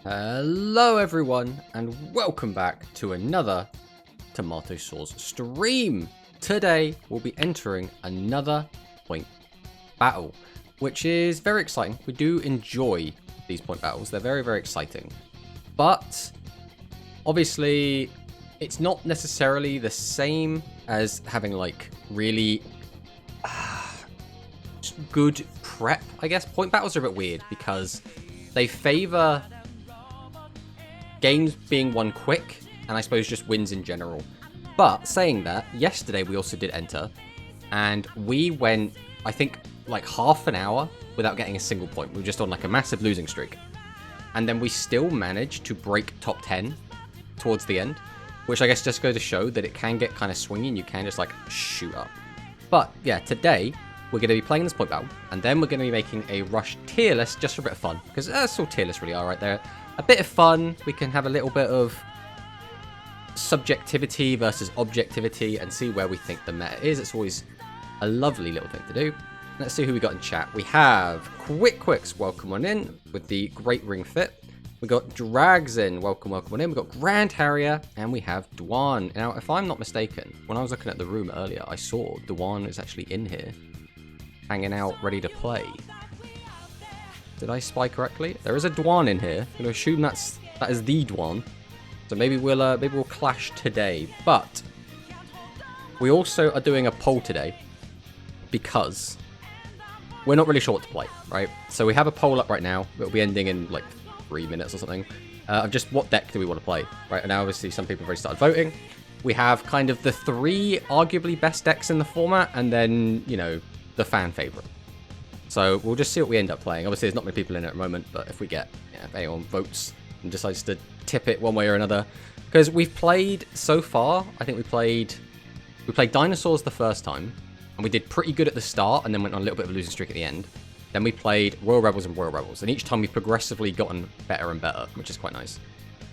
Hello everyone and welcome back to another Tomato Sauce stream. Today we'll be entering another point battle, which is very exciting. We do enjoy these point battles. They're very, very exciting. But obviously it's not necessarily the same as having like really good prep, I guess. Point battles are a bit weird because they favor games being won quick, and I suppose just wins in general. But saying that, yesterday we also did enter, and we went, I think, like half an hour without getting a single point. We were just on like a massive losing streak. And then we still managed to break top 10 towards the end, which I guess just goes to show that it can get kind of swingy and you can just like shoot up. But yeah, today we're going to be playing this point battle, and then we're going to be making a rush tier list just for a bit of fun, because that's all tier lists really are right there. A bit of fun, we can have a little bit of subjectivity versus objectivity and see where we think the meta is. It's always a lovely little thing to do. Let's see who we got in chat. We have Quicks, welcome on in with the great ring fit. We got Drags in, welcome on in. We got Grand Harrier, and we have Dwan. Now, if I'm not mistaken, when I was looking at the room earlier, I saw Dwan is actually in here, hanging out, ready to play. Did I spy correctly? There is a Dwan in here. I'm going to assume that is the Dwan. So maybe we'll clash today. But we also are doing a poll today because we're not really sure what to play, right? So we have a poll up right now. It'll be ending in like 3 minutes or something. Of just what deck do we want to play, right? And now obviously some people have already started voting. We have kind of the 3 arguably best decks in the format, and then, you know, the fan favorite. So we'll just see what we end up playing. Obviously, there's not many people in it at the moment, but if we get, if anyone votes and decides to tip it one way or another, because we've played so far, I think we played Dinosaurs the first time, and we did pretty good at the start, and then went on a little bit of a losing streak at the end. Then we played Royal Rebels and Royal Rebels, and each time we've progressively gotten better and better, which is quite nice.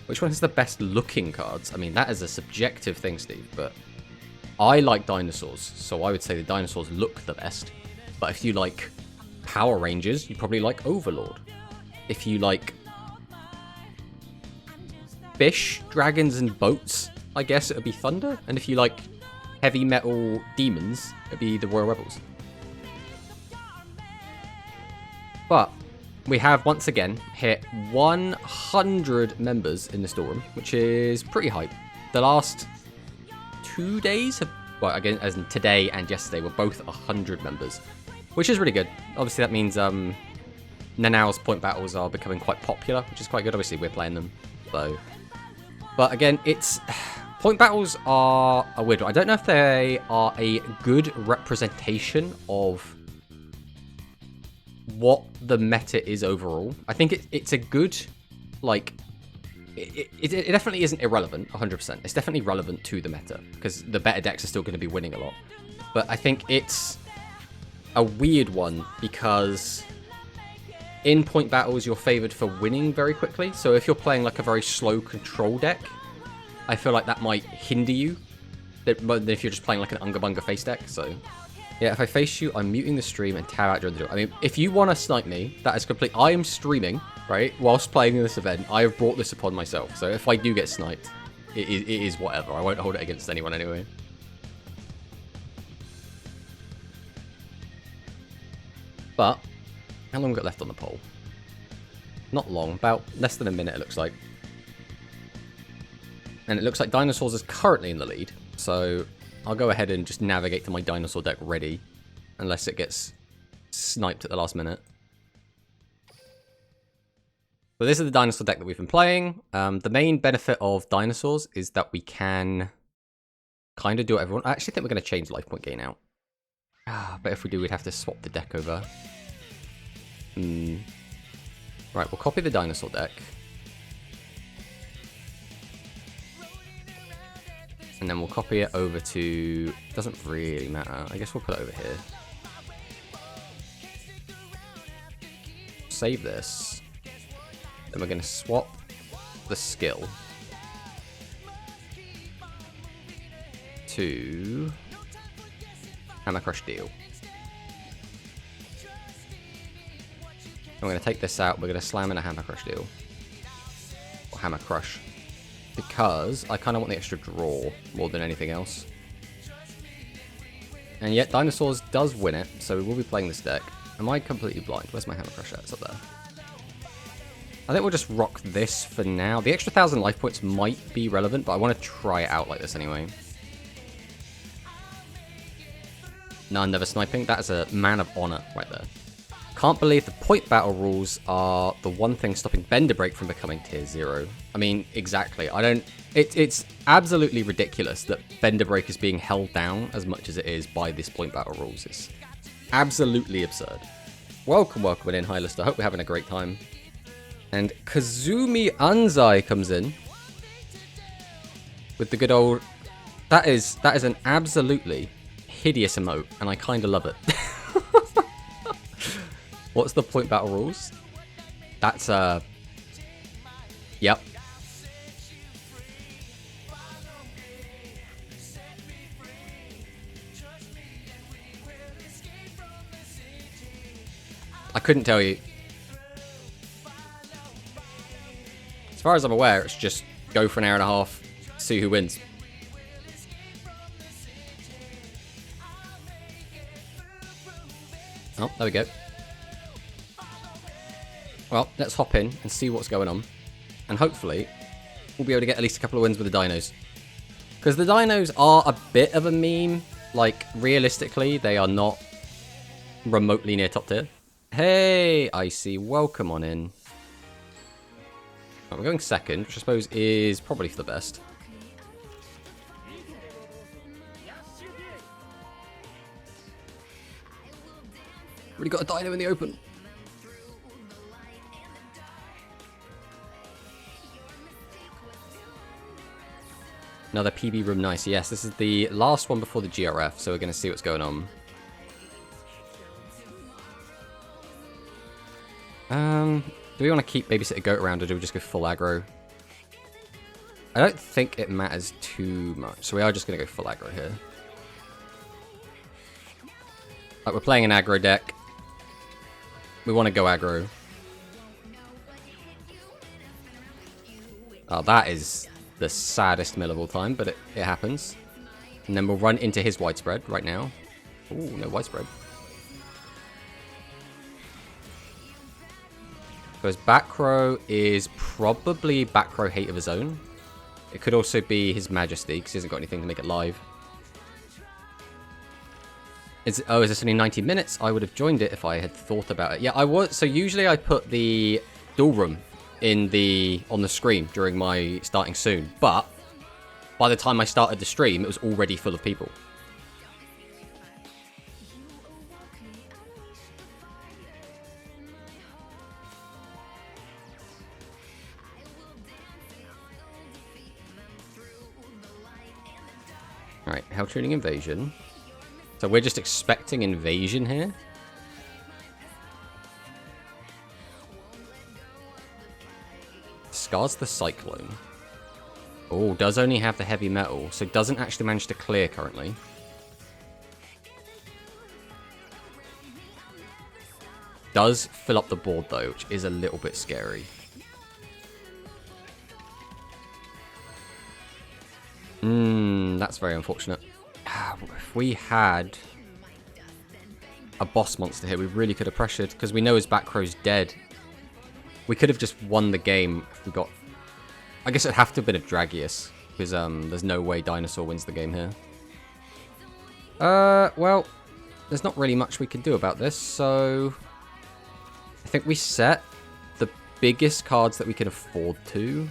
Which one has the best looking cards? I mean, that is a subjective thing, Steve, but I like Dinosaurs, so I would say the Dinosaurs look the best. But if you like Power Rangers, you probably like Overlord. If you like fish, dragons, and boats, I guess it would be Thunder. And if you like heavy metal demons, it'd be the Royal Rebels. But we have once again hit 100 members in the storeroom, which is pretty hype. The last 2 days have, well, again, as in today and yesterday, were both 100 members, which is really good. Obviously, that means Nanao's point battles are becoming quite popular, which is quite good. Obviously, we're playing them, so. But again, point battles are a weird one. I don't know if they are a good representation of what the meta is overall. I think it's a good, like, it definitely isn't irrelevant, 100%. It's definitely relevant to the meta, because the better decks are still going to be winning a lot. But I think it's a weird one, because in point battles you're favored for winning very quickly. So if you're playing like a very slow control deck, I feel like that might hinder you than if you're just playing like an Unga Bunga face deck. So yeah, if I face you, I'm muting the stream and tab out during the door. I mean, if you want to snipe me, that is complete. I am streaming, right, whilst playing this event. I have brought this upon myself. So if I do get sniped, it is whatever. I won't hold it against anyone anyway. But how long have we got left on the poll? Not long, about less than a minute, it looks like. And it looks like Dinosaurs is currently in the lead, so I'll go ahead and just navigate to my Dinosaur deck ready, unless it gets sniped at the last minute. So this is the Dinosaur deck that we've been playing. The main benefit of Dinosaurs is that we can kind of do what everyone. I actually think we're going to change life point gain out. But if we do, we'd have to swap the deck over. Right, we'll copy the Dinosaur deck. And then we'll copy it over to... Doesn't really matter. I guess we'll put it over here. Save this. Then we're going to swap the skill to Hammer Crush Deal. I'm going to take this out. We're going to slam in a Hammer Crush Deal. Hammer Crush. Because I kind of want the extra draw more than anything else. And yet Dinosaurs does win it, so we will be playing this deck. Am I completely blind? Where's my Hammer Crush at? It's up there. I think we'll just rock this for now. The extra 1,000 life points might be relevant, but I want to try it out like this anyway. No, I'm never sniping. That is a man of honor right there. Can't believe the point battle rules are the one thing stopping Bender Break from becoming tier 0. I mean, exactly. It's absolutely ridiculous that Bender Break is being held down as much as it is by this point battle rules. It's absolutely absurd. Welcome in, High Lister. Hope we're having a great time. And Kazumi Anzai comes in with the good old... That is an absolutely hideous emote, and I kind of love it. What's the point battle rules? That's, Yep. I couldn't tell you. As far as I'm aware, it's just go for an hour and a half, see who wins. Oh, there we go. Well, let's hop in and see what's going on. And hopefully, we'll be able to get at least a couple of wins with the dinos. Because the dinos are a bit of a meme. Like, realistically, they are not remotely near top tier. Hey, Icy, welcome on in. Right, we're going second, which I suppose is probably for the best. Really got a dino in the open. Another PB room, nice. Yes, this is the last one before the GRF, so we're going to see what's going on. Do we want to keep Babysitter Goat around, or do we just go full aggro? I don't think it matters too much, so we are just going to go full aggro here. Like, we're playing an aggro deck. We want to go aggro. Oh, that is the saddest mill of all time, but it happens. And then we'll run into his widespread right now. Ooh, no widespread. So his back row is probably back row Hate of his own. It could also be his Majesty, because he hasn't got anything to make it live. Is this only 90 minutes? I would have joined it if I had thought about it. Yeah, I was. So usually I put the dual room on the screen during my starting soon, but by the time I started the stream, it was already full of people. Alright, Hell Tuning Invasion. So we're just expecting invasion here. Discards the Cyclone. Oh, does only have the heavy metal, so doesn't actually manage to clear currently. Does fill up the board though, which is a little bit scary. That's very unfortunate. If we had a boss monster here, we really could have pressured, because we know his back row's dead. We could have just won the game if we got... I guess it'd have to have been a Dragius, because there's no way Dinosaur wins the game here. Well, there's not really much we can do about this, so... I think we set the biggest cards that we can afford to.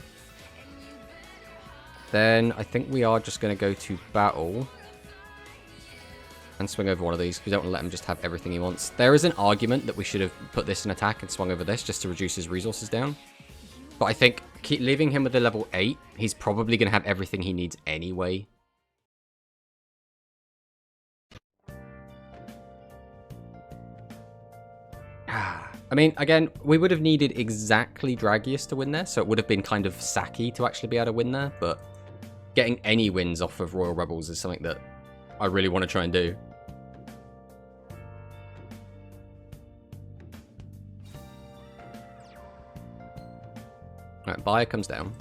Then I think we are just going to go to battle and swing over one of these. We don't want to let him just have everything he wants. There is an argument that we should have put this in attack and swung over this just to reduce his resources down. But I think keep leaving him with a level 8. He's probably going to have everything he needs anyway. I mean, again, we would have needed exactly Dragius to win there, so it would have been kind of sacky to actually be able to win there, but getting any wins off of Royal Rebels is something that I really want to try and do. Alright, Buyer comes down.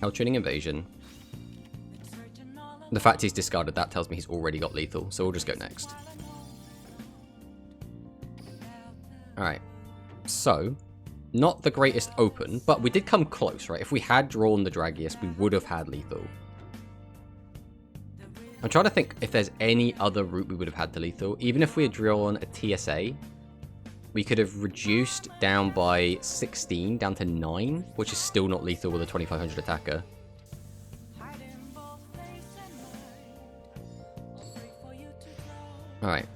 Hell Tuning Invasion. The fact he's discarded that tells me he's already got lethal, so we'll just go next. Alright, so, not the greatest open, but we did come close, right? If we had drawn the Dragius, we would have had lethal. I'm trying to think if there's any other route we would have had to lethal. Even if we had drawn a TSA, we could have reduced down by 16, down to 9, which is still not lethal with a 2500 attacker. Alright,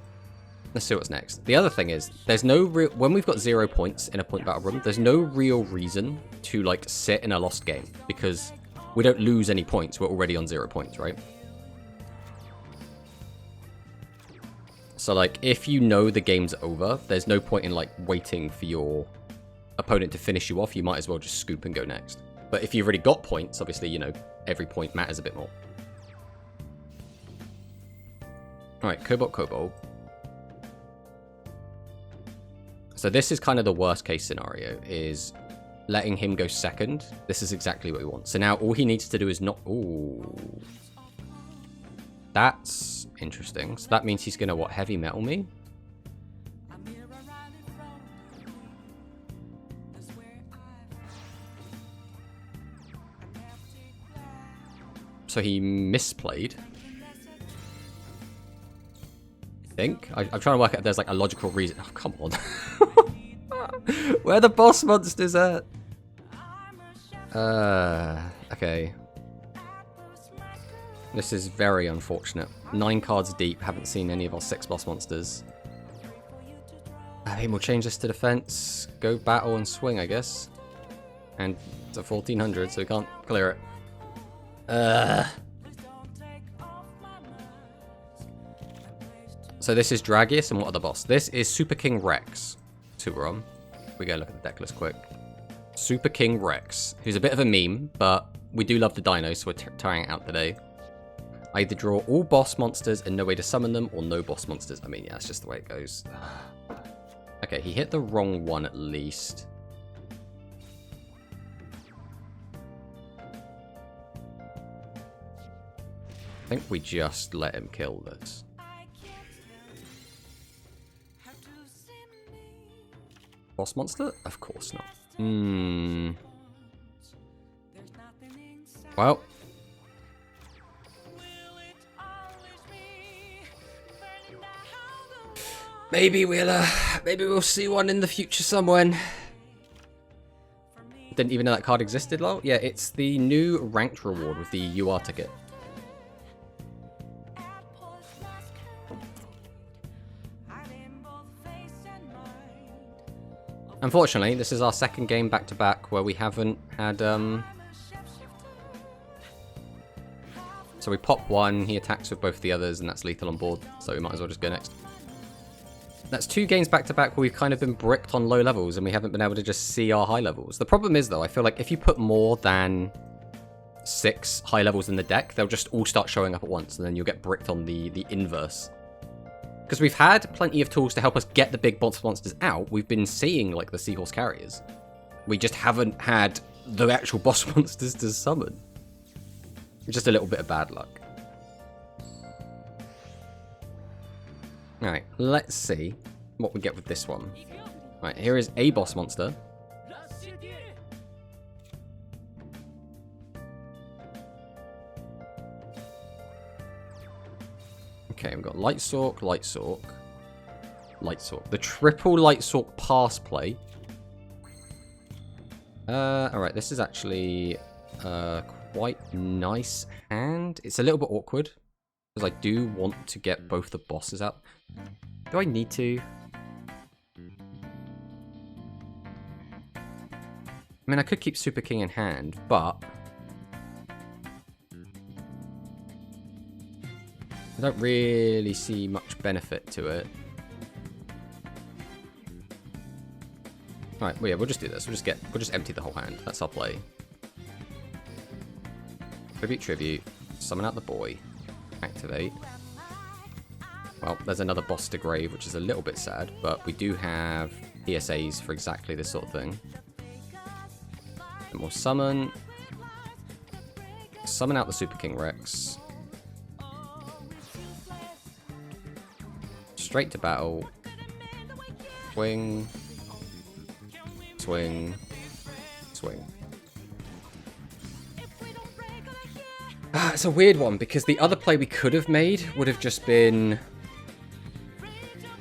let's see what's next. The other thing is, there's no real... When we've got 0 points in a point battle room, there's no real reason to, like, sit in a lost game. Because we don't lose any points, we're already on 0 points, right? So, like, if you know the game's over, there's no point in, like, waiting for your opponent to finish you off. You might as well just scoop and go next. But if you've already got points, obviously, you know, every point matters a bit more. Alright, Cobalt. So this is kind of the worst case scenario, is letting him go second. This is exactly what we want. So now all he needs to do is not... Ooh. That's interesting. So that means he's going to, what, heavy metal me? So he misplayed. I think. I'm trying to work out if there's like a logical reason. Oh, come on. Where are the boss monsters at? Okay. This is very unfortunate. 9 cards deep. Haven't seen any of our 6 boss monsters. I mean, we'll change this to defense. Go battle and swing, I guess. And it's a 1400, so we can't clear it. So this is Dragius, and what other boss? This is Super King Rex. 2 we're on. We go look at the deck list quick. Super King Rex, who's a bit of a meme, but we do love the dinos, so we're trying it out today. I either draw all boss monsters and no way to summon them, or no boss monsters. I mean, yeah, that's just the way it goes. Okay, he hit the wrong one at least. I think we just let him kill this. Boss monster? Of course not. Well. Maybe we'll see one in the future somewhere. Didn't even know that card existed, lol. Yeah, it's the new ranked reward with the UR ticket. Unfortunately, this is our second game back-to-back where we haven't had, So we pop one, he attacks with both the others, and that's lethal on board, so we might as well just go next. That's 2 games back-to-back where we've kind of been bricked on low levels, and we haven't been able to just see our high levels. The problem is, though, I feel like if you put more than 6 high levels in the deck, they'll just all start showing up at once, and then you'll get bricked on the inverse. Because we've had plenty of tools to help us get the big boss monsters out. We've been seeing, like, the Seahorse Carriers. We just haven't had the actual boss monsters to summon. Just a little bit of bad luck. Alright, let's see what we get with this one. Right, here is a boss monster. Okay, we've got Light Sork, Light Sork, Light Sork. The triple Light Sork pass play. Alright, this is actually quite nice hand. It's a little bit awkward, because I do want to get both the bosses out. Do I need to? I mean, I could keep Super King in hand, but I don't really see much benefit to it. Alright, well yeah, we'll just do this. We'll just empty the whole hand. That's our play. Tribute, summon out the boy. Activate. Well, there's another boss to grave, which is a little bit sad, but we do have PSAs for exactly this sort of thing. And we'll summon. Summon out the Super King Rex. Straight to battle. Swing. Swing. Swing. It's a weird one, because the other play we could have made would have just been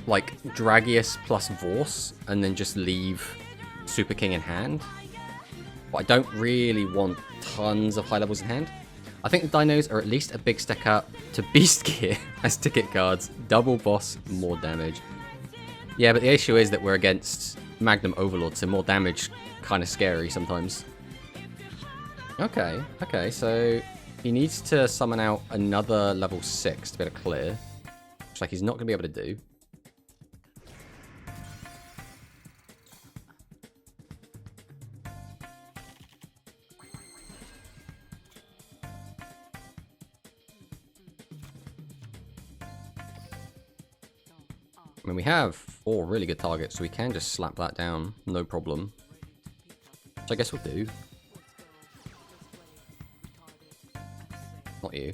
like Dragius plus Vorse, and then just leave Super King in hand. But I don't really want tons of high levels in hand. I think the dinos are at least a big step up to Beast Gear as ticket cards. Double boss, more damage. Yeah, but the issue is that we're against Magnum Overlord, so more damage kind of scary sometimes. Okay, so he needs to summon out another level 6 to be able to clear. Which, like, he's not going to be able to do. I mean, we have 4 really good targets, so we can just slap that down, no problem. Which I guess we'll do. Not you.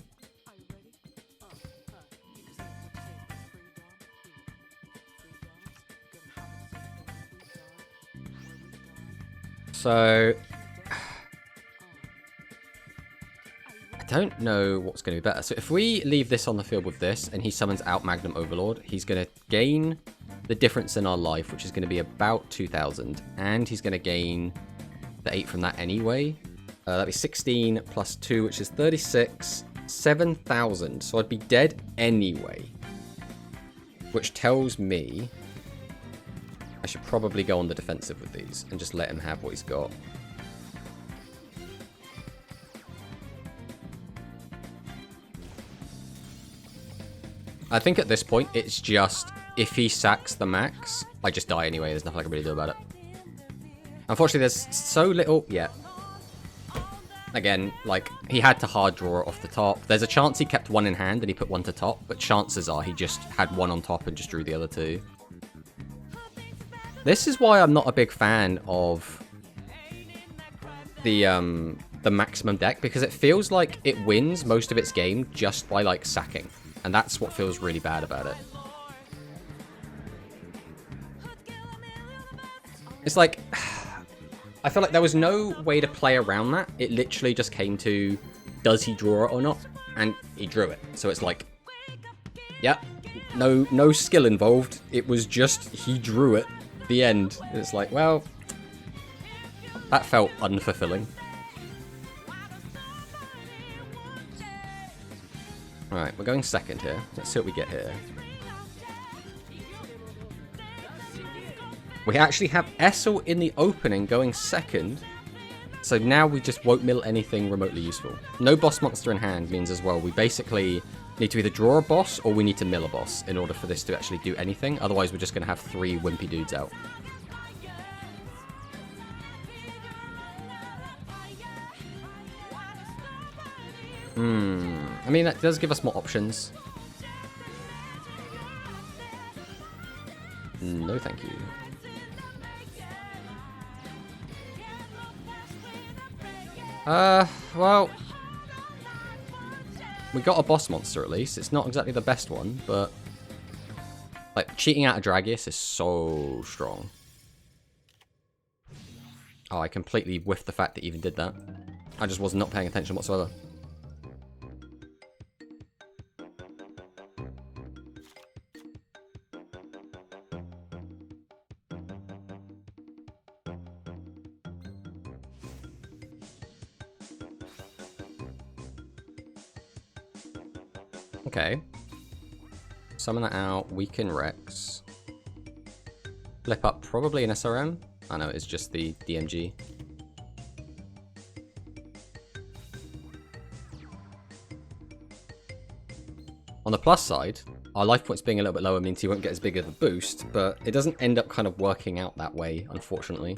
So I don't know what's going to be better. So if we leave this on the field with this, and he summons out Magnum Overlord, he's going to gain the difference in our life, which is going to be about 2,000, and he's going to gain the 8 from that anyway. That'd be 16 plus 2, which is 36, 7,000. So I'd be dead anyway. Which tells me I should probably go on the defensive with these and just let him have what he's got. I think at this point, it's just, if he sacks the max, I just die anyway. There's nothing I can really do about it. Unfortunately, there's so little... Yeah. Again, like, he had to hard draw it off the top. There's a chance he kept 1 in hand and he put 1 to top, but chances are he just had 1 on top and just drew the other 2. This is why I'm not a big fan of the maximum deck, because it feels like it wins most of its game just by, like, sacking. And that's what feels really bad about it. It's like... I feel like there was no way to play around that. It literally just came to, does he draw it or not? And he drew it. So it's like, yeah, no skill involved. It was just, he drew it. The end. It's like, well, that felt unfulfilling. Alright, we're going second here. Let's see what we get here. We actually have Essel in the opening going second. So now we just won't mill anything remotely useful. No boss monster in hand means as well we basically need to either draw a boss or we need to mill a boss in order for this to actually do anything. Otherwise we're just going to have 3 wimpy dudes out. I mean, that does give us more options. No, thank you. Well, we got a boss monster at least. It's not exactly the best one, but like cheating out a Dragius is so strong. Oh, I completely whiffed the fact that he even did that. I just was not paying attention whatsoever. Okay. Summon that out. Weaken Rex. Flip up probably an SRM. I know it's just the DMG. On the plus side, our life points being a little bit lower means he won't get as big of a boost, but it doesn't end up kind of working out that way, unfortunately.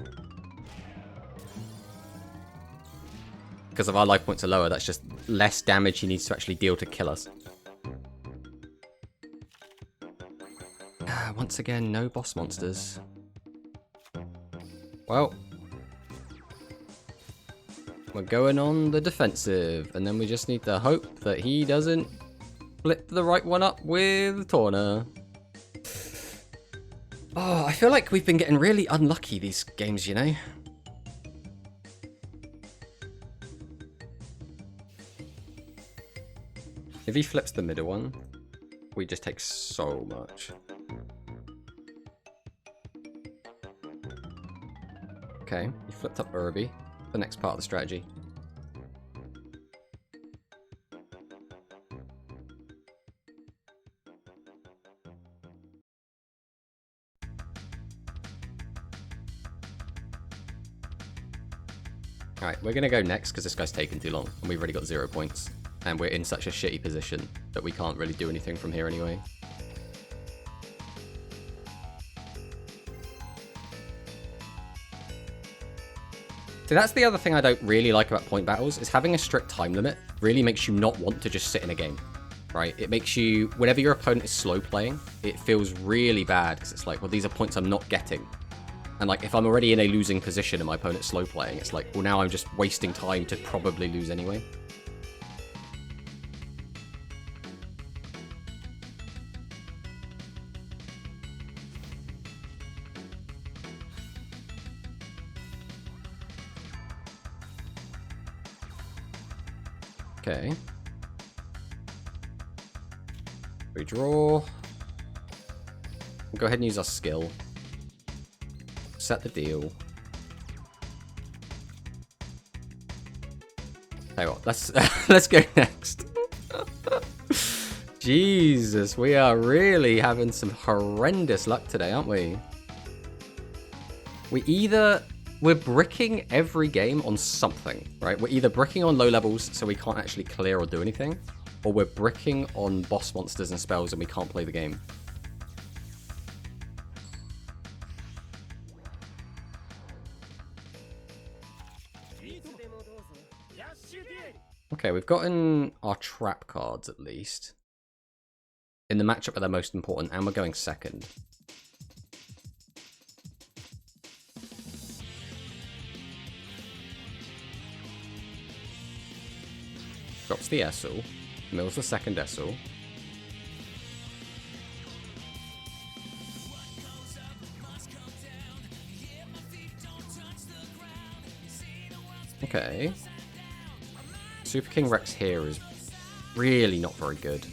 Because if our life points are lower, that's just less damage he needs to actually deal to kill us. Once again, no boss monsters. Well, We're going on the defensive, and then we just need to hope that he doesn't flip the right one up with Torna. Oh, I feel like we've been getting really unlucky these games, you know? If he flips the middle one, we just take so much. Okay, he flipped up Urbi. The next part of the strategy. Alright, we're going to go next because this guy's taken too long and we've already got 0 points. And we're in such a shitty position that we can't really do anything from here anyway. So that's the other thing I don't really like about point battles, is having a strict time limit really makes you not want to just sit in a game, right? It makes you, whenever your opponent is slow playing, it feels really bad because it's like, well, these are points I'm not getting. And like, if I'm already in a losing position and my opponent's slow playing, it's like, well, now I'm just wasting time to probably lose anyway. Okay. We draw. We'll go ahead and use our skill. Set the deal. Tell you what, let's go next. Jesus, we are really having some horrendous luck today, aren't we? We're bricking every game on something, right? We're either bricking on low levels so we can't actually clear or do anything, or we're bricking on boss monsters and spells and we can't play the game. Okay, we've gotten our trap cards at least. In the matchup where they're most important, and we're going second. Drops the Essel, mills the second Essel. Okay. Super King Rex here is really not very good.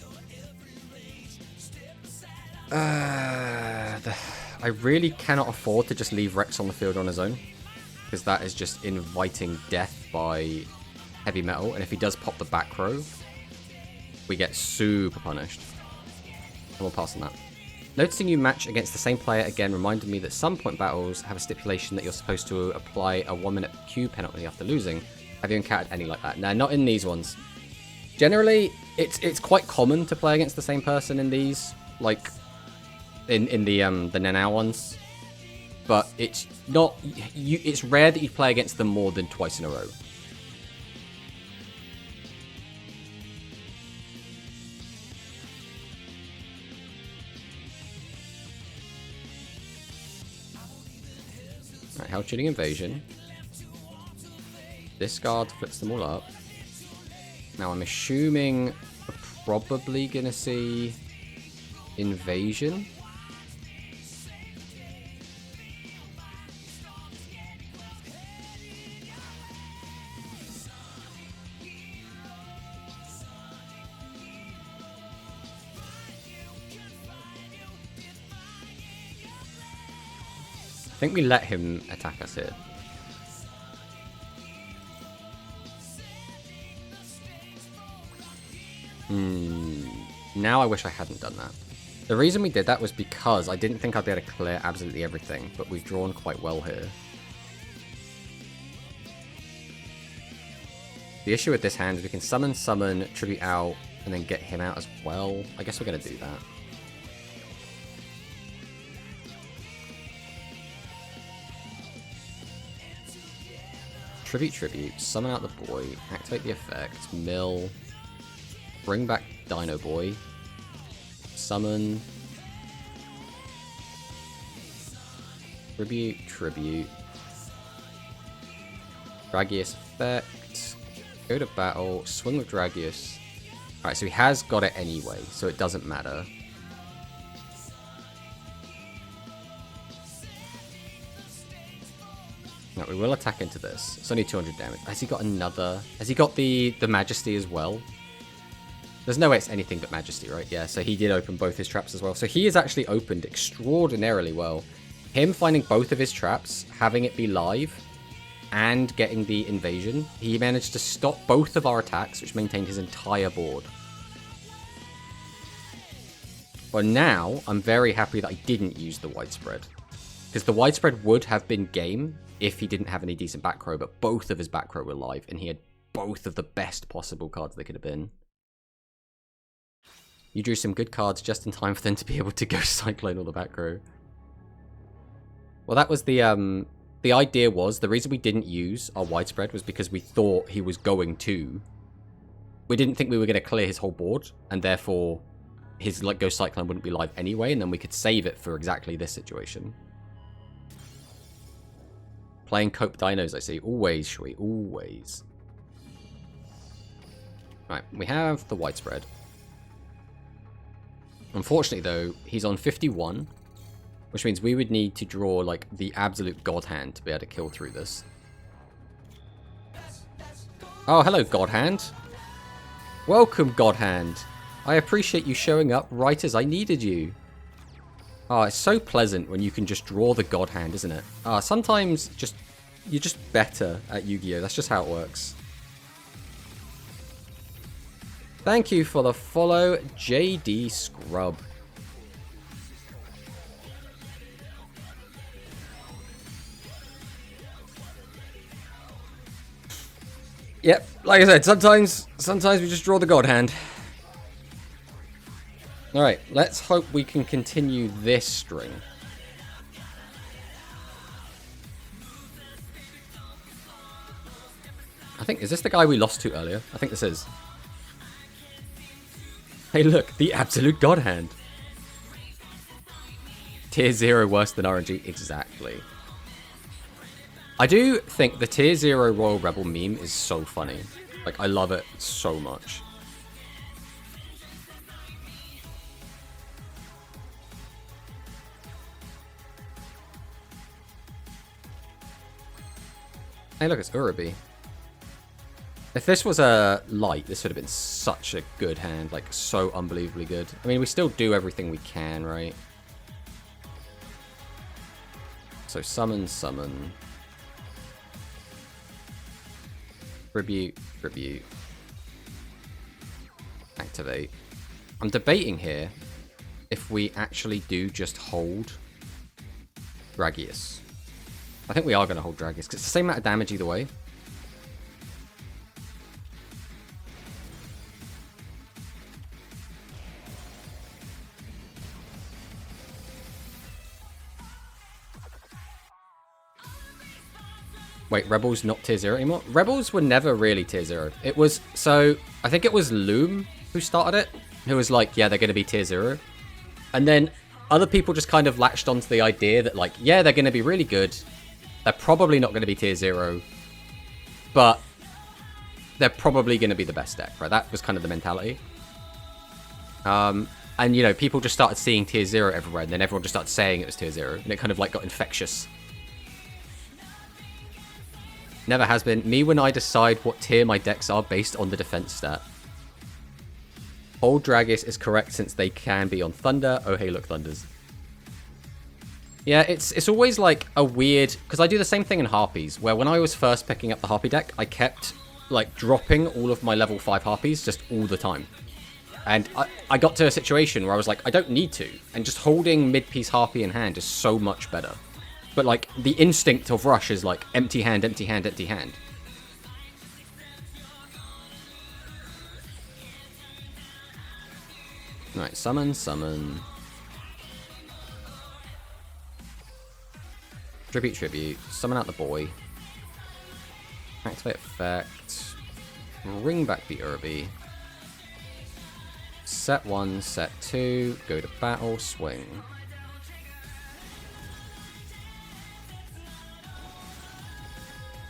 I really cannot afford to just leave Rex on the field on his own, because that is just inviting death by heavy metal, and if he does pop the back row, we get super punished. And we'll pass on that. Noticing you match against the same player again reminded me that some point battles have a stipulation that you're supposed to apply a 1-minute queue penalty after losing. Have you encountered any like that? No, not in these ones. Generally, it's quite common to play against the same person in these, like in the Nanao ones, but it's not. It's rare that you play against them more than twice in a row. Right, Hell Cheating Invasion. Discard flips them all up. Now I'm assuming we're probably gonna see Invasion. I think we let him attack us here. Now I wish I hadn't done that. The reason we did that was because I didn't think I'd be able to clear absolutely everything, but we've drawn quite well here. The issue with this hand is we can summon, tribute out, and then get him out as well. I guess we're going to do that. Tribute, summon out the boy, activate the effect, mill, bring back Dino Boy, summon, tribute, Dragius effect. Go to battle. Swing with Dragius. Alright, so he has got it anyway, so it doesn't matter. No, we will attack into this. It's only 200 damage. Has he got another? Has he got the Majesty as well? There's no way it's anything but Majesty, right? Yeah, so he did open both his traps as well. So he has actually opened extraordinarily well. Him finding both of his traps, having it be live, and getting the invasion, he managed to stop both of our attacks, which maintained his entire board. But now, I'm very happy that I didn't use the widespread. Because the widespread would have been game if he didn't have any decent back row, but both of his back row were live, and he had both of the best possible cards they could have been. You drew some good cards just in time for them to be able to go Cyclone all the back row. Well, that was the idea was, the reason we didn't use our widespread was because we thought he was going to. We didn't think we were going to clear his whole board, and therefore his Go Cyclone wouldn't be live anyway, and then we could save it for exactly this situation. Playing Cope Dinos, I see. Always, Shui, always. Right, we have the widespread. Unfortunately, though, he's on 51. Which means we would need to draw, like, the absolute God Hand to be able to kill through this. Oh, hello, God Hand. Welcome, God Hand. I appreciate you showing up right as I needed you. Oh, it's so pleasant when you can just draw the God Hand, isn't it? Sometimes you're just better at Yu-Gi-Oh! That's just how it works. Thank you for the follow, JD Scrub. Yep, like I said, sometimes we just draw the God Hand. Alright, let's hope we can continue this string. I think, is this the guy we lost to earlier? I think this is. Hey look, the absolute God Hand. Tier 0 worse than RNG, exactly. I do think the Tier 0 Royal Rebel meme is so funny. Like, I love it so much. Hey, look, it's Urabi. If this was a light, this would have been such a good hand. Like, so unbelievably good. I mean, we still do everything we can, right? So, summon, summon. Tribute, tribute. Activate. I'm debating here if we actually do just hold Dragius. I think we are going to hold Dragius, because it's the same amount of damage either way. Wait, Rebels not tier 0 anymore? Rebels were never really tier 0. It was, so, I think it was Loom who started it, who was like, yeah, they're going to be tier 0. And then other people just kind of latched onto the idea that, like, yeah, they're going to be really good. They're probably not going to be tier 0. But they're probably going to be the best deck, right? That was kind of the mentality. And, you know, people just started seeing tier 0 everywhere, and then everyone just started saying it was tier 0. And it kind of, like, got infectious. Never has been. Me when I decide what tier my decks are based on the defense stat. Old Dragius is correct since they can be on Thunder. Oh, hey, look, Thunders. Yeah, it's always like a weird... Because I do the same thing in Harpies, where when I was first picking up the Harpy deck, I kept, like, dropping all of my level 5 Harpies just all the time. And I got to a situation where I was like, I don't need to. And just holding mid-piece Harpy in hand is so much better. But, like, the instinct of Rush is, like, empty hand, empty hand, empty hand. Alright, summon, summon. Tribute, tribute. Summon out the boy. Activate effect. Bring back the Urbi. Set 1, set 2. Go to battle, swing.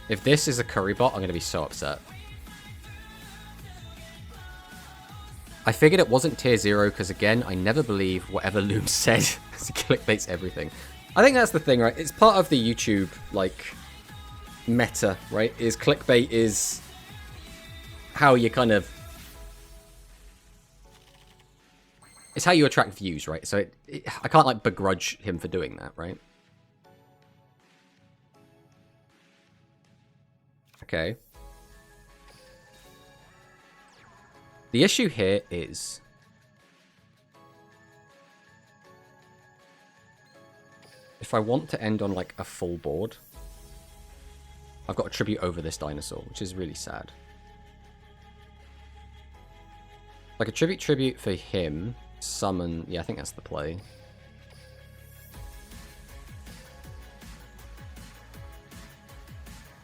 If this is a curry bot, I'm going to be so upset. I figured it wasn't tier 0 because, again, I never believe whatever Loom said. He clickbaits everything. I think that's the thing, right? It's part of the YouTube, like, meta, right? Is clickbait is how you kind of... It's how you attract views, right? So I can't, like, begrudge him for doing that, right? Okay. The issue here is... if I want to end on, like, a full board, I've got a tribute over this dinosaur, which is really sad. Like, a tribute for him, summon... yeah, I think that's the play.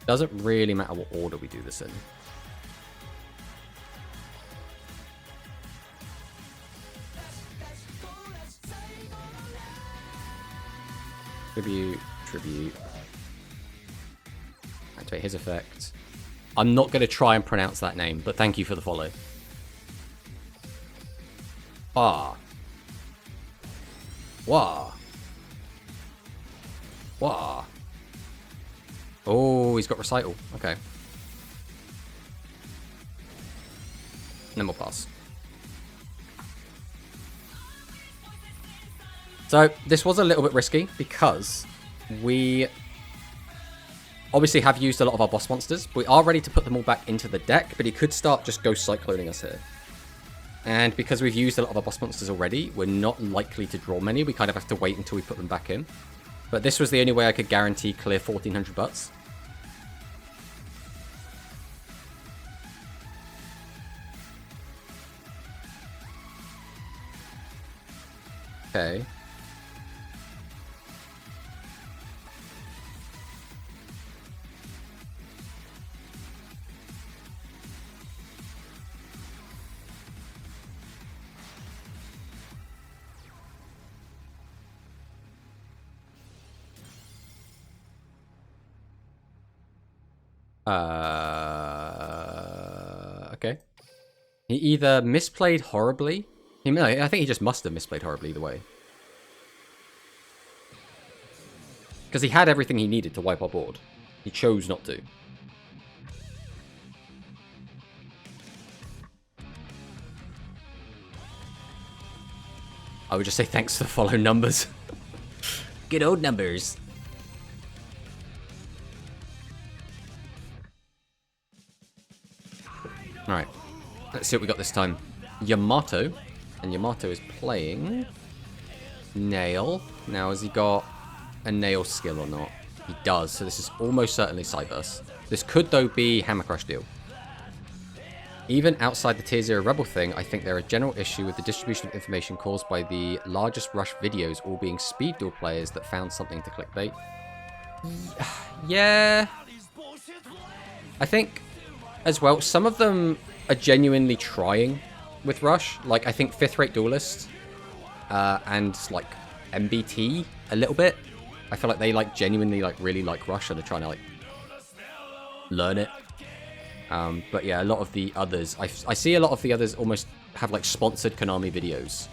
Doesn't really matter what order we do this in. Tribute. Activate his effect. I'm not going to try and pronounce that name, but thank you for the follow. Ah. Wah. Wah. Oh, he's got Recital. Okay. And then we'll pass. So, this was a little bit risky because we obviously have used a lot of our boss monsters. We are ready to put them all back into the deck, but he could start just Ghost Cycloning us here. And because we've used a lot of our boss monsters already, we're not likely to draw many. We kind of have to wait until we put them back in. But this was the only way I could guarantee clear 1,400 butts. Okay. Okay. He either misplayed horribly. I think he just must have misplayed horribly either way. Because he had everything he needed to wipe our board. He chose not to. I would just say thanks for the follow numbers. Good old numbers. Alright. Let's see what we got this time. Yamato. And Yamato is playing Nail. Now, has he got a Nail skill or not? He does, so this is almost certainly Cyberse. This could, though, be Hammer Crush deal. Even outside the Tier 0 Rebel thing, I think there are a general issue with the distribution of information caused by the largest Rush videos all being speed duel players that found something to clickbait. Yeah. I think, as well, some of them are genuinely trying with Rush. Like, I think 5th Rate Duelist and, like, MBT a little bit. I feel like they, like, genuinely, like, really like Rush and they're trying to, like, learn it. But yeah, a lot of the others, I see a lot of the others almost have, like, sponsored Konami videos.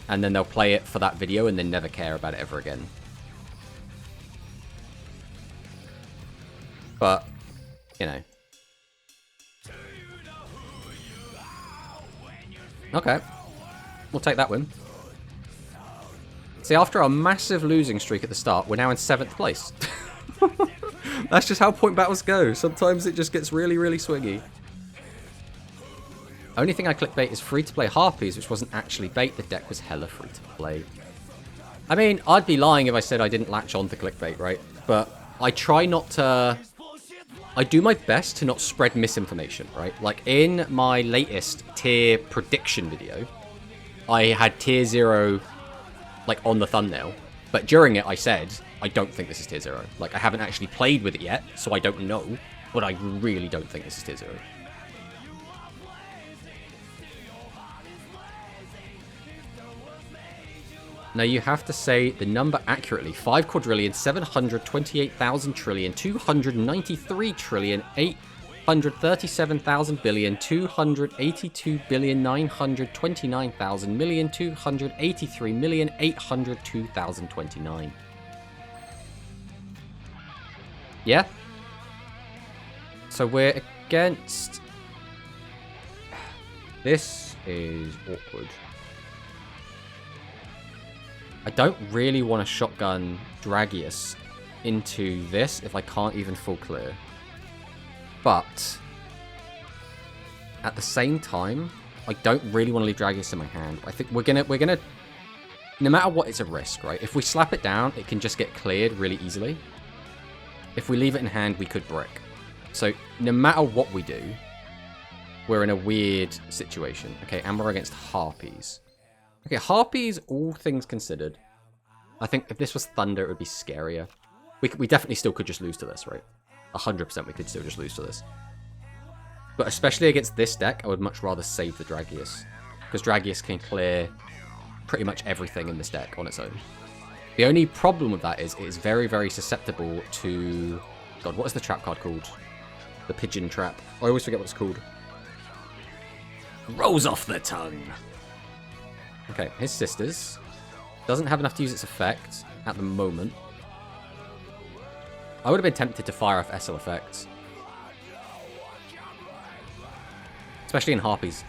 And then they'll play it for that video and then never care about it ever again. But, you know. Okay. We'll take that win. See, after a massive losing streak at the start, we're now in 7th place. That's just how point battles go. Sometimes it just gets really, really swingy. Only thing I clickbait is free-to-play Harpies, which wasn't actually bait. The deck was hella free-to-play. I mean, I'd be lying if I said I didn't latch on to clickbait, right? But I try not to... I do my best to not spread misinformation, right? Like, in my latest tier prediction video, I had tier 0, like, on the thumbnail. But during it, I said, I don't think this is tier 0. Like, I haven't actually played with it yet, so I don't know. But I really don't think this is tier 0. Now you have to say the number accurately. 5 quadrillion, 728,000 trillion, 293 trillion, 837,000 billion, 282 billion, 929,000 million, 283 million, 802,029. Yeah? So we're against... This is awkward. I don't really want to shotgun Dragius into this if I can't even full clear. But at the same time, I don't really want to leave Dragius in my hand. I think we're gonna no matter what, it's a risk, right? If we slap it down, it can just get cleared really easily. If we leave it in hand, we could brick. So no matter what we do, we're in a weird situation. Okay, and we're against Harpies. Okay, Harpies, all things considered, I think if this was Thunder, it would be scarier. We definitely still could just lose to this, right? 100% we could still just lose to this. But especially against this deck, I would much rather save the Dragius. Because Dragius can clear pretty much everything in this deck on its own. The only problem with that is it is very, very susceptible to... God, what is the trap card called? The Pigeon Trap. I always forget what it's called. Rolls off the tongue. Okay, his Sisters. Doesn't have enough to use its effect at the moment. I would have been tempted to fire off SL effects. Especially in Harpies.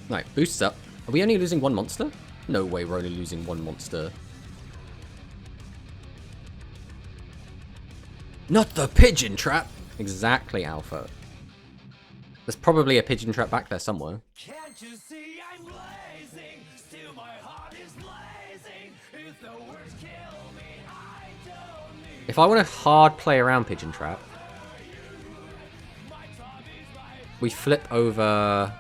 Right, boosts up. Are we only losing one monster? No way we're only losing one monster. Not the Pigeon Trap! Exactly, Alpha. There's probably a Pigeon Trap back there somewhere. Can't you see I'm blazing? Still my heart is blazing. If the words kill me, I don't need... If I want to hard play around Pigeon Trap, we flip over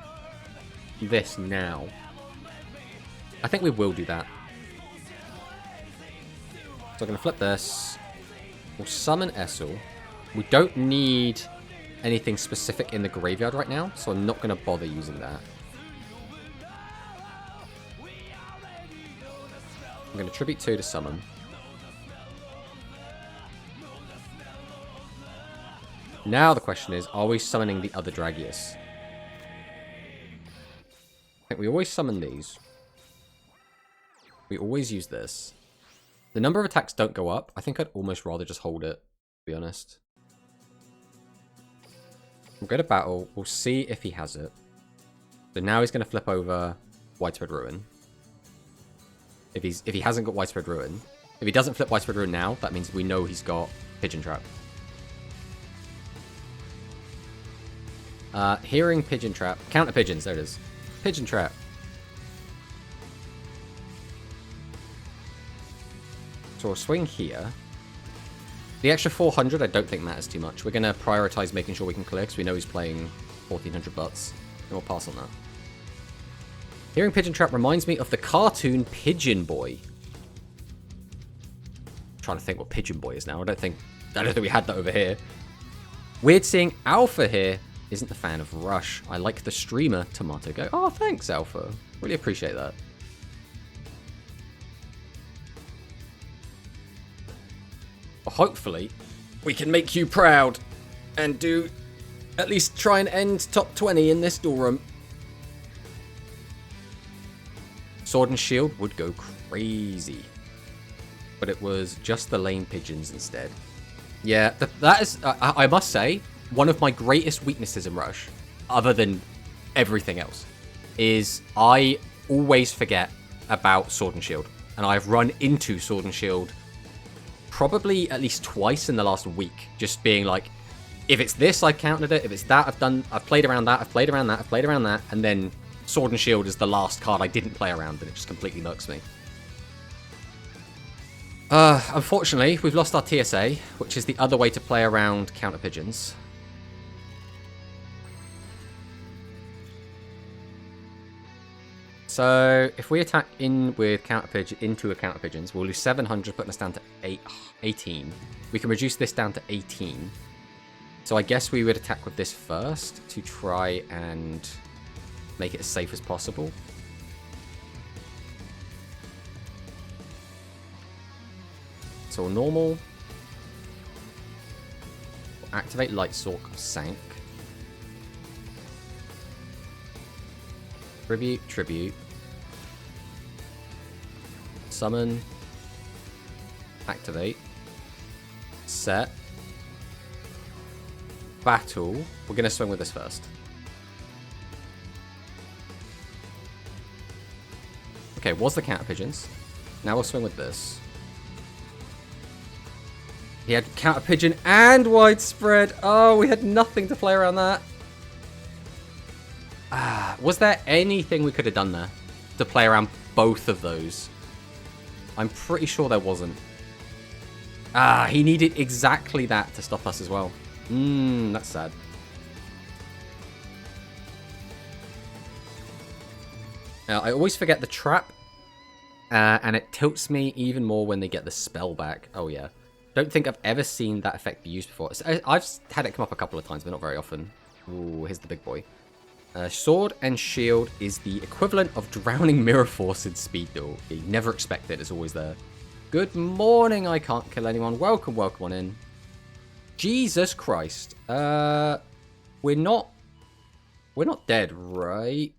this now. I think we will do that. So I'm going to flip this. We'll summon Essel. We don't need anything specific in the graveyard right now, so I'm not going to bother using that. I'm going to Tribute 2 to summon. Now the question is, are we summoning the other Dragius? I think we always summon these. We always use this. The number of attacks don't go up. I think I'd almost rather just hold it, to be honest. We'll go to battle. We'll see if he has it. So now he's going to flip over Widespread Ruin. If he hasn't got Widespread Ruin. If he doesn't flip Widespread Ruin now, that means we know he's got Pigeon Trap. Hearing Pigeon Trap. Counter Pigeons, there it is. Pigeon Trap. So we'll swing here. The extra 400 I don't think matters too much. We're going to prioritize making sure we can clear because we know he's playing 1400 butts. And we'll pass on that. Hearing Pigeon Trap reminds me of the cartoon Pigeon Boy. I'm trying to think what Pigeon Boy is now. I don't think we had that over here. Weird seeing Alpha here. Isn't a fan of Rush. I like the streamer Tomato Go. Oh, thanks, Alpha. Really appreciate that. Hopefully, we can make you proud and do at least try and end top 20 in this duel room. Sword and Shield would go crazy. But it was just the lane pigeons instead. Yeah, that is, I must say, one of my greatest weaknesses in Rush, other than everything else, is I always forget about Sword and Shield. And I've run into Sword and Shield probably at least twice in the last week, just being like, if it's this, I've countered it. If it's that, I've played around that, I've played around that, I've played around that, and then Sword and Shield is the last card I didn't play around, and it just completely murks me. Unfortunately, we've lost our TSA, which is the other way to play around counter pigeons. So, if we attack in with into a counter pigeons, we'll lose 700, putting us down to 18. We can reduce this down to 18. So I guess we would attack with this first to try and make it as safe as possible. So normal. Activate Light Sork, sank. Tribute. Summon. Activate. Set. Battle. We're going to swing with this first. Okay, was the counter pigeons. Now we'll swing with this. He had counter pigeon and widespread. Oh, we had nothing to play around that. Was there anything we could have done there to play around both of those? I'm pretty sure there wasn't. He needed exactly that to stop us as well. That's sad. Now, I always forget the trap, and it tilts me even more when they get the spell back. Oh, yeah. Don't think I've ever seen that effect be used before. I've had it come up a couple of times, but not very often. Ooh, here's the big boy. Sword and shield is the equivalent of drowning mirror force in speed duel. You never expect it, it's always there. Good morning, I can't kill anyone. Welcome on in. Jesus Christ. We're not dead, right?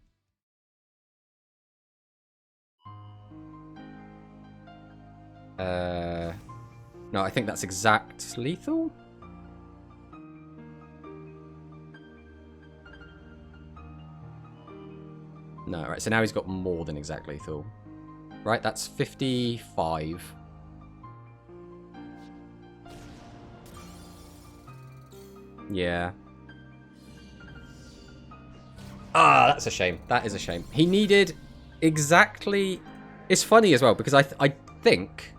No, I think that's exact lethal. No, right, so now he's got more than exact lethal. Right, that's 55. Yeah. That's a shame. That is a shame. He needed exactly... It's funny as well, because I think...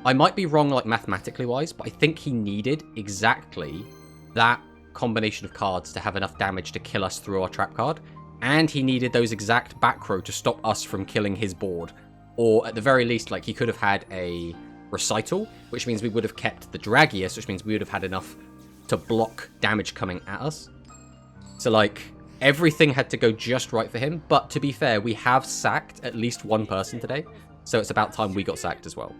I might be wrong, like, mathematically wise, but I think he needed exactly that combination of cards to have enough damage to kill us through our trap card. And he needed those exact back row to stop us from killing his board. Or, at the very least, like, he could have had a Recital, which means we would have kept the Dragius, which means we would have had enough to block damage coming at us. So, like, everything had to go just right for him. But, to be fair, we have sacked at least one person today. So, it's about time we got sacked as well.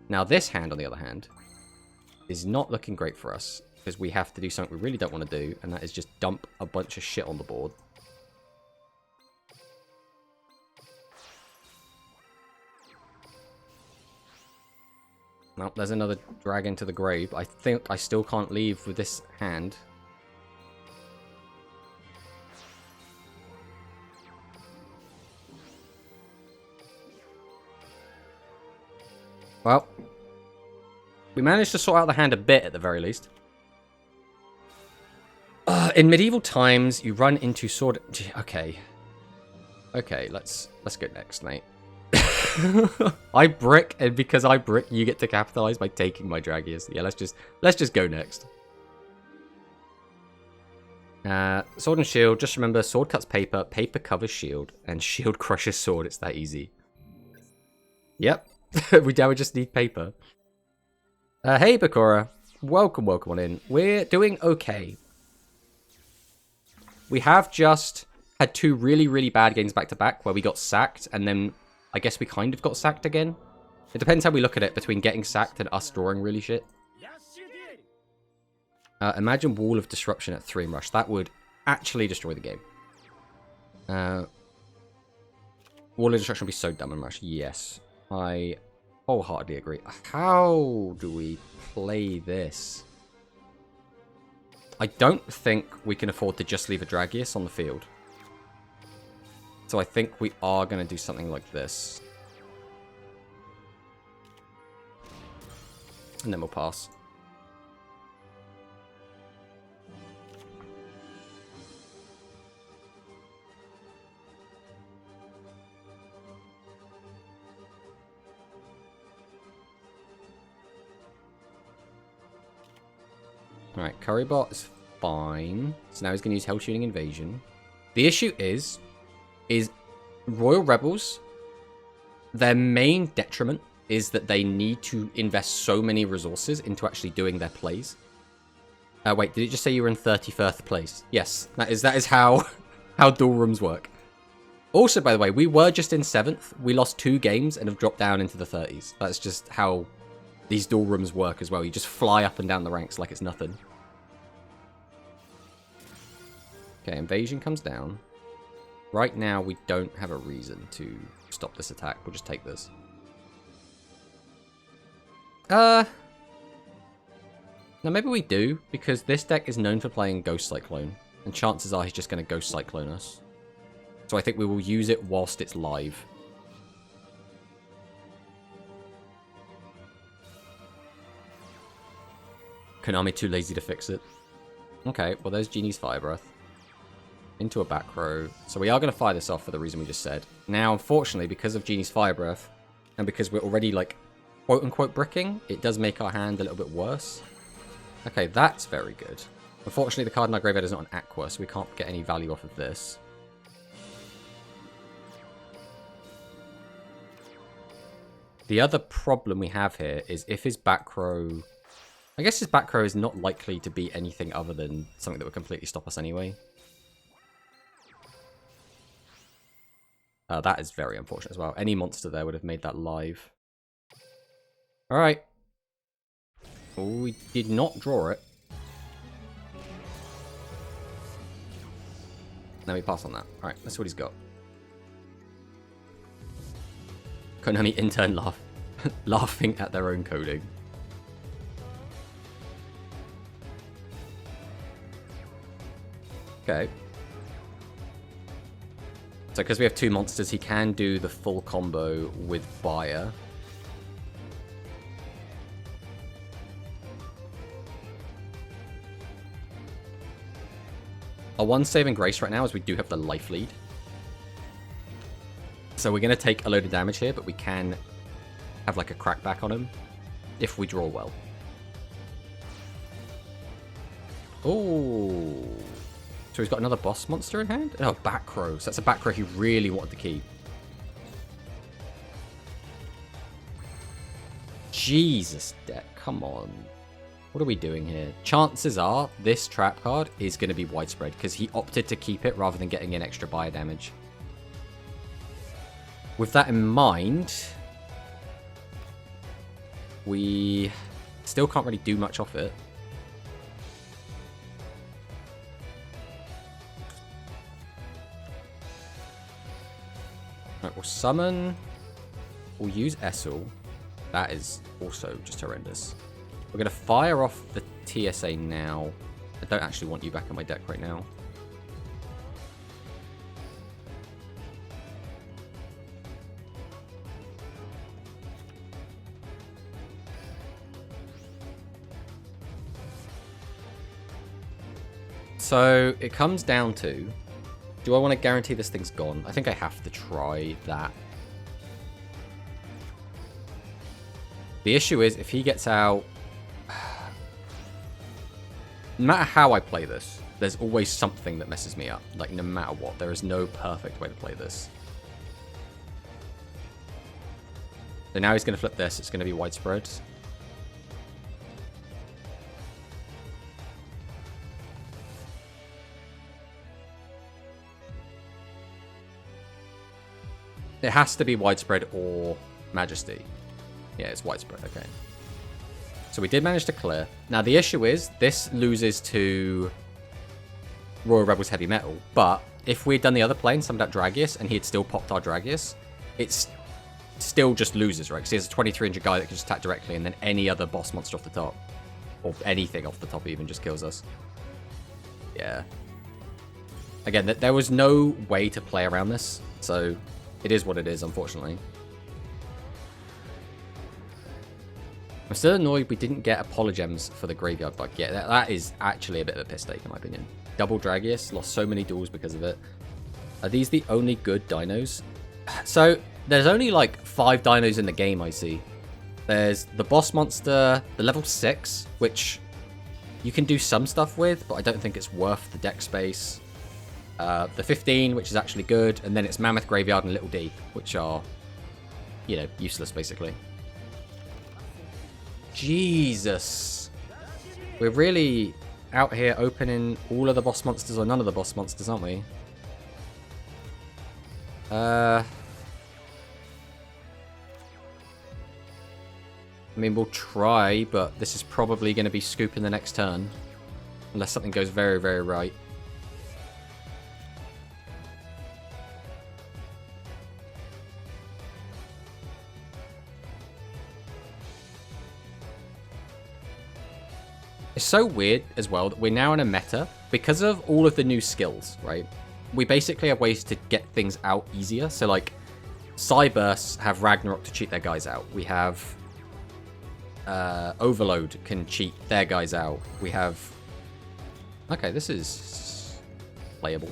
Now, this hand, on the other hand, is not looking great for us. Because we have to do something we really don't want to do. And that is just dump a bunch of shit on the board. Well, there's another dragon to the grave. I think I still can't leave with this hand. Well, we managed to sort out the hand a bit at the very least. In medieval times, you run into sword... Okay. Okay, let's go next, mate. I brick, and because I brick, you get to capitalize by taking my Dragius. Yeah, let's just go next. Sword and shield. Just remember, sword cuts paper, paper covers shield, and shield crushes sword. It's that easy. Yep. we just need paper. Hey, Bakura. Welcome on in. We're doing okay. We have just had two really, really bad games back to back where we got sacked, and then I guess we kind of got sacked again. It depends how we look at it between getting sacked and us drawing really shit. Imagine Wall of Disruption at 3 rush. That would actually destroy the game. Wall of Disruption would be so dumb in rush. Yes. I wholeheartedly agree. How do we play this? I don't think we can afford to just leave a Dragius on the field. So I think we are going to do something like this. And then we'll pass. Alright, Currybot is fine. So now he's going to use Hell Shooting Invasion. The issue is Royal Rebels, their main detriment is that they need to invest so many resources into actually doing their plays. Wait, did it just say you were in 31st place? Yes, that is how dual rooms work. Also, by the way, we were just in 7th. We lost 2 games and have dropped down into the 30s. That's just how these dual rooms work as well. You just fly up and down the ranks like it's nothing. Okay, invasion comes down. Right now, we don't have a reason to stop this attack. We'll just take this. No, maybe we do, because this deck is known for playing Ghost Cyclone. And chances are he's just going to Ghost Cyclone us. So I think we will use it whilst it's live. Konami too lazy to fix it. Okay, well there's Genie's Fire Breath. Into a back row. So we are going to fire this off for the reason we just said. Now, unfortunately, because of Genie's Fire Breath, and because we're already, like, quote-unquote bricking, it does make our hand a little bit worse. Okay, that's very good. Unfortunately, the card in our graveyard is not an Aqua, so we can't get any value off of this. The other problem we have here is if his back row... I guess his back row is not likely to be anything other than something that would completely stop us anyway. That is very unfortunate as well. Any monster there would have made that live. Alright. We did not draw it. Let me pass on that. Alright, let's see what he's got. Konami intern laughing at their own coding. Okay. So because we have two monsters, he can do the full combo with Buyer. Our one saving grace right now is we do have the life lead. So we're going to take a load of damage here, but we can have like a crackback on him if we draw well. Oh. So he's got another boss monster in hand? Oh, back row. So that's a back row he really wanted to keep. Jesus, deck. Come on. What are we doing here? Chances are this trap card is going to be widespread because he opted to keep it rather than getting in extra buyer damage. With that in mind, we still can't really do much off it. Right, we'll summon. We'll use Essel. That is also just horrendous. We're going to fire off the TSA now. I don't actually want you back in my deck right now. So it comes down to, do I want to guarantee this thing's gone? I think I have to try that. The issue is, if he gets out... No matter how I play this, there's always something that messes me up. Like, no matter what. There is no perfect way to play this. So now he's going to flip this. It's going to be widespread. It has to be widespread or Majesty. Yeah, it's widespread, okay. So we did manage to clear. Now the issue is, this loses to Royal Rebels Heavy Metal, but if we had done the other plane, summoned out Dragius, and he had still popped our Dragius, it's still just loses, right? Because he has a 2300 guy that can just attack directly, and then any other boss monster off the top, or anything off the top even, just kills us. Yeah. Again, there was no way to play around this, so... It is what it is, unfortunately. I'm still annoyed we didn't get Apologems for the Graveyard Bug yet. That is actually a bit of a piss take, in my opinion. Double Dragius, lost so many duels because of it. Are these the only good dinos? So, there's only like 5 dinos in the game, I see. There's the boss monster, the level 6, which you can do some stuff with, but I don't think it's worth the deck space. The 15, which is actually good, and then it's Mammoth Graveyard and Little D, which are, you know, useless, basically. Jesus. We're really out here opening all of the boss monsters or none of the boss monsters, aren't we? I mean, we'll try, but this is probably going to be scooping the next turn. Unless something goes very, very right. It's so weird as well that we're now in a meta because of all of the new skills, right? We basically have ways to get things out easier. So like Cybursts have Ragnarok to cheat their guys out. We have Overload can cheat their guys out. We have... Okay, this is playable.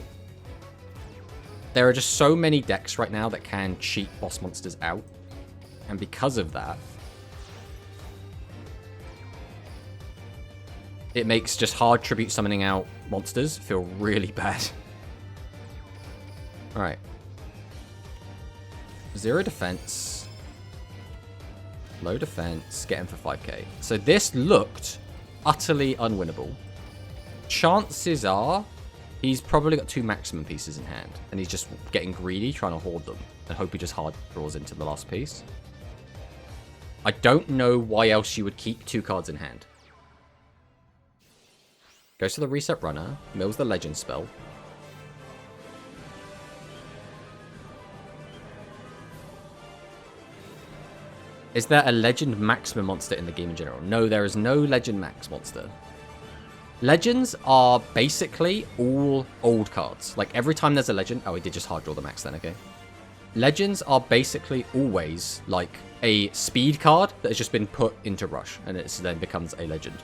There are just so many decks right now that can cheat boss monsters out. And because of that, it makes just hard tribute summoning out monsters feel really bad. Alright. 0 defense. Low defense. Get him for 5k. So this looked utterly unwinnable. Chances are he's probably got 2 maximum pieces in hand. And he's just getting greedy, trying to hoard them. And hope he just hard draws into the last piece. I don't know why else you would keep 2 cards in hand. Goes to the reset runner, mills the legend spell. Is there a legend maximum monster in the game in general? No, there is no legend max monster. Legends are basically all old cards. Like every time there's a legend... Oh, we did just hard draw the max then, okay. Legends are basically always like a speed card that has just been put into Rush. And it then becomes a legend.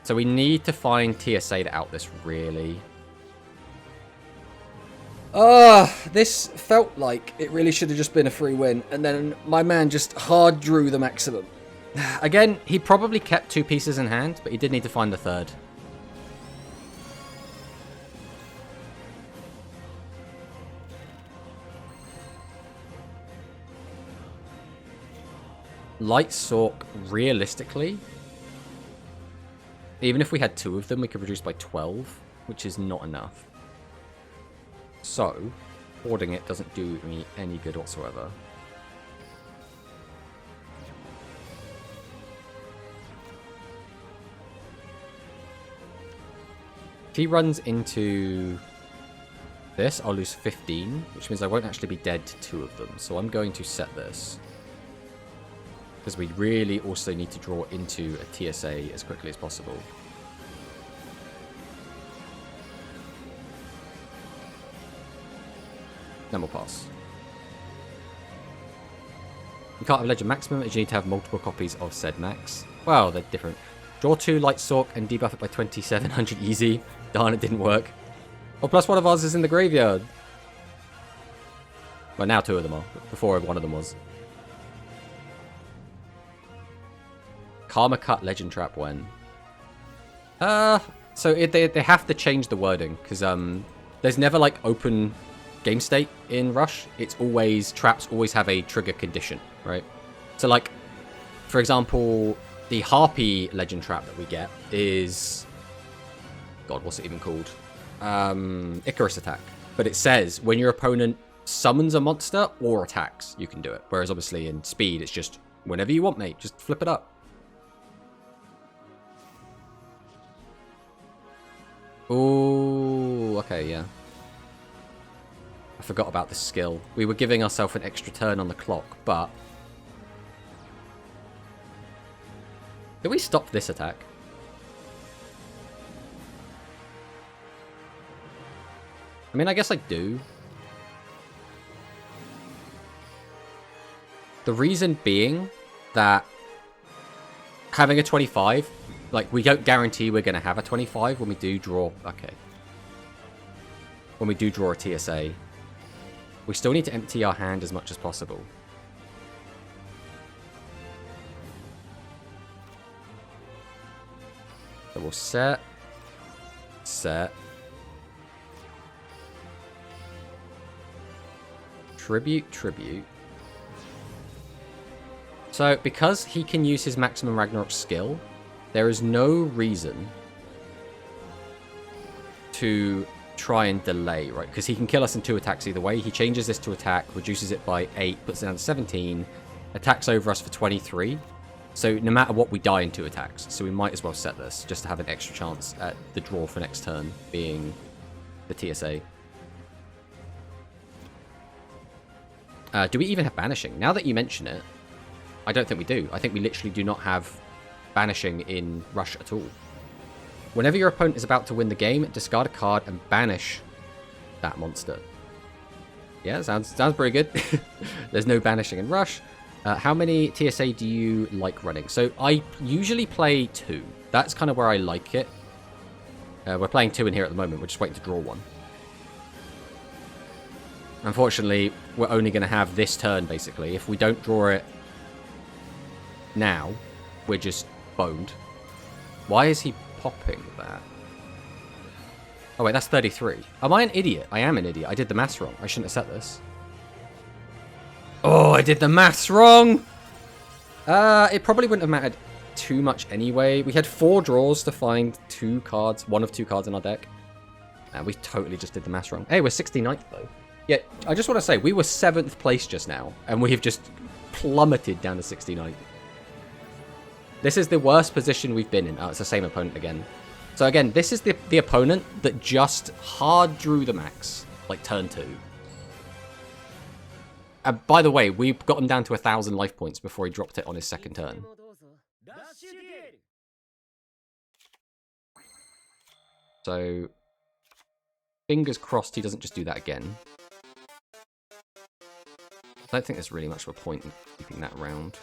So we need to find TSA to out this, really. This felt like it really should have just been a free win. And then my man just hard drew the maximum. Again, he probably kept 2 pieces in hand, but he did need to find the 3rd. Light Sork, realistically, even if we had 2 of them, we could reduce by 12, which is not enough. So, hoarding it doesn't do me any good whatsoever. If he runs into this, I'll lose 15, which means I won't actually be dead to 2 of them. So I'm going to set this. Because we really also need to draw into a TSA as quickly as possible. Then we'll pass. You can't have Legend Maximum, as you need to have multiple copies of said max. Well, they're different. Draw 2 Light Sork and debuff it by 2700 easy. Darn, it didn't work. Oh, plus one of ours is in the graveyard. Well, now 2 of them are. Before one of them was. Karma Cut Legend Trap when? So they have to change the wording, because there's never like open game state in Rush. It's always, traps always have a trigger condition, right? So like, for example, the Harpy Legend Trap that we get is, God, what's it even called? Icarus Attack. But it says when your opponent summons a monster or attacks, you can do it. Whereas obviously in Speed, it's just whenever you want, mate, just flip it up. Oh, okay, yeah. I forgot about the skill. We were giving ourselves an extra turn on the clock, but... Did we stop this attack? I mean, I guess I do. The reason being that having a 25... Like, we don't guarantee we're going to have a 25 when we do draw... Okay. When we do draw a TSA. We still need to empty our hand as much as possible. So we'll set. Set. Tribute, tribute. So, because he can use his maximum Ragnarok skill... There is no reason to try and delay, right? Because he can kill us in 2 attacks either way. He changes this to attack, reduces it by 8, puts it down to 17, attacks over us for 23. So no matter what, we die in 2 attacks. So we might as well set this just to have an extra chance at the draw for next turn being the TSA. Do we even have Banishing? Now that you mention it, I don't think we do. I think we literally do not have Banishing in Rush at all. Whenever your opponent is about to win the game, discard a card and banish that monster. Yeah, sounds pretty good. There's no Banishing in Rush. How many TSA do you like running? So I usually play 2. That's kind of where I like it. We're playing 2 in here at the moment. We're just waiting to draw 1. Unfortunately, we're only going to have this turn, basically. If we don't draw it now, we're just boned. Why is he popping that? Oh, wait, that's 33. Am I an idiot? I am an idiot. I did the maths wrong. I shouldn't have set this. Oh, I did the maths wrong! It probably wouldn't have mattered too much anyway. We had 4 draws to find 2 cards, 1 of 2 cards in our deck. And we totally just did the maths wrong. Hey, we're 69th, though. Yeah, I just want to say, we were 7th place just now, and we have just plummeted down to 69th. This is the worst position we've been in. Oh, it's the same opponent again. So again, this is the opponent that just hard drew the max, like turn 2. And by the way, we got him down to 1,000 life points before he dropped it on his second turn. So, fingers crossed he doesn't just do that again. I don't think there's really much of a point in keeping that around.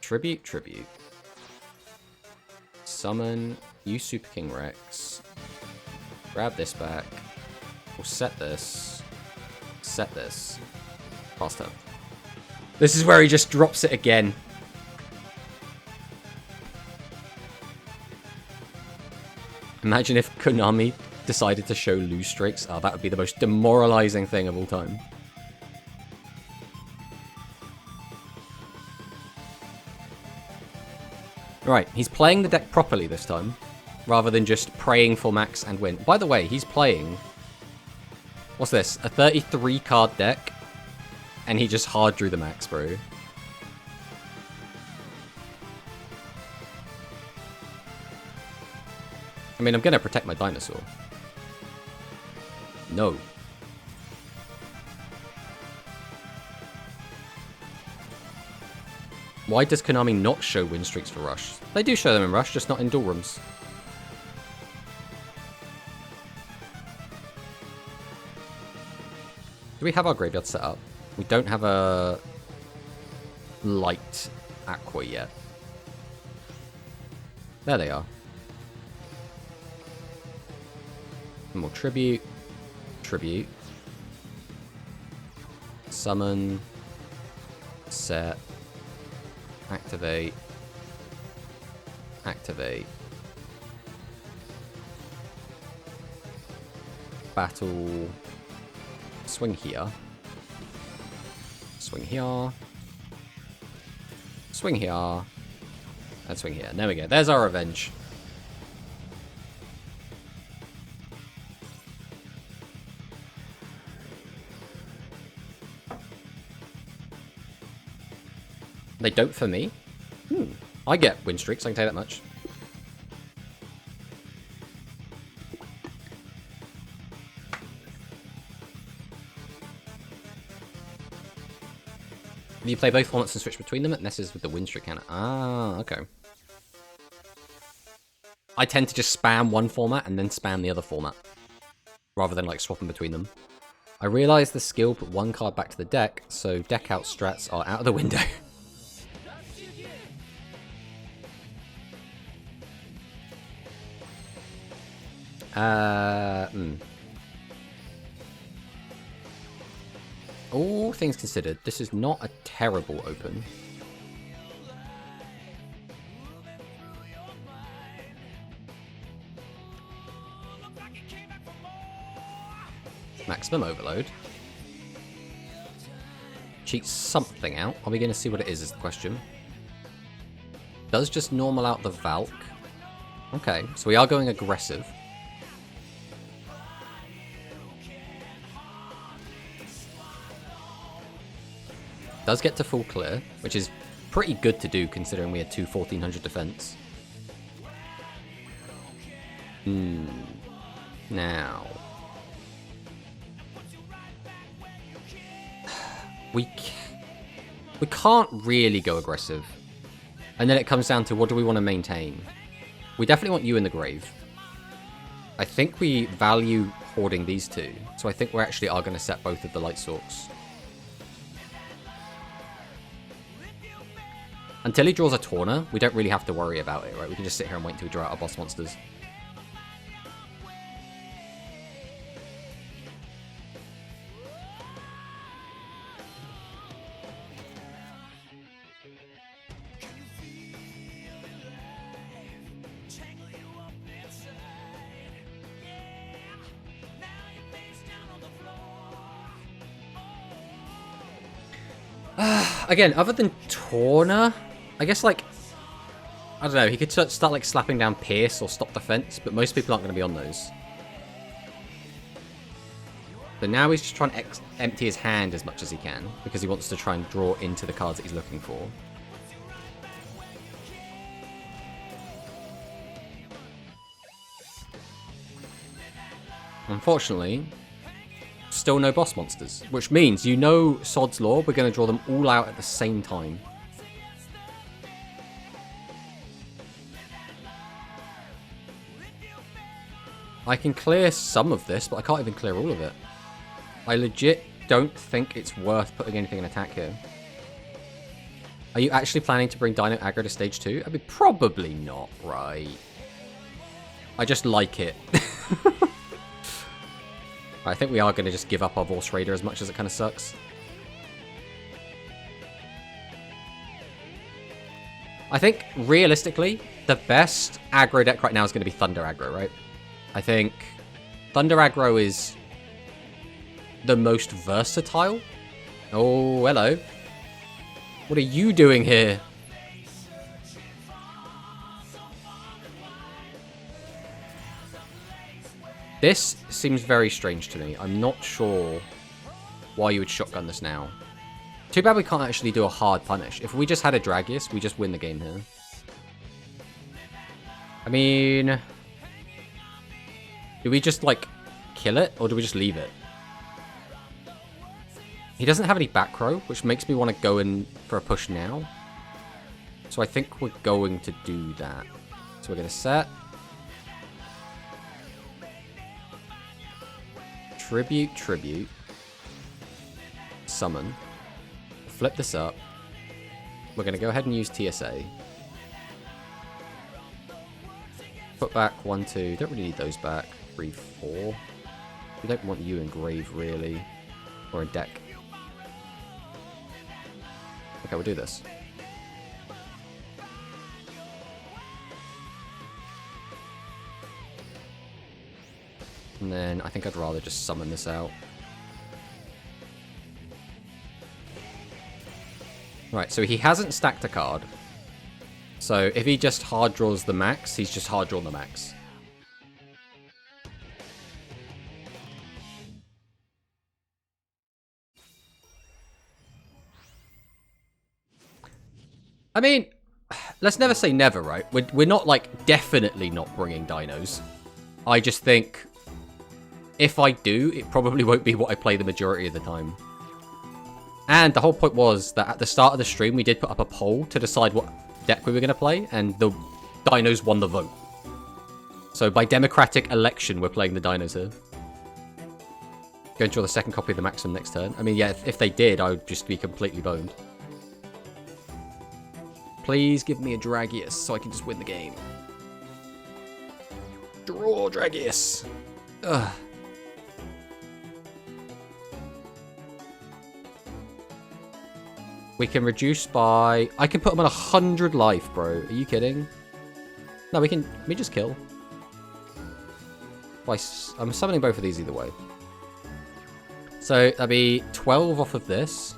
Tribute, tribute. Summon, use Super King Rex. Grab this back. We'll set this. Set this. Pass turn. This is where he just drops it again. Imagine if Konami decided to show lose streaks. Oh, that would be the most demoralizing thing of all time. Right, he's playing the deck properly this time, rather than just praying for max and win. By the way, he's playing... What's this? A 33 card deck, and he just hard drew the max, bro. I mean, I'm gonna protect my dinosaur. No. Why does Konami not show win streaks for Rush? They do show them in Rush, just not in duel rooms. Do we have our graveyard set up? We don't have a light aqua yet. There they are. More tribute. Tribute. Summon. Set. Activate. Activate. Battle. Swing here. Swing here. Swing here. And swing here. There we go. There's our revenge. They don't for me? I get win streaks, I can tell you that much. You play both formats and switch between them, and this is with the win streak counter. Ah, okay. I tend to just spam one format and then spam the other format, rather than like swapping between them. I realize the skill put one card back to the deck, so deck out strats are out of the window. All things considered, this is not a terrible open. Maximum overload. Cheat something out. Are we going to see what it is the question. Does just normal out the Valk. Okay, so we are going aggressive. Does get to full clear, which is pretty good to do considering we had two 1400 defense. Now. We can't really go aggressive. And then it comes down to what do we want to maintain. We definitely want you in the grave. I think we value hoarding these two. So I think we actually are going to set both of the light sorks. Until he draws a Tawna, we don't really have to worry about it, right? We can just sit here and wait until we draw out our boss monsters. Again, other than Tawna, I guess, like, I don't know, he could start, like, slapping down Pierce or Stop Defense, but most people aren't going to be on those. So now he's just trying to empty his hand as much as he can, because he wants to try and draw into the cards that he's looking for. Unfortunately, still no boss monsters, which means, you know, Sod's Law, we're going to draw them all out at the same time. I can clear some of this, but I can't even clear all of it. I legit don't think it's worth putting anything in attack here. Are you actually planning to bring Dino Aggro to stage 2? I mean, probably not, right? I just like it. I think we are going to just give up our Vorse Raider as much as it kind of sucks. I think, realistically, the best aggro deck right now is going to be Thunder Aggro, right? I think Thunder Aggro is the most versatile. Oh, hello. What are you doing here? This seems very strange to me. I'm not sure why you would shotgun this now. Too bad we can't actually do a hard punish. If we just had a Dragius, we just win the game here. I mean, do we just, like, kill it, or do we just leave it? He doesn't have any back row, which makes me want to go in for a push now. So I think we're going to do that. So we're going to set. Tribute, tribute. Summon. Flip this up. We're going to go ahead and use TSA. Put back 1, 2. Don't really need those back. 3, 4. We don't want you in grave, really. Or in deck. Okay, we'll do this. And then I think I'd rather just summon this out. Right, so he hasn't stacked a card. So if he just hard draws the max, he's just hard drawn the max. I mean, let's never say never, right? We're not, like, definitely not bringing dinos. I just think if I do, it probably won't be what I play the majority of the time. And the whole point was that at the start of the stream, we did put up a poll to decide what deck we were going to play, and the dinos won the vote. So by democratic election, we're playing the dinos here. Going to draw the second copy of the Maxim next turn. I mean, yeah, if they did, I would just be completely boned. Please give me a Dragius so I can just win the game. Draw Dragius. Ugh. We can reduce by... I can put him on 100 life, bro. Are you kidding? No, we just kill. I'm summoning both of these either way. So, that'd be 12 off of this.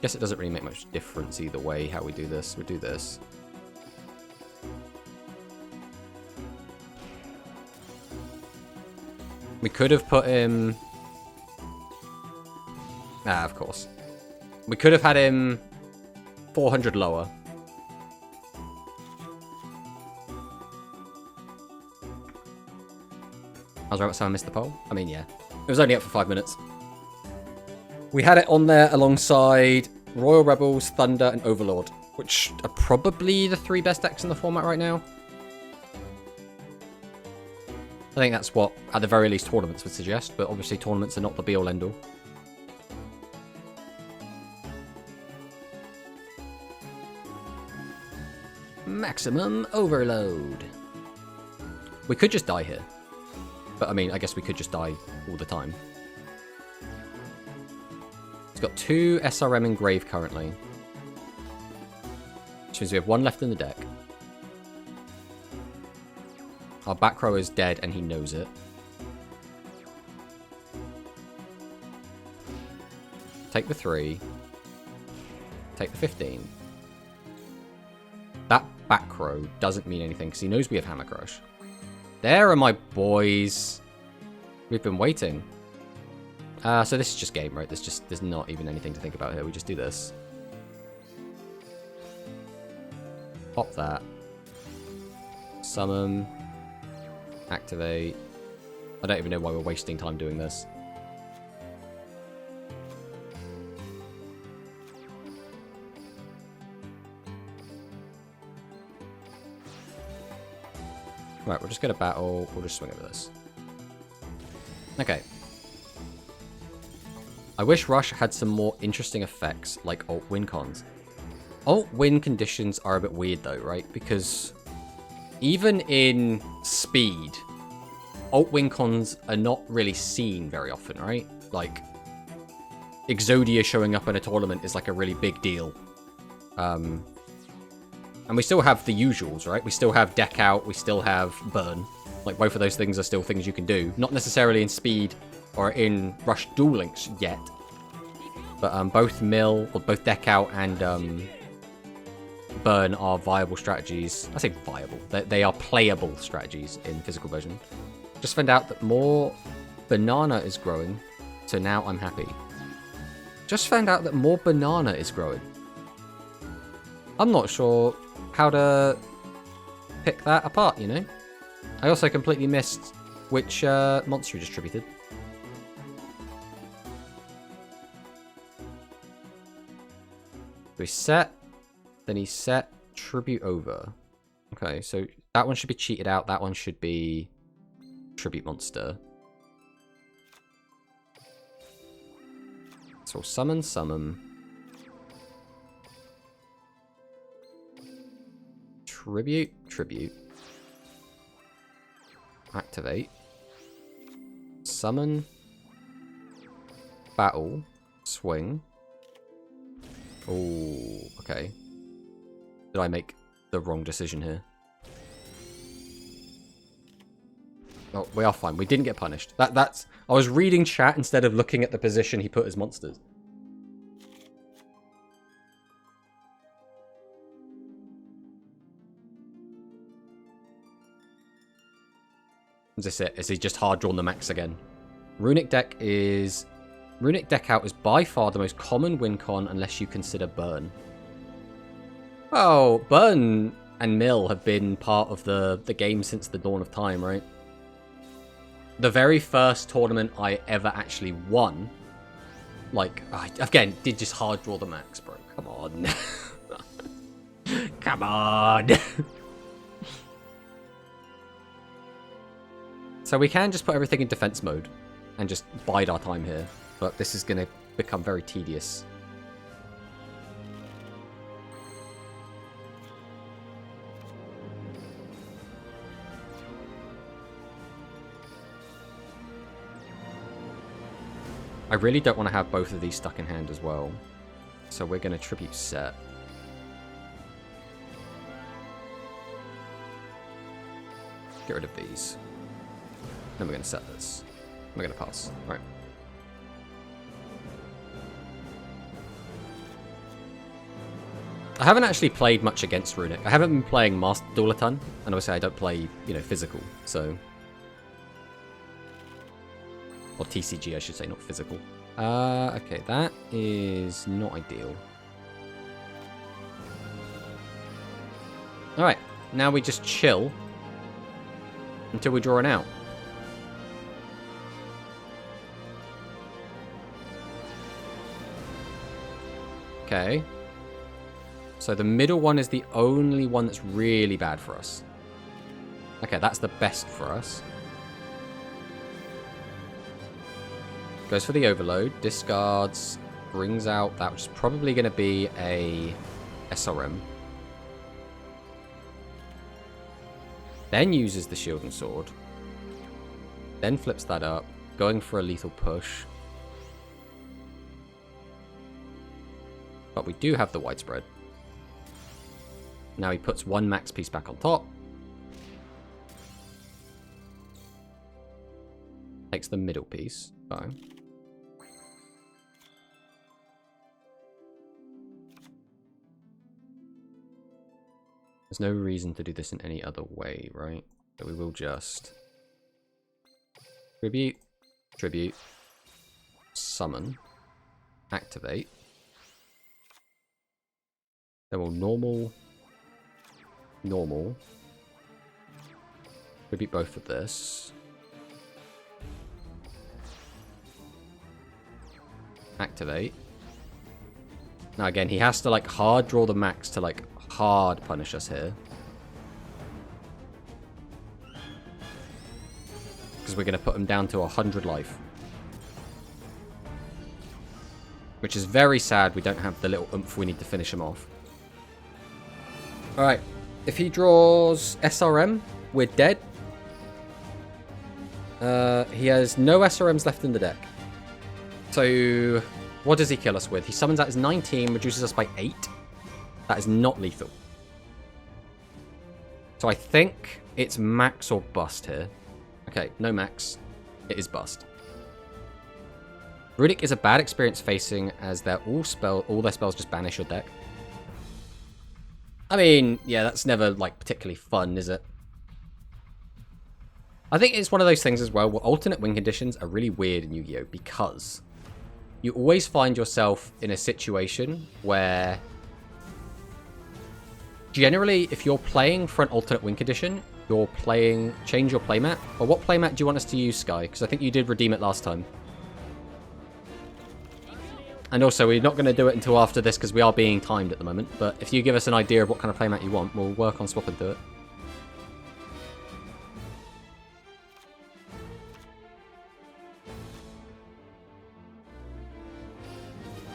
Guess it doesn't really make much difference either way how we do this. We do this. We could have put him... Ah, of course. We could have had him 400 lower. I was right about saying I missed the poll? I mean, yeah. It was only up for 5 minutes. We had it on there alongside Royal Rebels, Thunder, and Overlord, which are probably the 3 best decks in the format right now. I think that's what, at the very least, tournaments would suggest, but obviously tournaments are not the be-all, end-all. Maximum Overload. We could just die here. But, I mean, I guess we could just die all the time. It's got 2 SRM in grave currently. Which means we have 1 left in the deck. Our back row is dead and he knows it. Take the 3. Take the 15. That back row doesn't mean anything because he knows we have Hammer Crush. There are my boys. We've been waiting. So this is just game, right? There's not even anything to think about here. We just do this. Pop that. Summon. Activate. I don't even know why we're wasting time doing this. Right, we're just going to battle. We'll just swing over this. Okay. I wish Rush had some more interesting effects like alt win cons. Alt win conditions are a bit weird though, right? Because even in speed, alt win cons are not really seen very often, right? Like, Exodia showing up in a tournament is like a really big deal. And we still have the usuals, right? We still have deck out, we still have burn. Like, both of those things are still things you can do. Not necessarily in speed or in Rush Duel Links yet. But both mill, or both deck out and burn are viable strategies. I say viable. They are playable strategies in physical version. Just found out that more banana is growing. So now I'm happy. Just found out that more banana is growing. I'm not sure how to pick that apart, you know? I also completely missed which monster he distributed. So he set, then he set tribute over. Okay, so that one should be cheated out. That one should be tribute monster. So we'll summon. Tribute. Activate. Summon. Battle. Swing. Oh, okay. Did I make the wrong decision here? Oh, we are fine. We didn't get punished. That's... I was reading chat instead of looking at the position he put his monsters. Is this it? Is he just hard drawn the max again? Runic deck out is by far the most common win con unless you consider burn. Oh, burn and mill have been part of the game since the dawn of time, right? The very first tournament I ever actually won, like, again, did just hard draw the max, bro. Come on. Come on. So we can just put everything in defense mode and just bide our time here. But this is going to become very tedious. I really don't want to have both of these stuck in hand as well. So we're going to tribute set. Get rid of these. Then we're going to set this. We're going to pass. All right. I haven't actually played much against Runic. I haven't been playing Master Duel a ton, and obviously I don't play, you know, physical, so... Or TCG, I should say, not physical. Okay, that is not ideal. Alright, now we just chill until we draw an out. Okay. So the middle one is the only one that's really bad for us. Okay, that's the best for us. Goes for the overload, discards, brings out that, which is probably going to be a SRM. Then uses the shield and sword. Then flips that up, going for a lethal push. But we do have the widespread. Now he puts one max piece back on top. Takes the middle piece. Fine. There's no reason to do this in any other way, right? So we will just... Tribute, tribute, summon, activate. Then we'll normal, normal. Tribute both of this. Activate. Now again, he has to like hard draw the max to like hard punish us here. Because we're going to put him down to 100 life. Which is very sad we don't have the little oomph we need to finish him off. Alright, if he draws SRM, we're dead. He has no SRMs left in the deck. So, what does he kill us with? He summons out his 19, reduces us by 8. That is not lethal. So I think it's max or bust here. Okay, no max. It is bust. Runic is a bad experience facing as all their spells just banish your deck. I mean, yeah, that's never like particularly fun, is it? I think it's one of those things as well where alternate win conditions are really weird in Yu-Gi-Oh! Because you always find yourself in a situation where generally if you're playing for an alternate win condition, you're playing, change your playmat. Or what playmat do you want us to use, Sky? Because I think you did redeem it last time. And also, we're not going to do it until after this because we are being timed at the moment. But if you give us an idea of what kind of playmat you want, we'll work on swapping to it.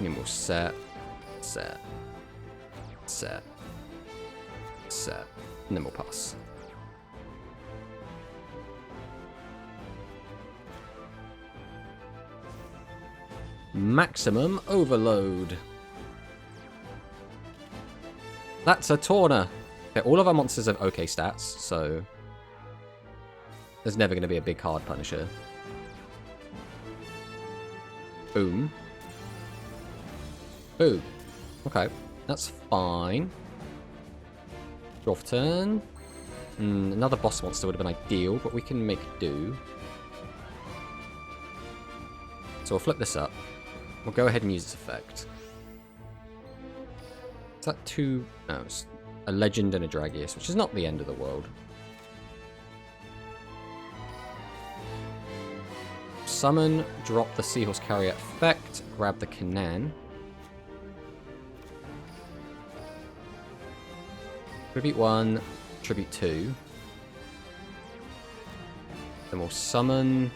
And we'll set, set, set, set, and then we'll pass. Maximum overload. That's a Torna. Okay, all of our monsters have okay stats, so there's never going to be a big hard punisher. Boom. Boom. Okay, that's fine. Draw for turn. Another boss monster would have been ideal, but we can make do. So we'll flip this up. We'll go ahead and use this effect. Is that two? No, it's a Legend and a Dragius, which is not the end of the world. Summon, drop the Seahorse Carrier effect, grab the Canaan. Tribute 1, Tribute 2. Then we'll summon,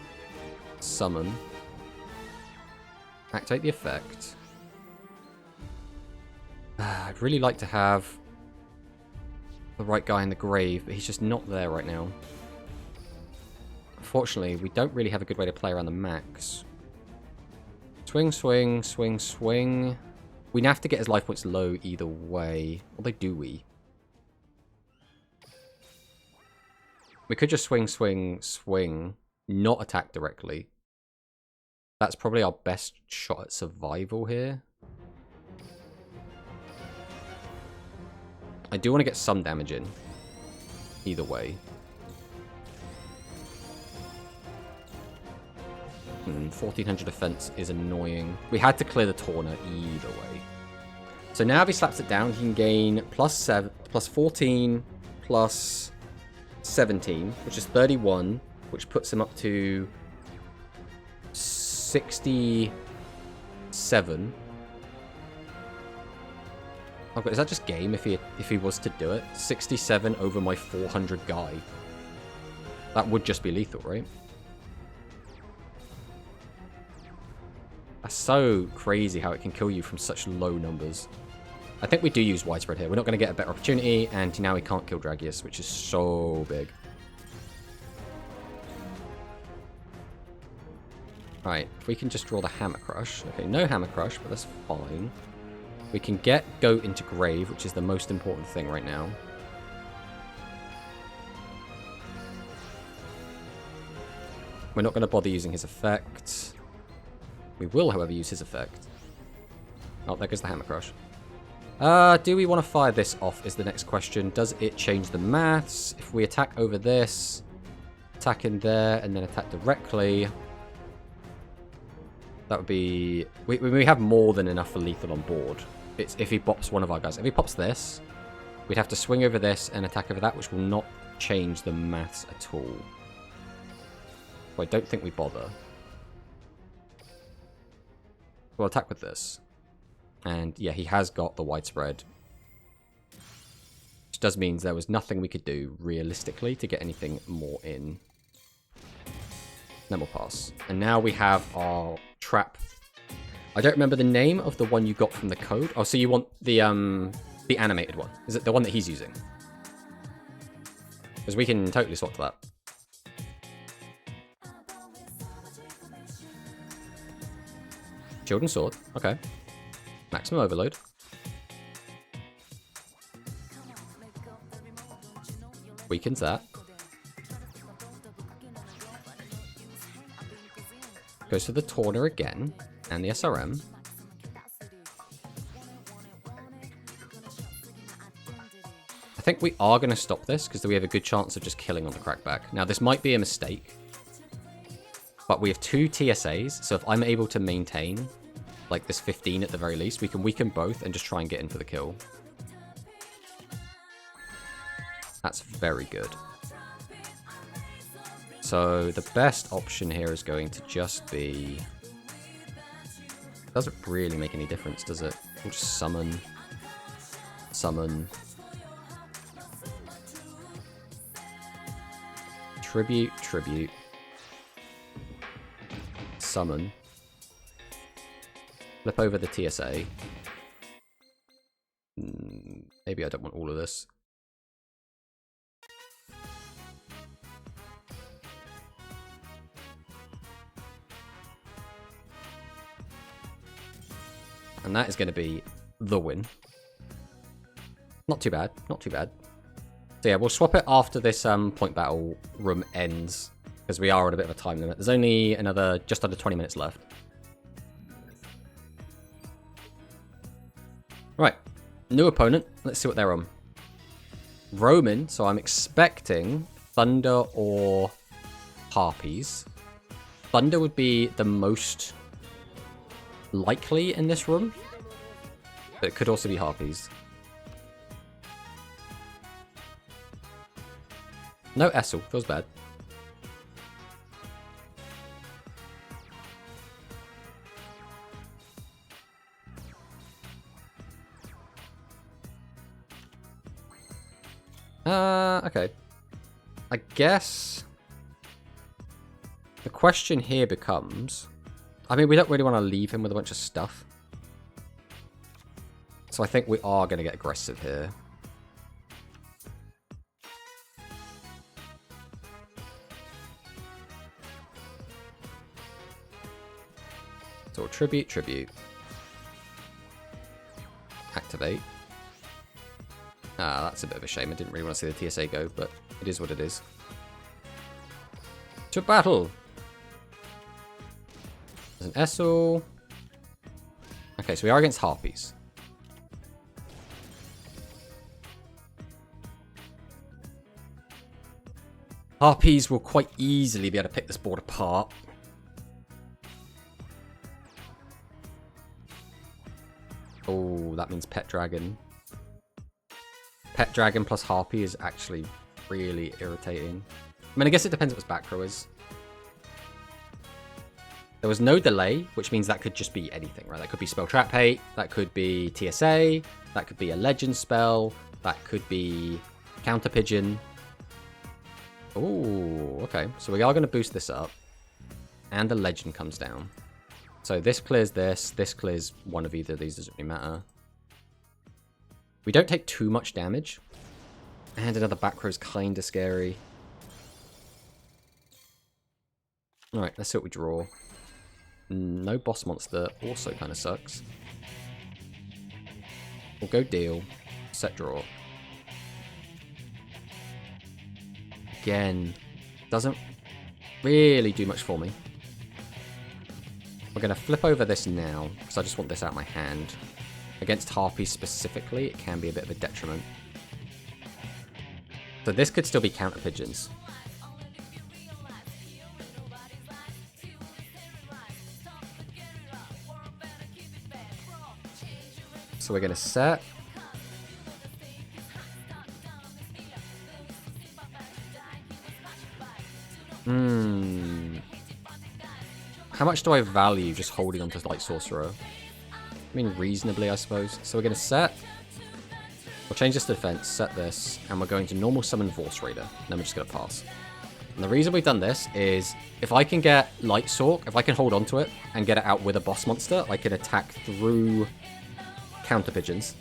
summon. Activate the effect. I'd really like to have the right guy in the grave, but he's just not there right now. Unfortunately, we don't really have a good way to play around the max. Swing, swing, swing, swing. We have to get his life points low either way. Although, do we? We could just swing, swing, swing. Not attack directly. That's probably our best shot at survival here. I do want to get some damage in. Either way. 1400 defense is annoying. We had to clear the Tawner either way. So now if he slaps it down, he can gain +7, +14, +17, which is 31, which puts him up to 67. Oh, but is that just game if he was to do it? 67 over my 400 guy. That would just be lethal, right? That's so crazy how it can kill you from such low numbers. I think we do use widespread here. We're not going to get a better opportunity, and now he can't kill Dragius, which is so big. Alright, if we can just draw the Hammer Crush. Okay, no Hammer Crush, but that's fine. We can get Goat into Grave, which is the most important thing right now. We're not going to bother using his effect. We will, however, use his effect. Oh, there goes the Hammer Crush. Do we want to fire this off is the next question. Does it change the maths? If we attack over this, attack in there, and then attack directly, that would be... We have more than enough for lethal on board. It's if he pops one of our guys. If he pops this, we'd have to swing over this and attack over that, which will not change the maths at all. So I don't think we bother. We'll attack with this. And yeah, he has got the widespread. Which does mean there was nothing we could do realistically to get anything more in. Then we'll pass. And now we have our trap. I don't remember the name of the one you got from the code. Oh, so you want the animated one. Is it the one that he's using? Because we can totally swap to that. Children's Sword. Okay. Maximum Overload. Weakens that. Goes to the Tawner again. And the SRM. I think we are going to stop this because we have a good chance of just killing on the crackback. Now, this might be a mistake. But we have 2 TSAs. So if I'm able to maintain like this 15 at the very least, we can weaken both and just try and get in for the kill. That's very good. So the best option here is going to just be... Doesn't really make any difference, does it? We'll just summon. Summon. Tribute, tribute. Summon. Flip over the TSA. Maybe I don't want all of this. And that is going to be the win. Not too bad. Not too bad. So yeah, we'll swap it after this point battle room ends. Because we are on a bit of a time limit. There's only another just under 20 minutes left. Right. New opponent. Let's see what they're on. Roman. So I'm expecting Thunder or Harpies. Thunder would be the most likely in this room, but it could also be Harpies. No Essel, feels bad. Okay. I guess the question here becomes... I mean, we don't really want to leave him with a bunch of stuff. So I think we are going to get aggressive here. So tribute, tribute. Activate. Ah, that's a bit of a shame. I didn't really want to see the TSA go, but it is what it is. To battle! There's an Essel. Okay, so we are against Harpies. Harpies will quite easily be able to pick this board apart. Oh, that means Pet Dragon. Pet Dragon plus Harpy is actually really irritating. I mean, I guess it depends what its back row is. There was no delay, which means that could just be anything, right? That could be Spell Trap Hate, that could be TSA, that could be a Legend spell, that could be Counter Pigeon. Oh, okay. So we are going to boost this up. And the Legend comes down. So this clears this clears one of either of these, doesn't really matter. We don't take too much damage. And another back row is kind of scary. Alright, let's see what we draw. No boss monster, also kind of sucks. We'll go deal, set draw. Again, doesn't really do much for me. We're going to flip over this now, because I just want this out of my hand. Against Harpies specifically, it can be a bit of a detriment. So this could still be Counter Pigeons. So we're going to set. How much do I value just holding onto Light Sorcerer? I mean, reasonably, I suppose. So we're going to set. We'll change this to defense, set this, and we're going to normal summon Vorse Raider. Then we're just going to pass. And the reason we've done this is if I can get Light Sorc, if I can hold onto it and get it out with a boss monster, I can attack through Counter Pigeons.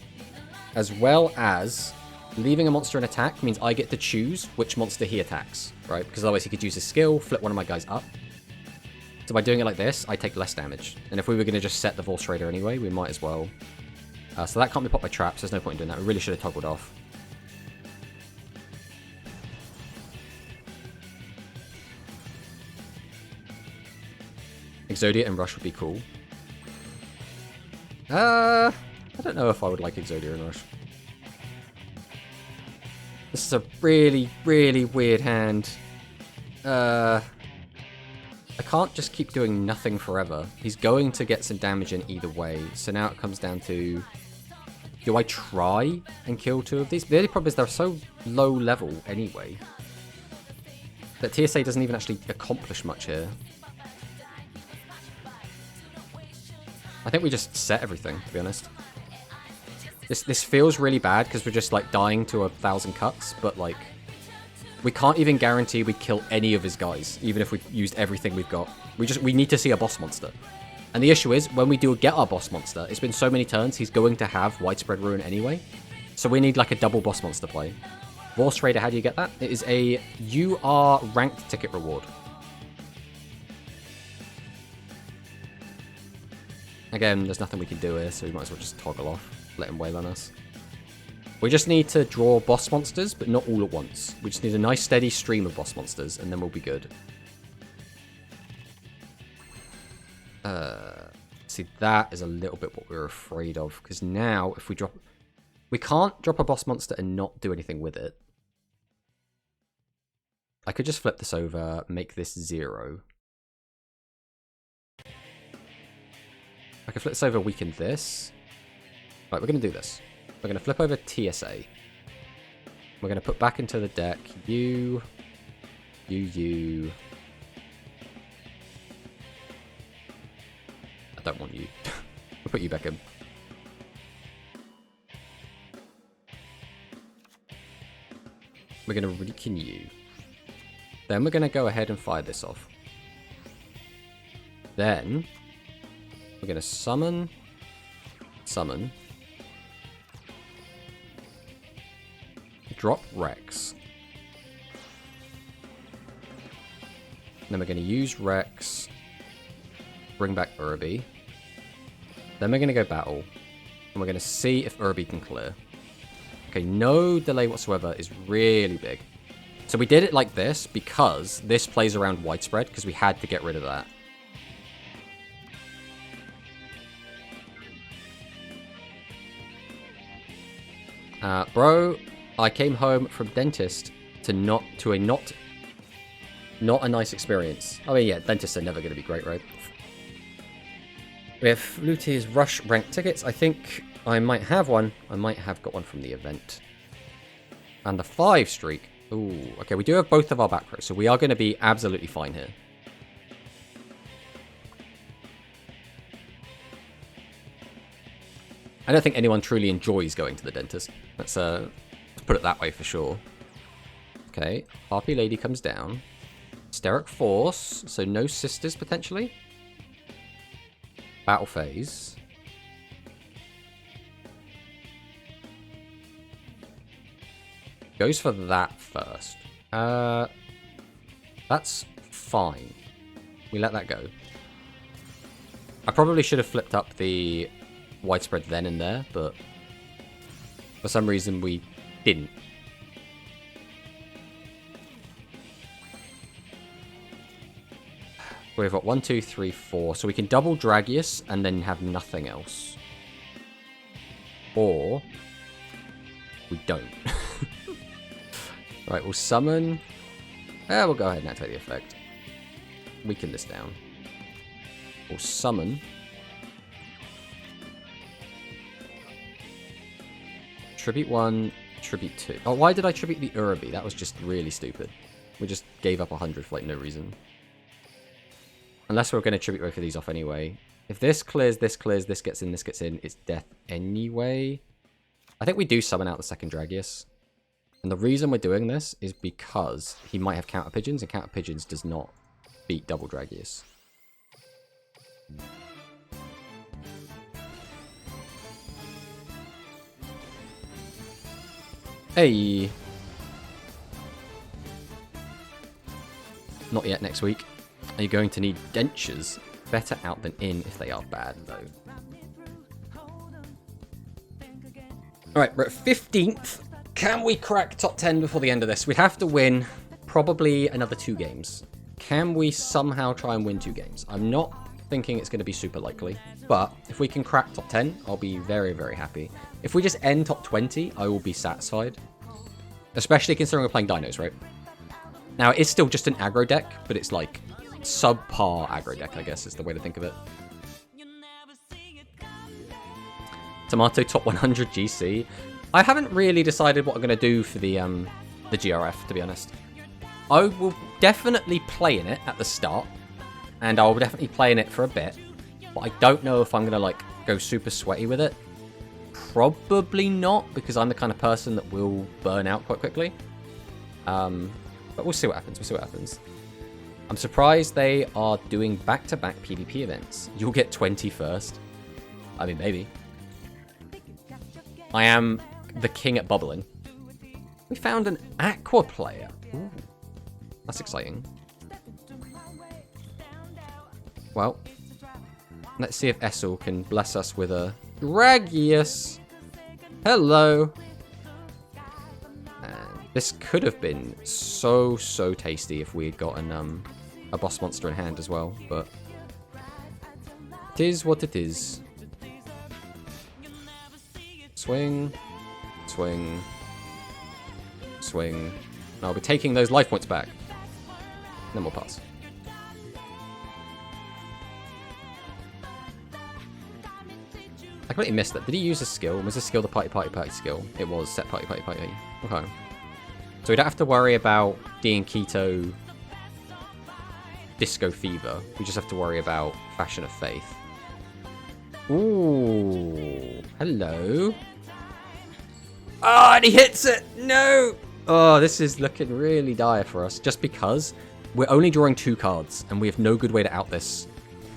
As well as leaving a monster in attack means I get to choose which monster he attacks, right? Because otherwise he could use his skill, flip one of my guys up. So by doing it like this, I take less damage. And if we were going to just set the Vorse Raider anyway, we might as well. So that can't be popped by traps. There's no point in doing that. We really should have toggled off. Exodia and Rush would be cool. I don't know if I would like Exodia and Rush. This is a really, really weird hand. I can't just keep doing nothing forever. He's going to get some damage in either way. So now it comes down to, do I try and kill two of these? The only problem is they're so low level anyway that TSA doesn't even actually accomplish much here. I think we just set everything, to be honest. This feels really bad because we're just like dying to 1,000 cuts, but like we can't even guarantee we'd kill any of his guys, even if we used everything we've got. We need to see a boss monster. And the issue is, when we do get our boss monster, it's been so many turns, he's going to have Widespread Ruin anyway. So we need like a double boss monster play. Vorse Raider, how do you get that? It is a UR ranked ticket reward. Again, there's nothing we can do here, so we might as well just toggle off, let him wail on us. We just need to draw boss monsters, but not all at once. We just need a nice steady stream of boss monsters, and then we'll be good. See, that is a little bit what we were afraid of, because now if we drop... We can't drop a boss monster and not do anything with it. I could just flip this over, make this 0. I could flip this over, weaken this. Right, we're going to do this. We're going to flip over TSA. We're going to put back into the deck you. I don't want you. We'll put you back in. We're going to weaken you. Then we're going to go ahead and fire this off. Then we're going to summon. Drop Rex. Then we're going to use Rex. Bring back Urbi. Then we're going to go battle. And we're going to see if Urbi can clear. Okay, no delay whatsoever is really big. So we did it like this because this plays around Widespread, because we had to get rid of that. Bro, I came home from dentist to a not Not a nice experience. I mean, yeah, dentists are never going to be great, right? We have Lutier's Rush rank tickets. I think I might have one. I might have got one from the event. And the 5 streak. Ooh, okay, we do have both of our back rows, so we are going to be absolutely fine here. I don't think anyone truly enjoys going to the dentist. Let's put it that way for sure. Okay, Harpy Lady comes down. Steric Force, so no sisters potentially. Battle phase. Goes for that first. That's fine. We let that go. I probably should have flipped up the widespread then and there, but for some reason we didn't. We've got 1, 2, 3, 4. So we can double Dragius and then have nothing else. Or we don't. Right, we'll summon. We'll go ahead and activate the effect. Weaken this down. We'll summon. Tribute 1, Tribute 2. Oh, why did I tribute the Urabi? That was just really stupid. We just gave up 100 for like no reason. Unless we're going to tribute both of these off anyway. If this clears, this gets in, it's death anyway. I think we do summon out the second Dragius. And the reason we're doing this is because he might have counter pigeons, and counter pigeons does not beat double Dragius. Hey! Not yet next week. Are you going to need dentures? Better out than in if they are bad, though. Alright, we're at 15th. Can we crack top 10 before the end of this? We'd have to win probably another 2 games. Can we somehow try and win 2 games? I'm not thinking it's going to be super likely, but if we can crack top 10, I'll be very, very happy. If we just end top 20, I will be satisfied. Especially considering we're playing dinos, right? Now, it is still just an aggro deck, but it's like subpar aggro deck, I guess, is the way to think of it. Tomato top 100 GC. I haven't really decided what I'm going to do for the GRF, to be honest. I will definitely play in it at the start, and I'll definitely play in it for a bit, but I don't know if I'm going to like go super sweaty with it. Probably not, because I'm the kind of person that will burn out quite quickly. But we'll see what happens, I'm surprised they are doing back-to-back PvP events. You'll get 20 first. I mean, maybe. I am the king at bubbling. We found an Aqua player. Ooh, that's exciting. Well, let's see if Essel can bless us with a Dragius. Hello. And this could have been so tasty if we had gotten a boss monster in hand as well, but it is what it is. Swing, swing, swing. And I'll be taking those life points back. Then we'll pass. I completely missed that. Did he use a skill? Was this skill the party skill? It was set party. Okay. So we don't have to worry about Dean Keto Disco Fever. We just have to worry about Fashion of Faith. Ooh. Hello. Oh, and he hits it! No! Oh, this is looking really dire for us. Just because we're only drawing 2 cards, and we have no good way to out this,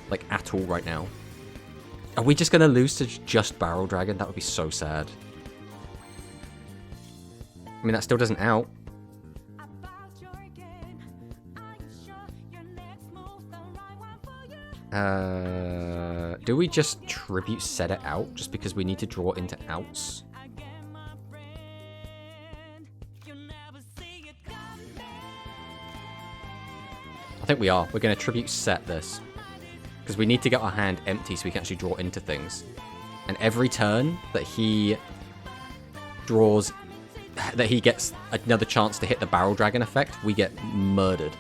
like, at all right now. Are we just going to lose to just Barrel Dragon? That would be so sad. I mean, that still doesn't out. Do we just Tribute set it out just because we need to draw into outs? I think we are. We're going to Tribute set this. Because we need to get our hand empty so we can actually draw into things. And every turn that he draws, that he gets another chance to hit the Barrel Dragon effect, we get murdered.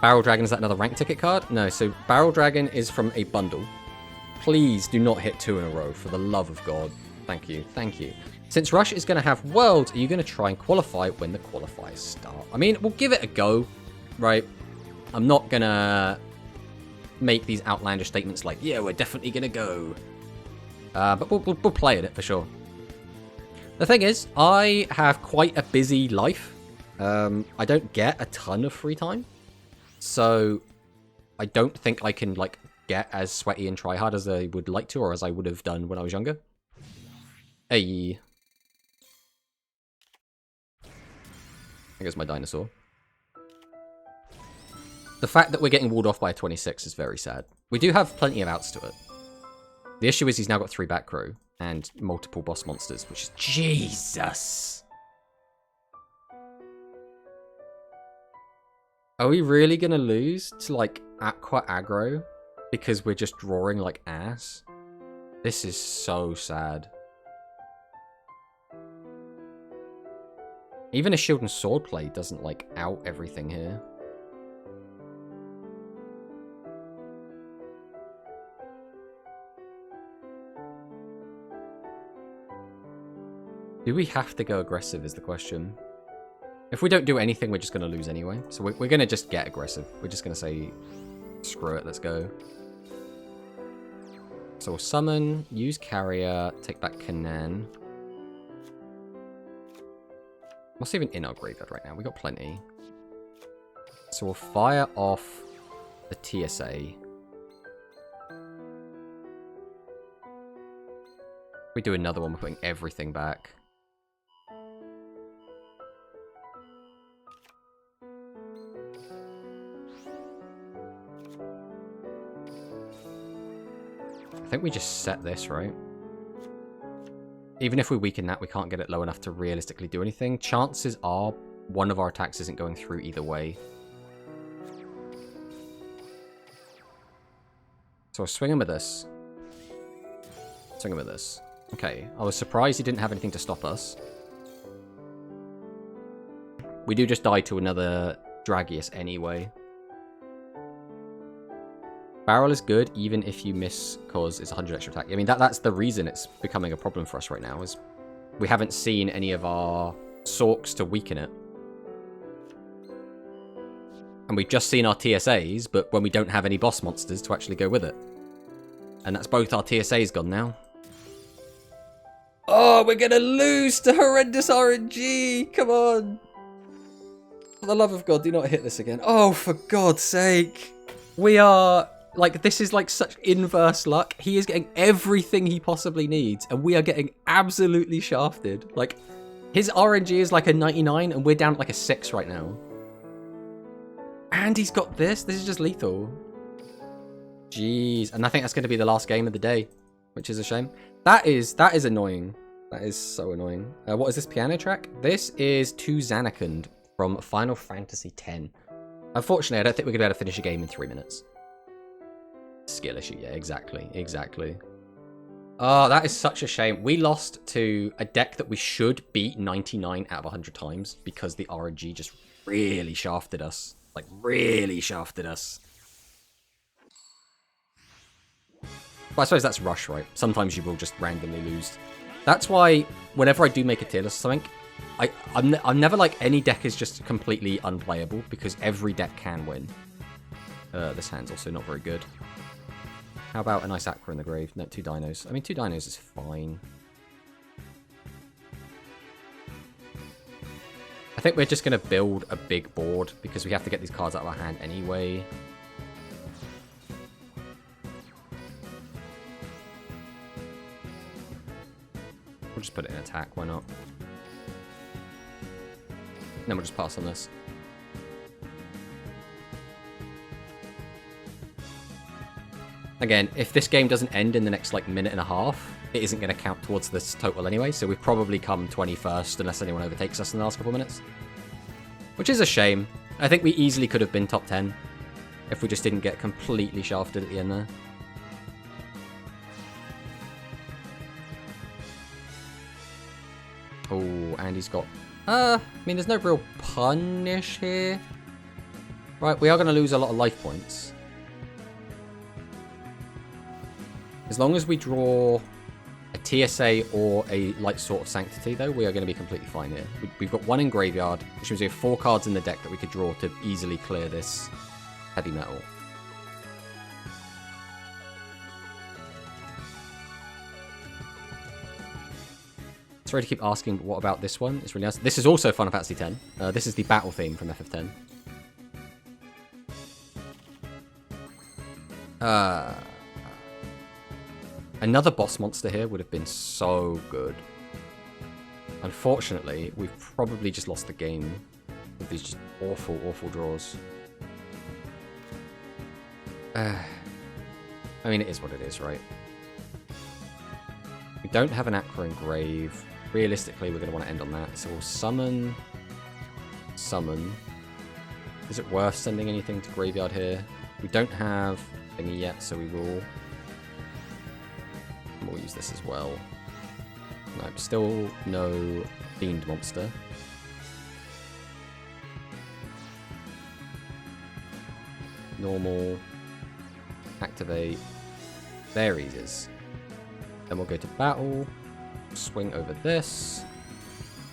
Barrel Dragon, is that another rank ticket card? No, so Barrel Dragon is from a bundle. Please do not hit 2 in a row, for the love of God. Thank you, thank you. Since Rush is going to have Worlds, are you going to try and qualify when the qualifiers start? I mean, we'll give it a go, right? I'm not going to make these outlandish statements like, yeah, we're definitely going to go. But we'll play at it for sure. The thing is, I have quite a busy life. I don't get a ton of free time. So I don't think I can like get as sweaty and try hard as I would like to, or as I would have done when I was younger. Hey. There goes my dinosaur. The fact that we're getting walled off by a 26 is very sad. We do have plenty of outs to it. The issue is he's now got 3 back row and multiple boss monsters, which is Jesus. Are we really gonna lose to like Aqua Aggro because we're just drawing like ass? This is so sad. Even a shield and sword play doesn't like out everything here. Do we have to go aggressive is the question. If we don't do anything, we're just going to lose anyway. So we're going to just get aggressive. We're just going to say, screw it, let's go. So we'll summon, use Carrier, take back Kanan. What's even in our graveyard right now? We got plenty. So we'll fire off the TSA. We do another one, we're putting everything back. I think we just set this, right? Even if we weaken that, we can't get it low enough to realistically do anything. Chances are one of our attacks isn't going through either way. So I'll swing him with this. Swing him with this. Okay, I was surprised he didn't have anything to stop us. We do just die to another Dragius anyway. Barrel is good, even if you miss, cause it's 100 extra attack. I mean, that's the reason it's becoming a problem for us right now, is we haven't seen any of our Sorks to weaken it. And we've just seen our TSAs, but when we don't have any boss monsters to actually go with it. And that's both our TSAs gone now. Oh, we're gonna lose to horrendous RNG! Come on! For the love of God, do not hit this again. Oh, for God's sake! We are... Like, this is like such inverse luck. He is getting everything he possibly needs, and we are getting absolutely shafted. Like, his RNG is like a 99, and we're down at like a 6 right now. And he's got this. This is just lethal. Jeez. And I think that's going to be the last game of the day, which is a shame. That is annoying. That is so annoying. What is this piano track? This is To Zanarkand from Final Fantasy X. Unfortunately, I don't think we're going to be able to finish a game in 3 minutes. Skill issue, yeah, exactly. Oh, that is such a shame. We lost to a deck that we should beat 99 out of 100 times because the RNG just really shafted us. Like, really shafted us. But I suppose that's Rush, right? Sometimes you will just randomly lose. That's why whenever I do make a tier list or something, I'm never like any deck is just completely unplayable because every deck can win. This hand's also not very good. How about a nice Aqua in the grave? No, 2 dinos. I mean, 2 dinos is fine. I think we're just going to build a big board because we have to get these cards out of our hand anyway. We'll just put it in attack, why not? And then we'll just pass on this. Again, if this game doesn't end in the next like minute and a half, it isn't going to count towards this total anyway, so we've probably come 21st unless anyone overtakes us in the last couple of minutes. Which is a shame. I think we easily could have been top 10 if we just didn't get completely shafted at the end there. Oh, and he's got... I mean, there's no real punish here. Right, we are going to lose a lot of life points. As long as we draw a TSA or a Light Sword of Sanctity, though, we are going to be completely fine here. We've got 1 in Graveyard, which means we have 4 cards in the deck that we could draw to easily clear this heavy metal. Sorry to keep asking, but what about this one? It's really nice. This is also Final Fantasy X. This is the battle theme from FF10. Another boss monster here would have been so good. Unfortunately, we've probably just lost the game with these just awful, awful draws. I mean, it is what it is, right? We don't have an Aqua Engrave. Realistically, we're going to want to end on that. So we'll summon. Summon. Is it worth sending anything to Graveyard here? We don't have thingy yet, so we will. We'll use this as well. No, still no Fiend monster. Normal. Activate. There he is. Then we'll go to battle. Swing over this.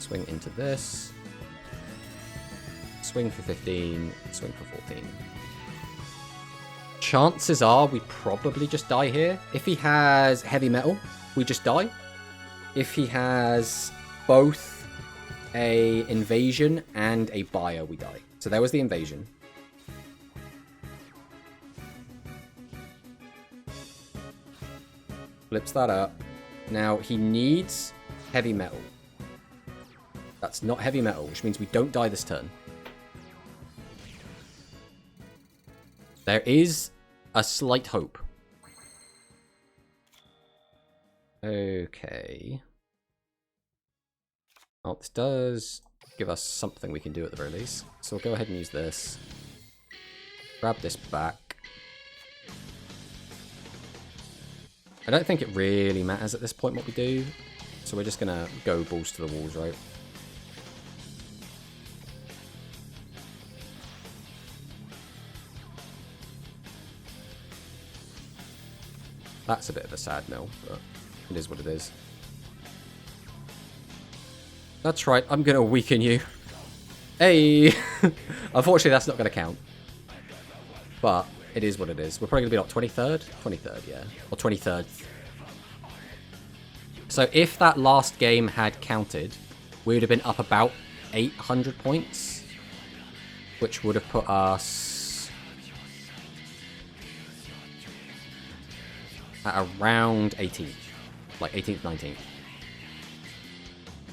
Swing into this. Swing for 15. Swing for 14. Chances are we probably just die here. If he has heavy metal, we just die. If he has both a invasion and a buyer, we die. So there was the invasion. Flips that up. Now he needs heavy metal. That's not heavy metal, which means we don't die this turn. There is a slight hope. Okay. Oh, this does give us something we can do at the very least. So we'll go ahead and use this. Grab this back. I don't think it really matters at this point what we do. So we're just going to go balls to the walls, right? That's a bit of a sad mill, but it is what it is. That's right, I'm going to weaken you. Hey! Unfortunately, that's not going to count. But it is what it is. We're probably going to be like 23rd? 23rd, yeah. Or 23rd. So if that last game had counted, we would have been up about 800 points. Which would have put us at around 18th. Like 18th, 19th.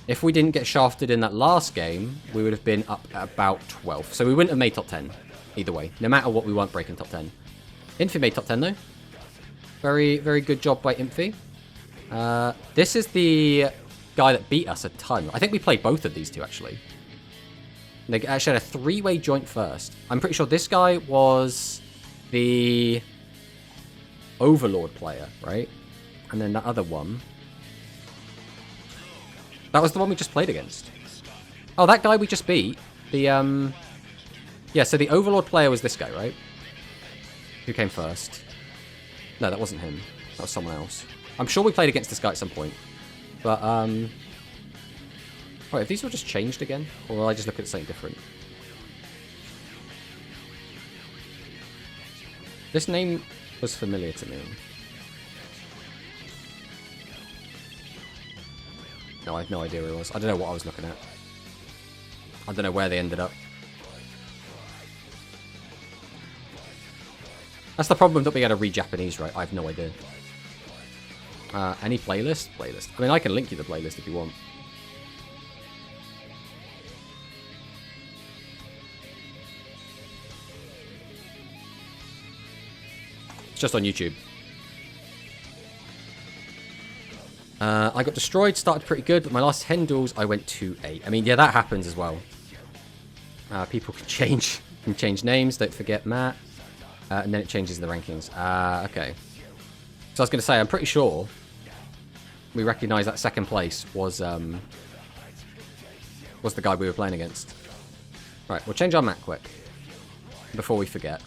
If we didn't get shafted in that last game, we would have been up at about 12th. So we wouldn't have made top 10. Either way. No matter what, we weren't breaking top 10. Infi made top 10 though. Very, very good job by Infi. This is the guy that beat us a ton. I think we played both of these two actually. They actually had a 3-way joint first. I'm pretty sure this guy was the Overlord player, right? And then that other one. That was the one we just played against. Oh, that guy we just beat. The, yeah, so the Overlord player was this guy, right? Who came first? No, that wasn't him. That was someone else. I'm sure we played against this guy at some point. But, Wait, have these all just changed again? Or will I just look at something different? This name was familiar to me. No, I have no idea where it was. I don't know what I was looking at. I don't know where they ended up. That's the problem, not being able to read Japanese, right? I have no idea. Any playlist? Playlist. I mean, I can link you the playlist if you want. It's just on YouTube. I got destroyed, started pretty good, but my last 10 duels, I went 2-8. I mean, yeah, that happens as well. People can change names, don't forget Matt. And then it changes the rankings. Okay. So I was going to say, I'm pretty sure we recognise that second place was the guy we were playing against. Right, we'll change our map quick. before we forget.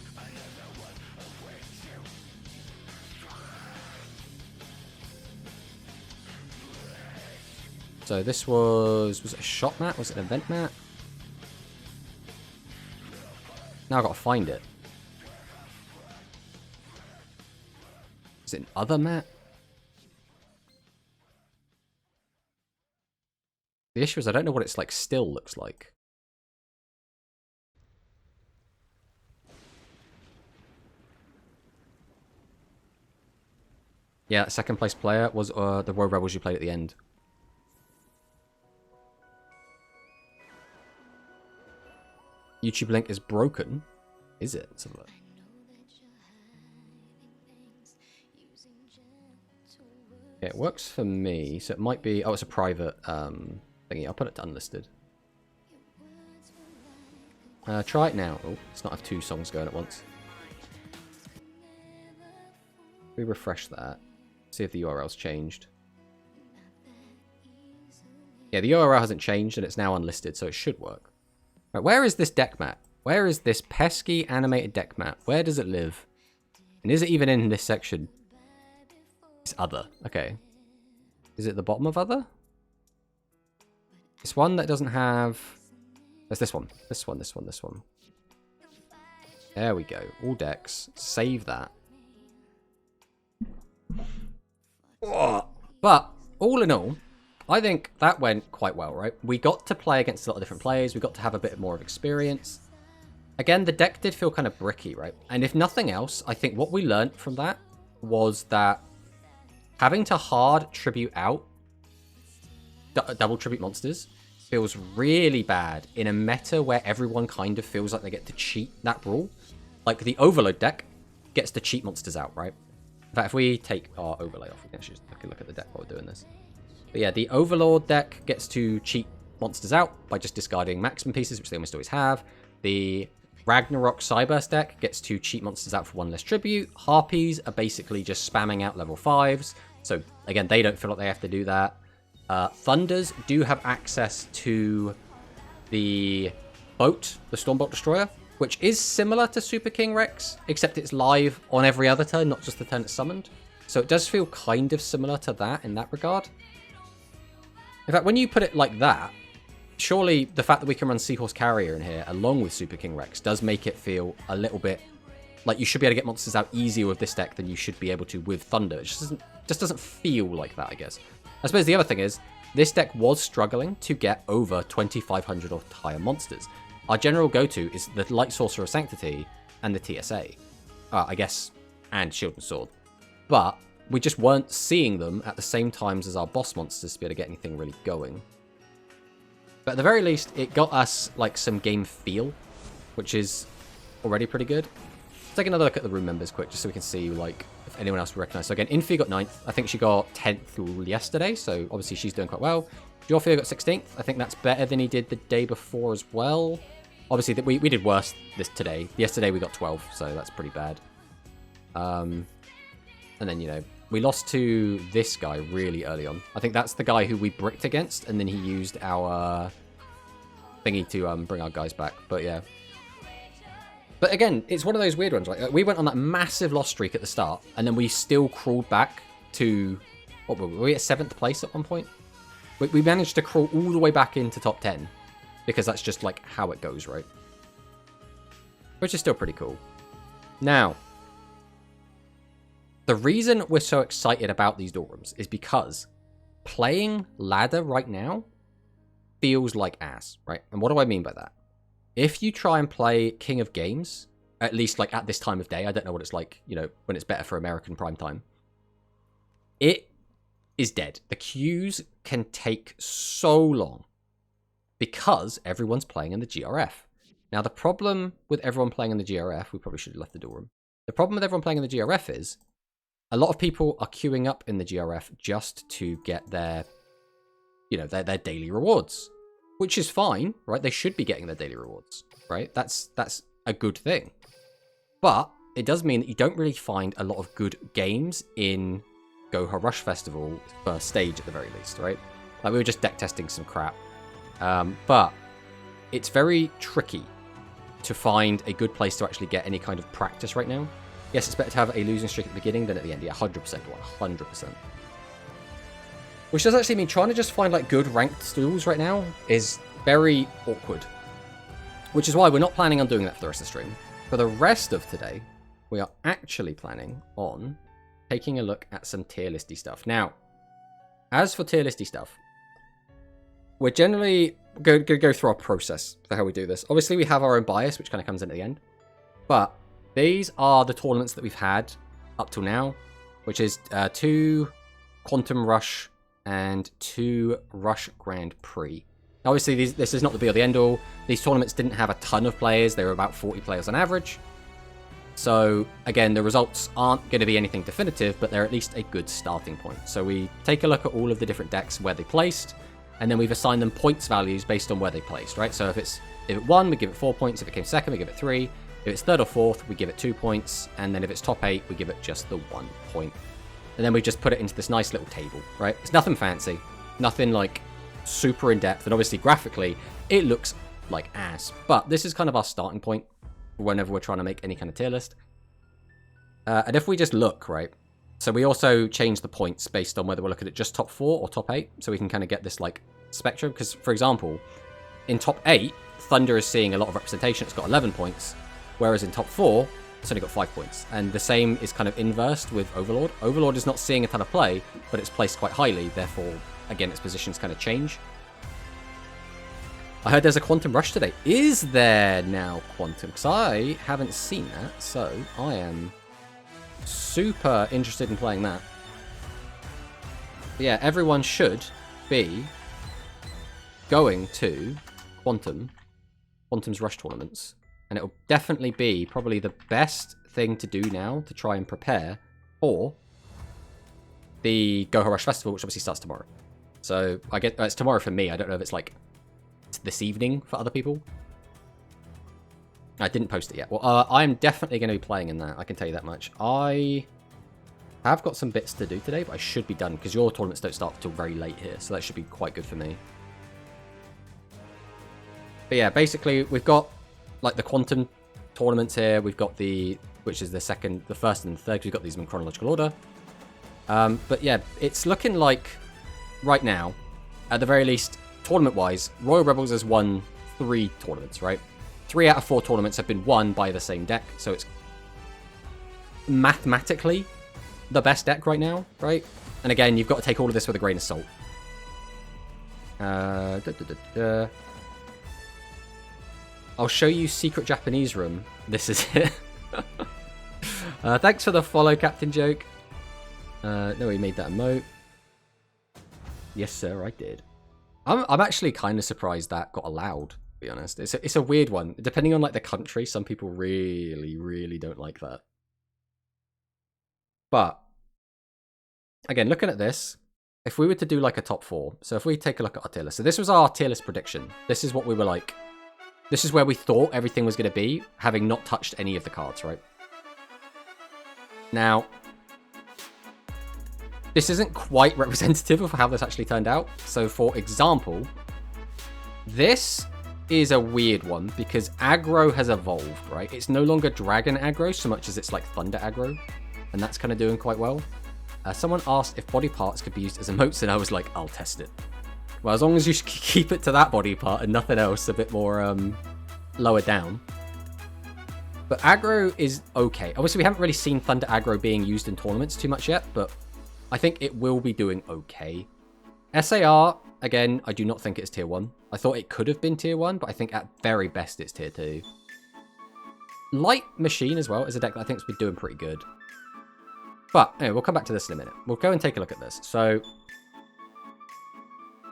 So this was it a shot map? Was it an event map? Now I've got to find it. Is it an other map? The issue is I don't know what it's like still looks like. Yeah, second place player was the Road Rebels you played at the end. YouTube link is broken. Is it? Let's have a look. Yeah, it works for me, so it might be... Oh, it's a private thingy. I'll put it to unlisted. Try it now. Oh, let's not have two songs going at once. We refresh that. See if the URL's changed. Yeah, the URL hasn't changed and it's now unlisted, so it should work. Right, where is this deck map? Where is this pesky animated deck map? Where does it live? And is it even in this section? It's other. Okay. Is it the bottom of other? It's one that doesn't have... There's this one. This one, this one, this one. There we go. All decks. Save that. But, all in all, I think that went quite well, right? We got to play against a lot of different players. We got to have a bit more of experience. Again, the deck did feel kind of bricky, right? And if nothing else, I think what we learned from that was that having to hard tribute out double tribute monsters feels really bad in a meta where everyone kind of feels like they get to cheat that rule. Like the Overload deck gets to cheat monsters out, right? In fact, if we take our overlay off, we can actually look at the deck while we're doing this. But yeah, the Overlord deck gets to cheat monsters out by just discarding maximum pieces, which they almost always have. The Ragnarok Cyburst deck gets to cheat monsters out for one less tribute. Harpies are basically just spamming out level 5s. So again, they don't feel like they have to do that. Thunders do have access to the boat, the Stormbolt Destroyer, which is similar to Super King Rex, except it's live on every other turn, not just the turn it's summoned. So it does feel kind of similar to that in that regard. In fact, when you put it like that, surely the fact that we can run Seahorse Carrier in here, along with Super King Rex, does make it feel a little bit like you should be able to get monsters out easier with this deck than you should be able to with Thunder. It just doesn't feel like that, I guess. I suppose the other thing is, this deck was struggling to get over 2,500 or higher monsters. Our general go-to is the Light Sorcerer of Sanctity and the TSA. I guess, and Shield and Sword. But we just weren't seeing them at the same times as our boss monsters to be able to get anything really going. But at the very least, it got us like some game feel, which is already pretty good. Let's take another look at the room members quick, just so we can see like if anyone else will recognize. So again, Infi got 9th. I think she got 10th yesterday, so obviously she's doing quite well. Jorfia got 16th. I think that's better than he did the day before as well. Obviously, we did worse today. Yesterday we got 12, so that's pretty bad. And then, you know, we lost to this guy really early on. I think that's the guy who we bricked against, and then he used our thingy to bring our guys back. But yeah. But again, it's one of those weird ones. Like we went on that massive loss streak at the start, and then we still crawled back to... What were we at 7th place at one point? We managed to crawl all the way back into top 10. Because that's just like how it goes, right? Which is still pretty cool. Now, the reason we're so excited about these door rooms is because playing ladder right now feels like ass, right? And what do I mean by that? If you try and play King of Games, at least like at this time of day, I don't know what it's like, you know, when it's better for American prime time, it is dead. The queues can take so long because everyone's playing in the GRF. Now, the problem with everyone playing in the GRF, we probably should have left the door room. The problem with everyone playing in the GRF is a lot of people are queuing up in the GRF just to get their, you know, their daily rewards, which is fine, right? They should be getting their daily rewards, right? That's a good thing. But it does mean that you don't really find a lot of good games in Goha Rush Festival first stage at the very least, right? Like we were just deck testing some crap. But it's very tricky to find a good place to actually get any kind of practice right now. Yes, it's better to have a losing streak at the beginning than at the end. Yeah, 100%, 100%. Which does actually mean trying to just find like good ranked duels right now is very awkward. Which is why we're not planning on doing that for the rest of the stream. For the rest of today, we are actually planning on taking a look at some tier listy stuff. Now, as for tier listy stuff, we're generally going to go through our process for how we do this. Obviously, we have our own bias, which kind of comes in at the end. But these are the tournaments that we've had up till now, which is 2 Quantum Rush and 2 Rush Grand Prix. Obviously, this is not the be-all, the end-all. These tournaments didn't have a ton of players. They were about 40 players on average. So, again, the results aren't going to be anything definitive, but they're at least a good starting point. So we take a look at all of the different decks, where they placed, and then we've assigned them points values based on where they placed, right? So if it won, we give it 4 points. If it came second, we give it 3. If it's third or fourth, we give it 2 points. And then if it's top 8, we give it just the 1 point. And then we just put it into this nice little table, right? It's nothing fancy, nothing like super in-depth, and obviously graphically it looks like ass, but this is kind of our starting point whenever we're trying to make any kind of tier list. And if we just look, right, so we also change the points based on whether we're looking at just top 4 or top 8, so we can kind of get this like spectrum, because for example in top 8 Thunder is seeing a lot of representation. It's got 11 points, whereas in top 4 it's only got 5 points. And the same is kind of inversed with Overlord. Overlord is not seeing a ton of play, but it's placed quite highly, therefore again, its positions kind of change. I heard there's a Quantum Rush today. Is there now Quantum? Because I haven't seen that, so I am super interested in playing that. But yeah, everyone should be going to Quantum's Rush tournaments, and it'll definitely be probably the best thing to do now to try and prepare for the Goho Rush Festival, which obviously starts tomorrow. So I get it's tomorrow for me. I don't know if it's like this evening for other people. I didn't post it yet. Well, I'm definitely going to be playing in that. I can tell you that much. I have got some bits to do today, but I should be done because your tournaments don't start until very late here, so that should be quite good for me. But yeah, basically we've got like the Quantum tournaments here. We've got which is the first and the third. We've got these in chronological order. But yeah, it's looking like right now, at the very least, tournament-wise, Royal Rebels has won 3 tournaments, right? 3 out of 4 tournaments have been won by the same deck, so it's mathematically the best deck right now, right? And again, you've got to take all of this with a grain of salt. I'll show you Secret Japanese Room. This is it. Thanks for the follow, Captain Joke. No, he made that emote. Yes, sir, I did. I'm actually kind of surprised that got allowed, to be honest. It's a weird one. Depending on like the country, some people really, really don't like that. But again, looking at this, if we were to do like a top 4, so if we take a look at our tier list, so this was our tier list prediction. This is what we were like. This is where we thought everything was going to be, having not touched any of the cards, right? Now, this isn't quite representative of how this actually turned out. So, for example, this is a weird one because aggro has evolved, right? It's no longer dragon aggro so much as it's like thunder aggro, and that's kind of doing quite well. Someone asked if body parts could be used as emotes, and I was like, I'll test it. Well, as long as you keep it to that body part and nothing else, a bit more lower down. But aggro is okay. Obviously, we haven't really seen thunder aggro being used in tournaments too much yet, but I think it will be doing okay. SAR, again, I do not think it's tier 1. I thought it could have been tier 1, but I think at very best it's tier 2. Light Machine as well is a deck that I think has been doing pretty good. But anyway, we'll come back to this in a minute. We'll go and take a look at this. So,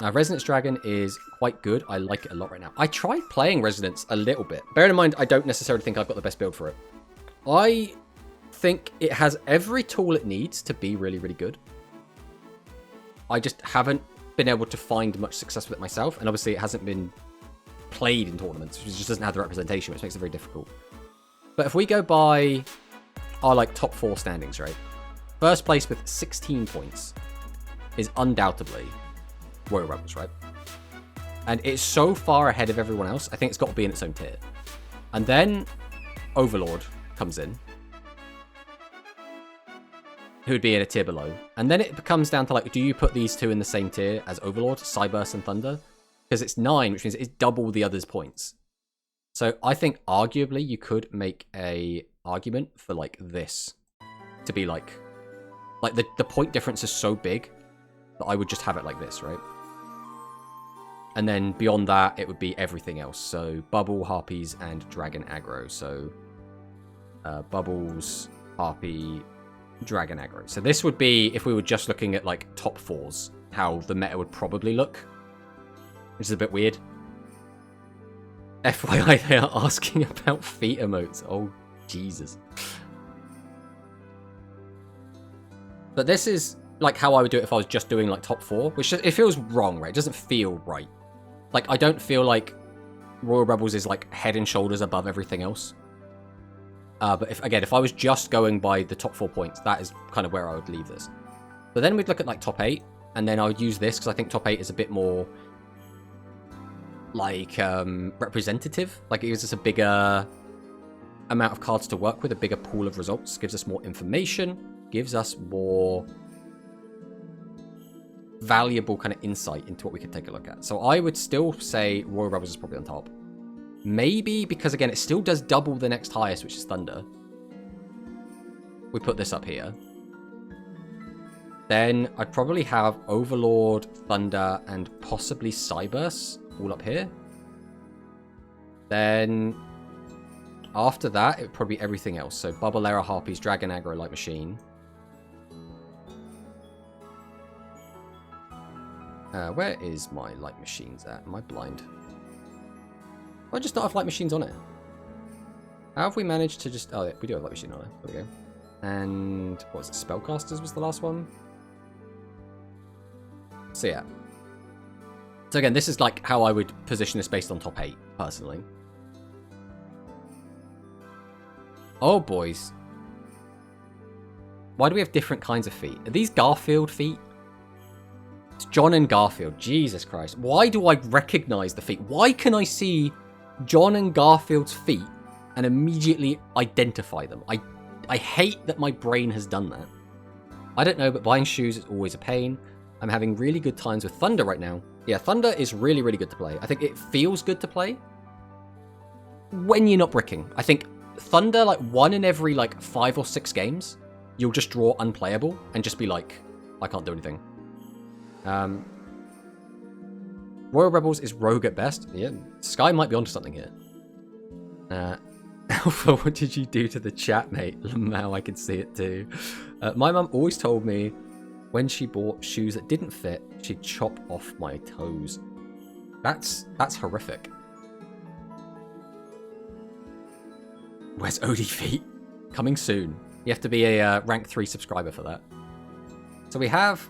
Resonance Dragon is quite good. I like it a lot right now. I tried playing Resonance a little bit. Bear in mind, I don't necessarily think I've got the best build for it. I think it has every tool it needs to be really, really good. I just haven't been able to find much success with it myself, and obviously it hasn't been played in tournaments, which just doesn't have the representation, which makes it very difficult. But if we go by our like top 4 standings, right? First place with 16 points is undoubtedly Royal Rebels, right? And it's so far ahead of everyone else, I think it's got to be in its own tier. And then Overlord comes in, who would be in a tier below. And then it comes down to, like, do you put these two in the same tier as Overlord, Cyburst, and Thunder? Because it's 9, which means it's double the others' points. So I think arguably you could make a argument for, like, this to be like the point difference is so big that I would just have it like this, right? And then beyond that, it would be everything else. So Bubble, Harpies, and Dragon Aggro. So Bubbles, Harpy, Dragon Aggro. So this would be, if we were just looking at, like, top 4s, how the meta would probably look. Which is a bit weird. FYI, they are asking about feet emotes. Oh, Jesus. But this is, like, how I would do it if I was just doing, like, top 4. Which, it feels wrong, right? It doesn't feel right. Like, I don't feel like Royal Rebels is, like, head and shoulders above everything else. But if I was just going by the top 4 points, that is kind of where I would leave this. But then we'd look at, like, top 8, and then I would use this, because I think top 8 is a bit more, like, representative. Like, it gives us a bigger amount of cards to work with, a bigger pool of results, gives us more information, gives us more valuable kind of insight into what we could take a look at. So I would still say Royal Rebels is probably on top. Maybe because, again, it still does double the next highest, which is Thunder. We put this up here. Then I'd probably have Overlord, Thunder, and possibly Cyburst all up here. Then after that, it would probably be everything else. So Bubble Era, Harpies, Dragon Aggro, Light Machine. Where is my Light Machines at? Am I blind? Why just not have Light Machines on it? How have we managed to just... Oh, yeah, we do have Light Machine on it. There we go. And what was it? Spellcasters was the last one? So yeah. So again, this is like how I would position this based on top 8, personally. Oh, boys. Why do we have different kinds of feet? Are these Garfield feet? It's John and Garfield. Jesus Christ. Why do I recognize the feet? Why can I see John and Garfield's feet and immediately identify them? I hate that my brain has done that. I don't know, but buying shoes is always a pain. I'm having really good times with Thunder right now. Yeah, Thunder is really, really good to play. I think it feels good to play when you're not bricking. I think Thunder, like, 1 in every, like, 5 or 6 games, you'll just draw unplayable and just be like, I can't do anything. Royal Rebels is rogue at best. Yeah, Sky might be onto something here. Alpha, what did you do to the chat, mate? Now I can see it too. My mum always told me when she bought shoes that didn't fit, she'd chop off my toes. That's horrific. Where's Odie feet? Coming soon. You have to be a rank 3 subscriber for that. So we have...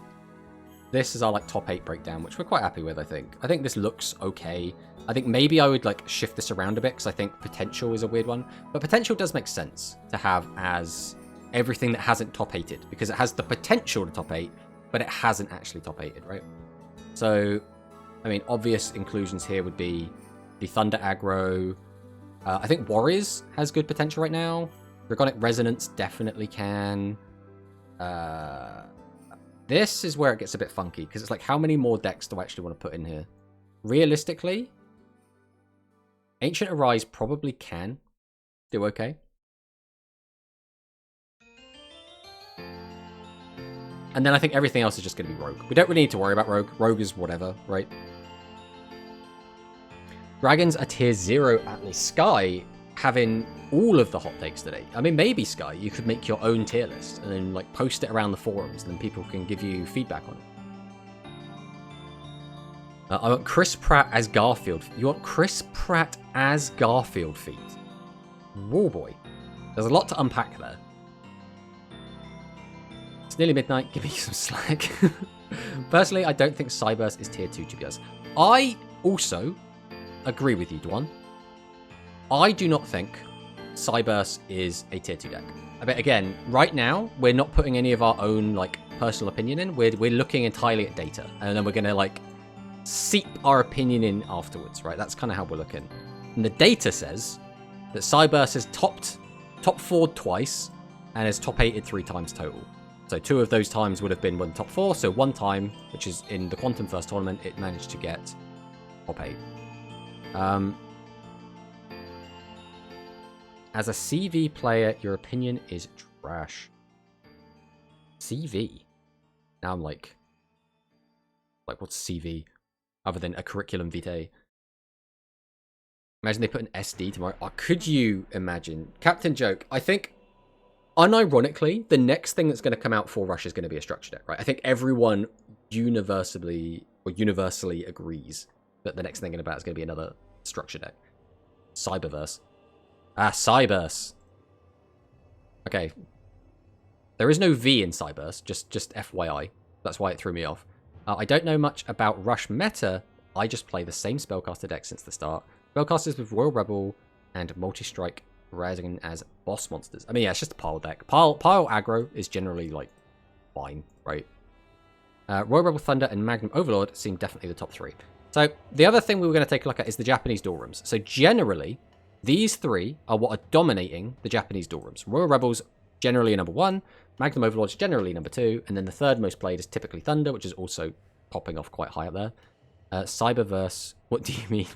This is our, like, top 8 breakdown, which we're quite happy with, I think. I think this looks okay. I think maybe I would, like, shift this around a bit, because I think Potential is a weird one. But Potential does make sense to have as everything that hasn't top 8'd, because it has the potential to top 8, but it hasn't actually top 8'd, right? So, I mean, obvious inclusions here would be the Thunder Aggro. I think Warriors has good potential right now. Dragonic Resonance definitely can. This is where it gets a bit funky, because it's like, how many more decks do I actually want to put in here? Realistically, Ancient Arise probably can do okay. And then I think everything else is just going to be Rogue. We don't really need to worry about Rogue. Rogue is whatever, right? Dragons are tier 0 at least. Sky having all of the hot takes today. I mean, maybe, Sky, you could make your own tier list and then, like, post it around the forums, and then people can give you feedback on it. I want Chris Pratt as Garfield. You want Chris Pratt as Garfield feet? Whoa, boy. There's a lot to unpack there. It's nearly midnight. Give me some slack. Personally, I don't think Cyburst is tier 2, to be honest. I also agree with you, Dwan. I do not think Cyburst is a tier 2 deck. I bet, again, right now, we're not putting any of our own, like, personal opinion in. We're looking entirely at data. And then we're going to, like, seep our opinion in afterwards, right? That's kind of how we're looking. And the data says that Cyburst has top 4'd twice and has top 8'd 3 times total. So 2 of those times would have been one top 4. So 1 time, which is in the Quantum First tournament, it managed to get top 8. As a CV player, your opinion is trash. CV? Now I'm like what's CV? Other than a curriculum vitae. Imagine they put an SD tomorrow. Oh, could you imagine? Captain Joke, I think, unironically, the next thing that's going to come out for Rush is going to be a structure deck, right? I think everyone universally agrees that the next thing about is going to be another structure deck. Cyberverse. Cyburst. Okay. There is no V in Cyburst, just FYI. That's why it threw me off. I don't know much about Rush meta. I just play the same Spellcaster deck since the start. Spellcasters with Royal Rebel and Multi-Strike rising as boss monsters. I mean, yeah, it's just a pile deck. Pile aggro is generally, like, fine, right? Royal Rebel Thunder and Magnum Overlord seem definitely the top 3. So, the other thing we were going to take a look at is the Japanese duel rooms. So, generally, these 3 are what are dominating the Japanese duel rooms. Royal Rebels generally number 1, Magnum Overlord is generally number 2, and then the third most played is typically Thunder, which is also popping off quite high up there. Cyberverse, what do you mean?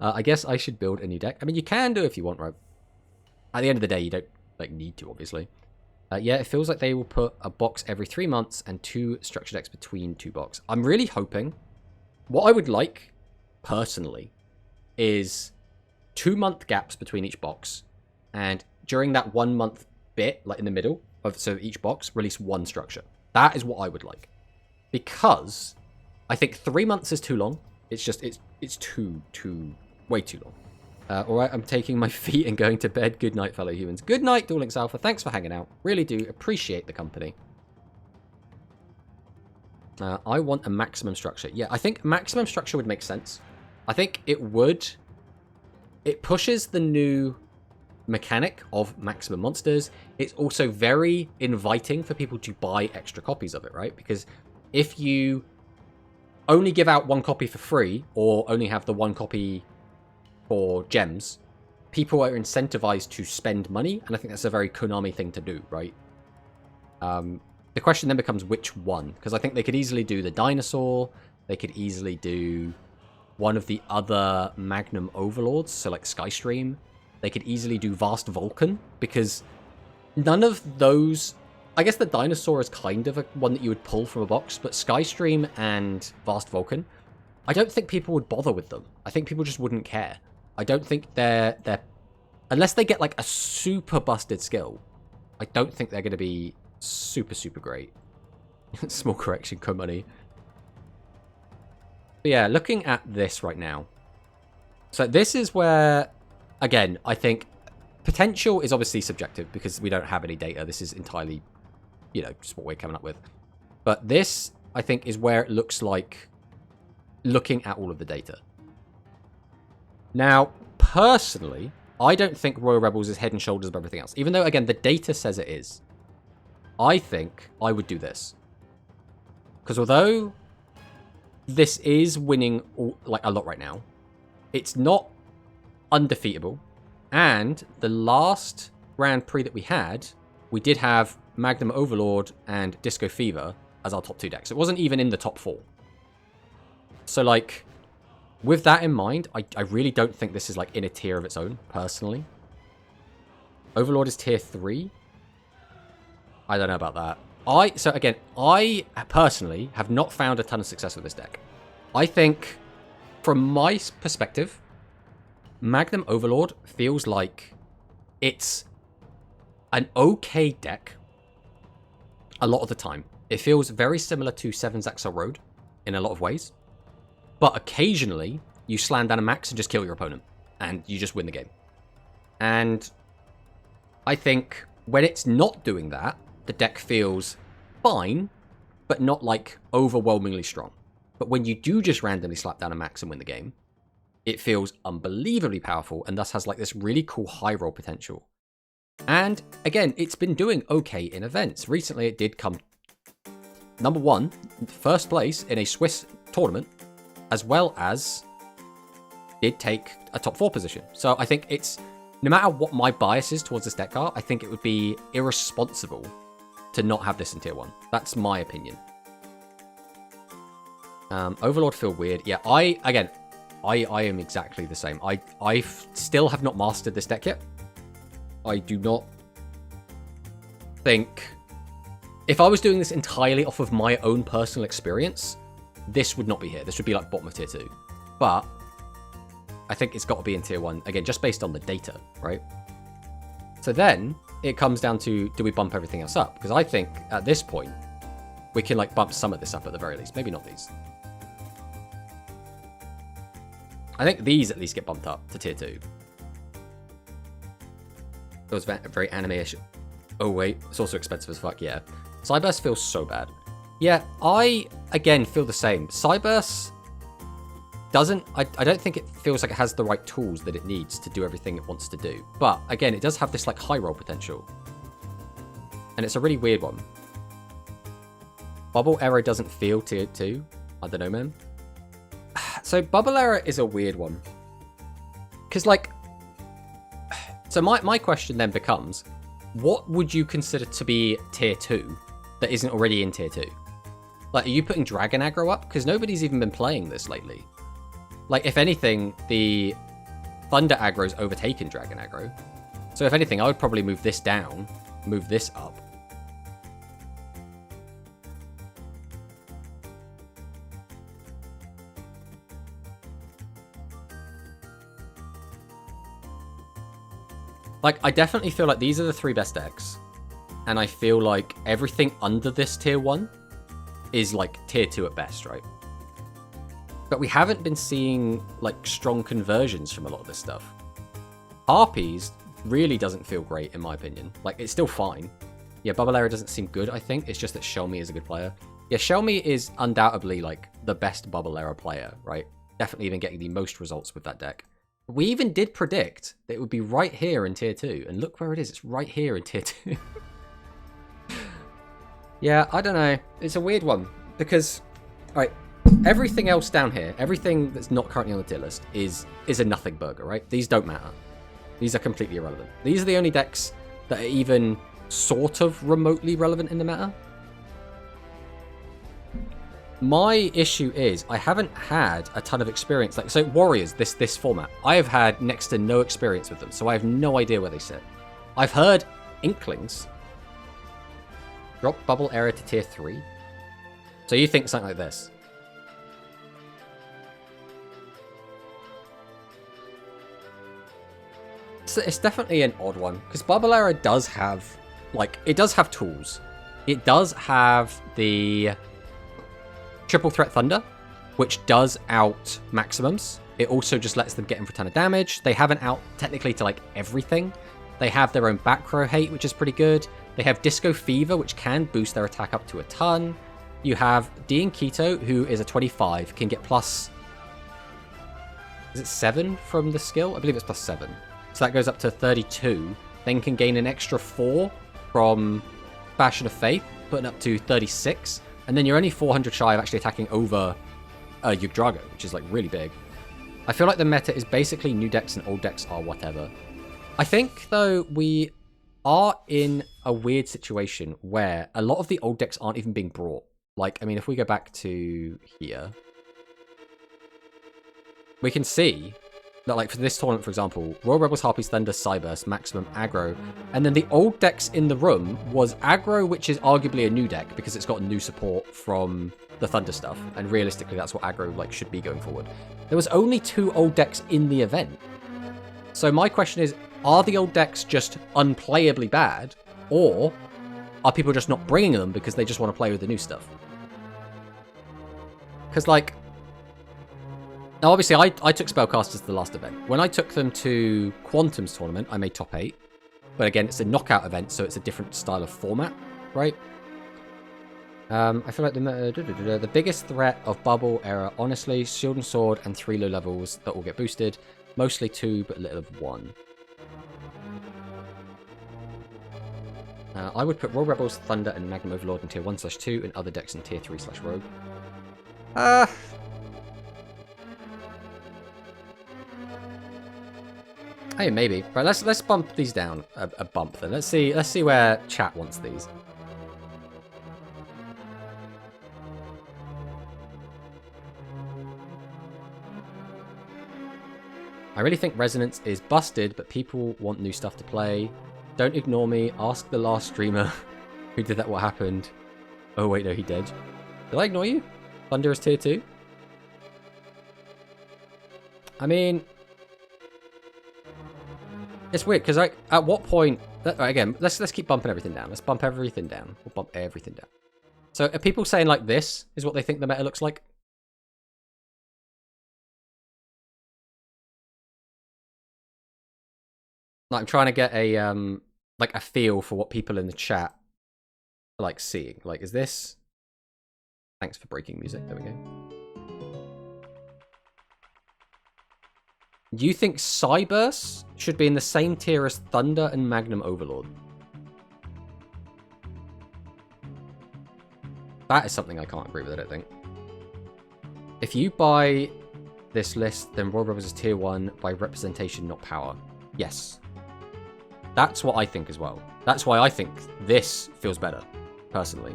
I guess I should build a new deck. I mean, you can do it if you want, right? At the end of the day, you don't need to, obviously. Yeah, it feels like they will put a box every 3 months and 2 structure decks between 2 boxes. I'm really hoping. What I would like, personally, is 2-month gaps between each box, and during that 1 month bit, like in the middle of each box, release 1 structure. That is what I would like, because I think 3 months is too long. It's just it's way too long. All right, I'm taking my feet and going to bed. Good night, fellow humans. Good night, Duel Links Alpha. Thanks for hanging out. Really do appreciate the company. I want a maximum structure. Yeah, I think maximum structure would make sense. I think it would. It pushes the new mechanic of maximum monsters. It's also very inviting for people to buy extra copies of it, right? Because if you only give out 1 copy for free, or only have the 1 copy for gems, people are incentivized to spend money, and I think that's a very Konami thing to do, right? The question then becomes which one, because I think they could easily do the dinosaur, they could easily do one of the other Magnum Overlords, so like Skystream. They could easily do Vast Vulcan, because none of those... I guess the dinosaur is kind of one that you would pull from a box, but Skystream and Vast Vulcan, I don't think people would bother with them. I think people just wouldn't care. I don't think they're unless they get like a super busted skill, I don't think they're going to be super great. Small correction, money. But yeah, looking at this right now. So this is where, again, I think potential is obviously subjective because we don't have any data. This is entirely, you know, just what we're coming up with. But this, I think, is where it looks like looking at all of the data. Now, personally, I don't think Royal Rebels is head and shoulders above everything else. Even though, again, the data says it is. I think I would do this. Because although this is winning like a lot right now, it's not undefeatable. And the last Grand Prix that we had, we did have Magnum Overlord and Disco Fever as our top 2 decks. It wasn't even in the top 4. So, like, with that in mind, I really don't think this is, like, in a tier of its own, personally. Overlord is tier 3. I don't know about that. So, again, I personally have not found a ton of success with this deck. I think, from my perspective, Magnum Overlord feels like it's an okay deck a lot of the time. It feels very similar to 7's Axel Road in a lot of ways. But occasionally, you slam down a max and just kill your opponent. And you just win the game. And I think when it's not doing that, the deck feels fine, but not like overwhelmingly strong. But when you do just randomly slap down a max and win the game, it feels unbelievably powerful and thus has like this really cool high roll potential. And again, it's been doing okay in events. Recently, it did come number 1, first place in a Swiss tournament, as well as did take a top 4 position. So I think it's, no matter what my bias is towards this deck are, I think it would be irresponsible to not have this in tier 1. That's my opinion. Overlord feel weird. Yeah, I am exactly the same. I still have not mastered this deck yet. I do not think... If I was doing this entirely off of my own personal experience, this would not be here. This would be like bottom of tier 2. But I think it's got to be in tier 1, again, just based on the data, right? So then it comes down to, do we bump everything else up? Because I think at this point, we can like bump some of this up at the very least. Maybe not these. I think these at least get bumped up to tier 2. Feels very anime-ish. Oh wait, it's also expensive as fuck, yeah. Cyburst feels so bad. Yeah, I, again, feel the same. Cyburst doesn't... I don't think it feels like it has the right tools that it needs to do everything it wants to do. But, again, it does have this, like, high roll potential. And it's a really weird one. Bubble Error doesn't feel tier 2. I don't know, man. So, Bubble Error is a weird one. Because, like... So, my question then becomes... What would you consider to be tier 2 that isn't already in tier 2? Like, are you putting Dragon Aggro up? Because nobody's even been playing this lately. Like, if anything, the Thunder Aggro's overtaken Dragon Aggro. So if anything, I would probably move this down, move this up. Like, I definitely feel like these are the 3 best decks. And I feel like everything under this tier 1 is like tier 2 at best, right? But we haven't been seeing like strong conversions from a lot of this stuff. Harpies really doesn't feel great in my opinion. Like, it's still fine. Yeah, Bubble Error doesn't seem good, I think. It's just that Shelmy is a good player. Yeah, Shelmy is undoubtedly like the best Bubble Error player, right? Definitely even getting the most results with that deck. We even did predict that it would be right here in tier 2. And look where it is. It's right here in tier 2. Yeah, I don't know. It's a weird one. Because, alright, everything else down here, everything that's not currently on the tier list is a nothing burger, right? These don't matter. These are completely irrelevant. These are the only decks that are even sort of remotely relevant in the meta. My issue is I haven't had a ton of experience. Like, so Warriors, this format, I have had next to no experience with them, so I have no idea where they sit. I've heard inklings. Drop Bubble Error to tier 3. So you think something like this. It's definitely an odd one, because Bubble Error does have, like, it does have tools. It does have the Triple Threat Thunder, which does out maximums. It also just lets them get in for a ton of damage. They have an out technically to like everything. They have their own back row hate, which is pretty good. They have Disco Fever, which can boost their attack up to a ton. You have Dean Keto, who is a 25, can get plus... Is it 7 from the skill? I believe it's plus 7. So that goes up to 32. Then can gain an extra 4 from Bastion of Faith, putting up to 36. And then you're only 400 shy of actually attacking over Yggdrago, which is like really big. I feel like the meta is basically new decks and old decks are whatever. I think, though, we are in a weird situation where a lot of the old decks aren't even being brought. Like, I mean, if we go back to here, we can see that, like, for this tournament, for example, Royal Rebels, Harpies, Thunder, Cyburst, Maximum, Aggro, and then the old decks in the room was Aggro, which is arguably a new deck because it's got new support from the Thunder stuff, and realistically, that's what Aggro, like, should be going forward. There was only 2 old decks in the event. So my question is, are the old decks just unplayably bad, or are people just not bringing them because they just want to play with the new stuff? Because, like... Now, obviously, I took Spellcasters to the last event. When I took them to Quantum's tournament, I made top 8. But again, it's a knockout event, so it's a different style of format, right? I feel like the biggest threat of Bubble Error, honestly, Shield and Sword and 3 low levels that will get boosted. Mostly 2, but a little of 1. I would put Royal Rebels, Thunder, and Magnum Overlord in tier 1/2, and other decks in tier 3/rogue. Hey, maybe. Right, let's bump these down a bump then. Let's see where chat wants these. I really think Resonance is busted, but people want new stuff to play. Don't ignore me. Ask the last streamer who did that what happened. Oh wait, no, he did. Did I ignore you? Thunder is tier 2? I mean, it's weird because at what point? Again, let's keep bumping everything down. Let's bump everything down. We'll bump everything down. So are people saying like this is what they think the meta looks like? Like, I'm trying to get a like a feel for what people in the chat are like seeing. Like, is this? Thanks for breaking music. There we go. Do you think Cyburst should be in the same tier as Thunder and Magnum Overlord? That is something I can't agree with, I don't think. If you buy this list, then Royal Rebels is tier 1 by representation, not power. Yes. That's what I think as well. That's why I think this feels better, personally.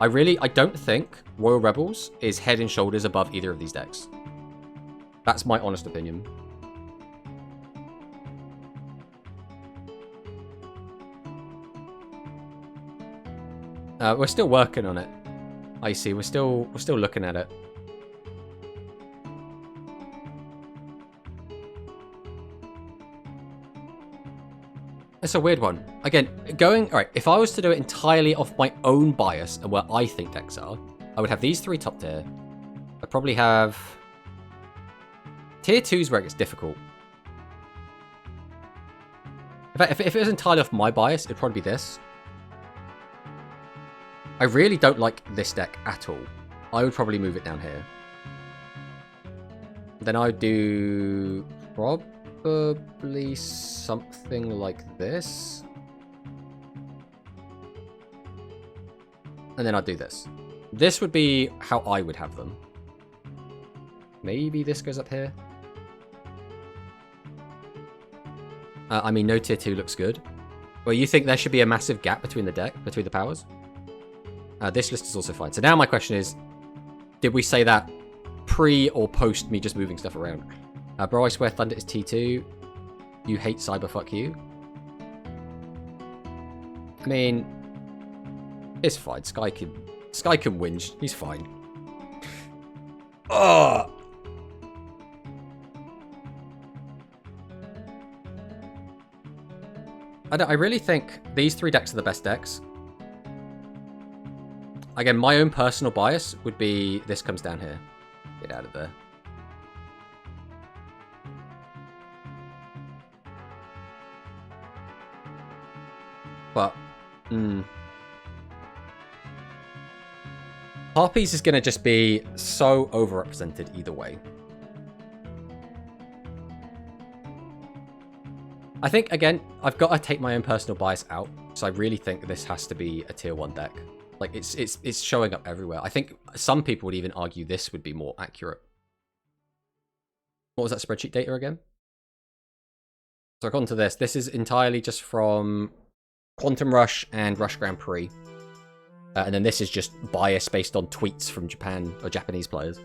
I don't think Royal Rebels is head and shoulders above either of these decks. That's my honest opinion. We're still working on it. I see. We're still looking at it. It's a weird one. Again, alright, if I was to do it entirely off my own bias and where I think decks are, I would have these 3 top tier. I'd probably have tier 2's where it gets difficult. In fact, if it was entirely off my bias, it'd probably be this. I really don't like this deck at all. I would probably move it down here. Then I would do probably something like this. And then I'd do this. This would be how I would have them. Maybe this goes up here. I mean, no tier 2 looks good. Well, you think there should be a massive gap between the powers? This list is also fine. So now my question is, did we say that pre or post me just moving stuff around? Bro, I swear Thunder is T2. You hate Cyber, fuck you. I mean, it's fine. Sky can whinge. He's fine. Oh! I really think these 3 decks are the best decks. Again, my own personal bias would be this comes down here. Get out of there. But, Harpies is going to just be so overrepresented either way. I think, again, I've got to take my own personal bias out. So I really think this has to be a tier 1 deck. Like, it's showing up everywhere. I think some people would even argue this would be more accurate. What was that spreadsheet data again? So I've gone to this. This is entirely just from Quantum Rush and Rush Grand Prix. And then this is just bias based on tweets from Japan or Japanese players.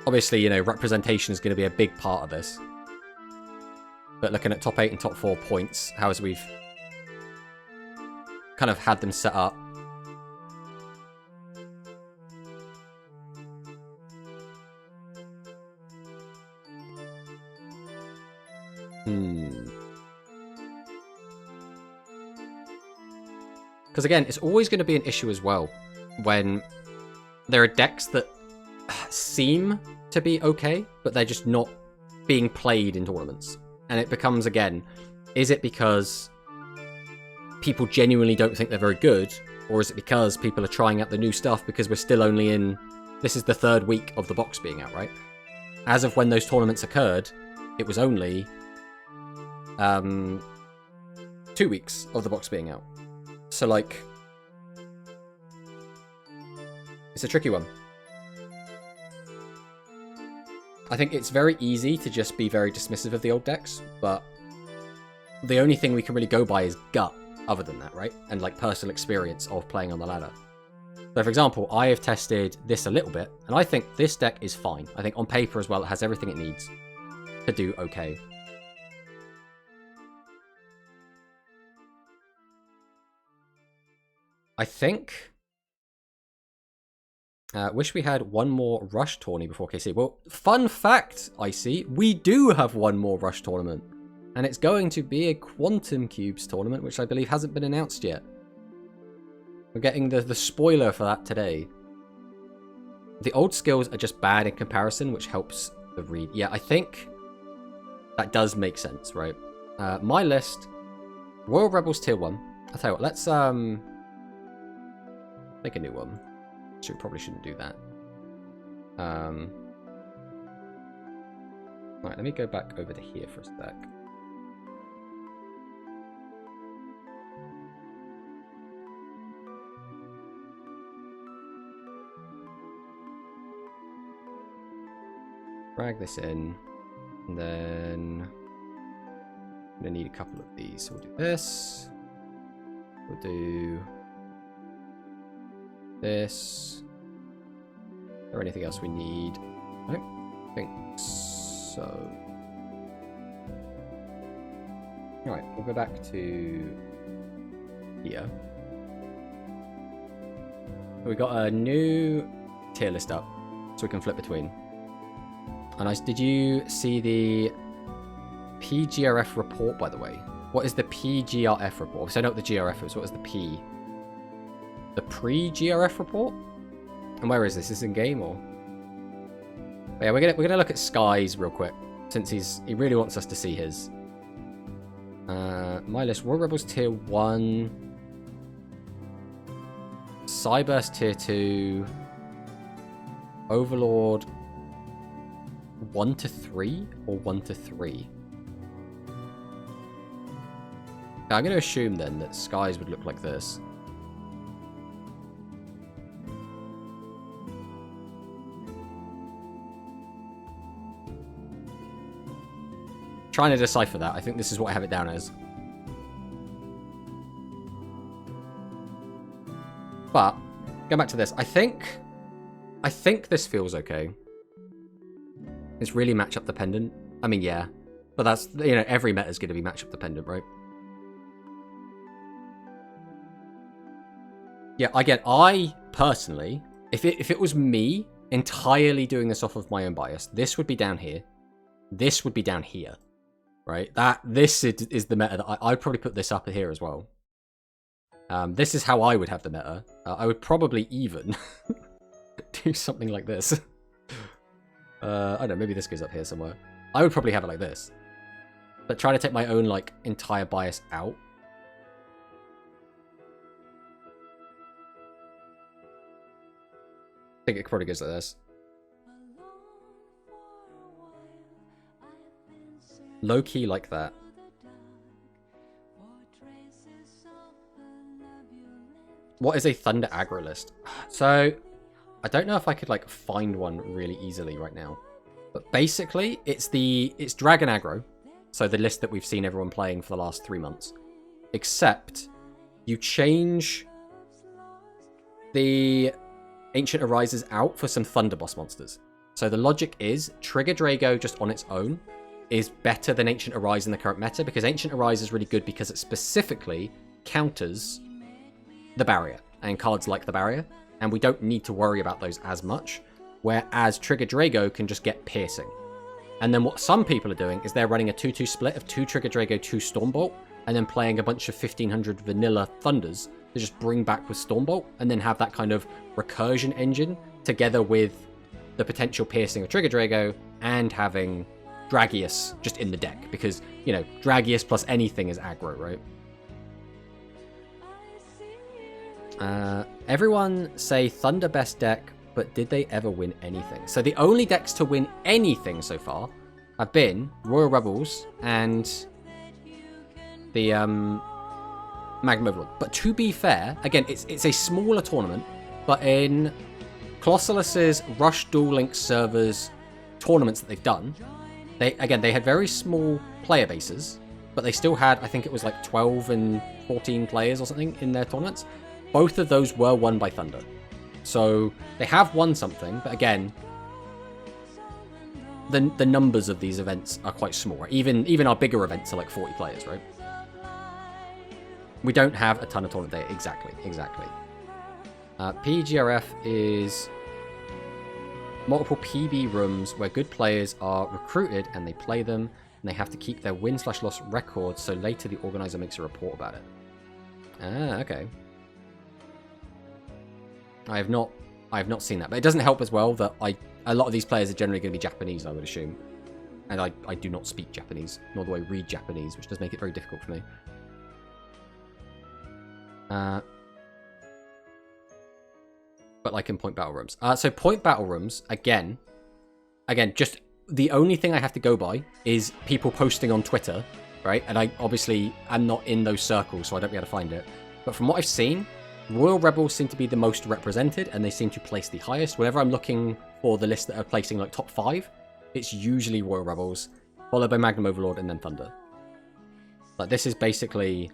Obviously, you know, representation is going to be a big part of this. But looking at top 8 and top 4 points, how as we've kind of had them set up. Because again, it's always going to be an issue as well when there are decks that seem to be okay, but they're just not being played in tournaments. And it becomes, again, is it because people genuinely don't think they're very good, or is it because people are trying out the new stuff because we're still only in... This is the 3rd week of the box being out, right? As of when those tournaments occurred, it was only 2 weeks of the box being out. So, like, it's a tricky one. I think it's very easy to just be very dismissive of the old decks, but the only thing we can really go by is gut other than that, right? And like personal experience of playing on the ladder. So for example, I have tested this a little bit, and I think this deck is fine. I think on paper as well, it has everything it needs to do okay. I think... wish we had one more Rush tourney before KC. Well, fun fact, I see. We do have one more Rush tournament. And it's going to be a Quantum Cubes tournament, which I believe hasn't been announced yet. We're getting the spoiler for that today. The old skills are just bad in comparison, which helps the read. Yeah, I think that does make sense, right? My list, Royal Rebels Tier 1. I'll tell you what, let's make a new one. Actually, we probably shouldn't do that. Right, let me go back over to here for a sec. Drag this in, and then I'm gonna need a couple of these. So we'll do this. We'll do this. Is there anything else we need? I don't think so. Alright, we'll go back to here. We got a new tier list up, so we can flip between. And did you see the Pre-GRF report, by the way? What is the Pre-GRF report? So I know what the GRF is. What is the P? The Pre-GRF report? And where is this? Is this in game or? But yeah, we're gonna look at Skies real quick, since he really wants us to see his. My list: Royal Rebels Tier 1, Cyburst Tier 2, Overlord 1 to 3 or 1 to 3. Now, I'm going to assume then that Skies would look like this. Trying to decipher that. I think this is what I have it down as. But going back to this, I think this feels okay. It's really matchup dependent. I mean, yeah, but that's, you know, every meta is going to be matchup dependent, right? Yeah, again, I personally, if it was me entirely doing this off of my own bias, this would be down here. This would be down here, right? This is the meta that I'd probably put this up here as well. This is how I would have the meta. I would probably even do something like this. I don't know, maybe this goes up here somewhere. I would probably have it like this. But try to take my own, like, entire bias out. I think it probably goes like this. Low-key like that. What is a Thunder aggro list? So, I don't know if I could, like, find one really easily right now. But basically, it's Dragon aggro. So the list that we've seen everyone playing for the last 3 months. Except, you change the Ancient Arises out for some Thunder boss monsters. So the logic is, Trigger Drago just on its own is better than Ancient Arise in the current meta, because Ancient Arise is really good because it specifically counters the barrier, and cards like the barrier. And we don't need to worry about those as much. Whereas Trigger Drago can just get piercing. And then what some people are doing is they're running a 2-2 split of 2 Trigger Drago, 2 Stormbolt, and then playing a bunch of 1500 vanilla Thunders to just bring back with Stormbolt, and then have that kind of recursion engine together with the potential piercing of Trigger Drago and having Dragius just in the deck. Because, you know, Dragius plus anything is aggro, right? Everyone say Thunder best deck, but did they ever win anything? So the only decks to win anything so far have been Royal Rebels and the Magnum Overlord. But to be fair, again, it's a smaller tournament, but in Colossalus's Rush Duel Link servers tournaments that they've done, they had very small player bases, but they still had, I think it was like 12 and 14 players or something in their tournaments. Both of those were won by Thunder. So they have won something, but again, the numbers of these events are quite small. Even our bigger events are like 40 players, right? We don't have a ton of tournament data. Exactly. Pre-GRF is multiple PB rooms where good players are recruited and they play them, and they have to keep their win/loss records, so later the organizer makes a report about it. Ah, okay. I have not seen that, but it doesn't help as well that a lot of these players are generally going to be Japanese, I would assume, and I do not speak Japanese, nor do I read Japanese, which does make it very difficult for me. But like in point battle rooms. So point battle rooms, again, just the only thing I have to go by is people posting on Twitter, right? And I obviously am not in those circles, so I don't be able to find it. But from what I've seen, Royal Rebels seem to be the most represented, and they seem to place the highest. Whenever I'm looking for the list that are placing like top 5, it's usually Royal Rebels, followed by Magnum Overlord, and then Thunder. Like, this is basically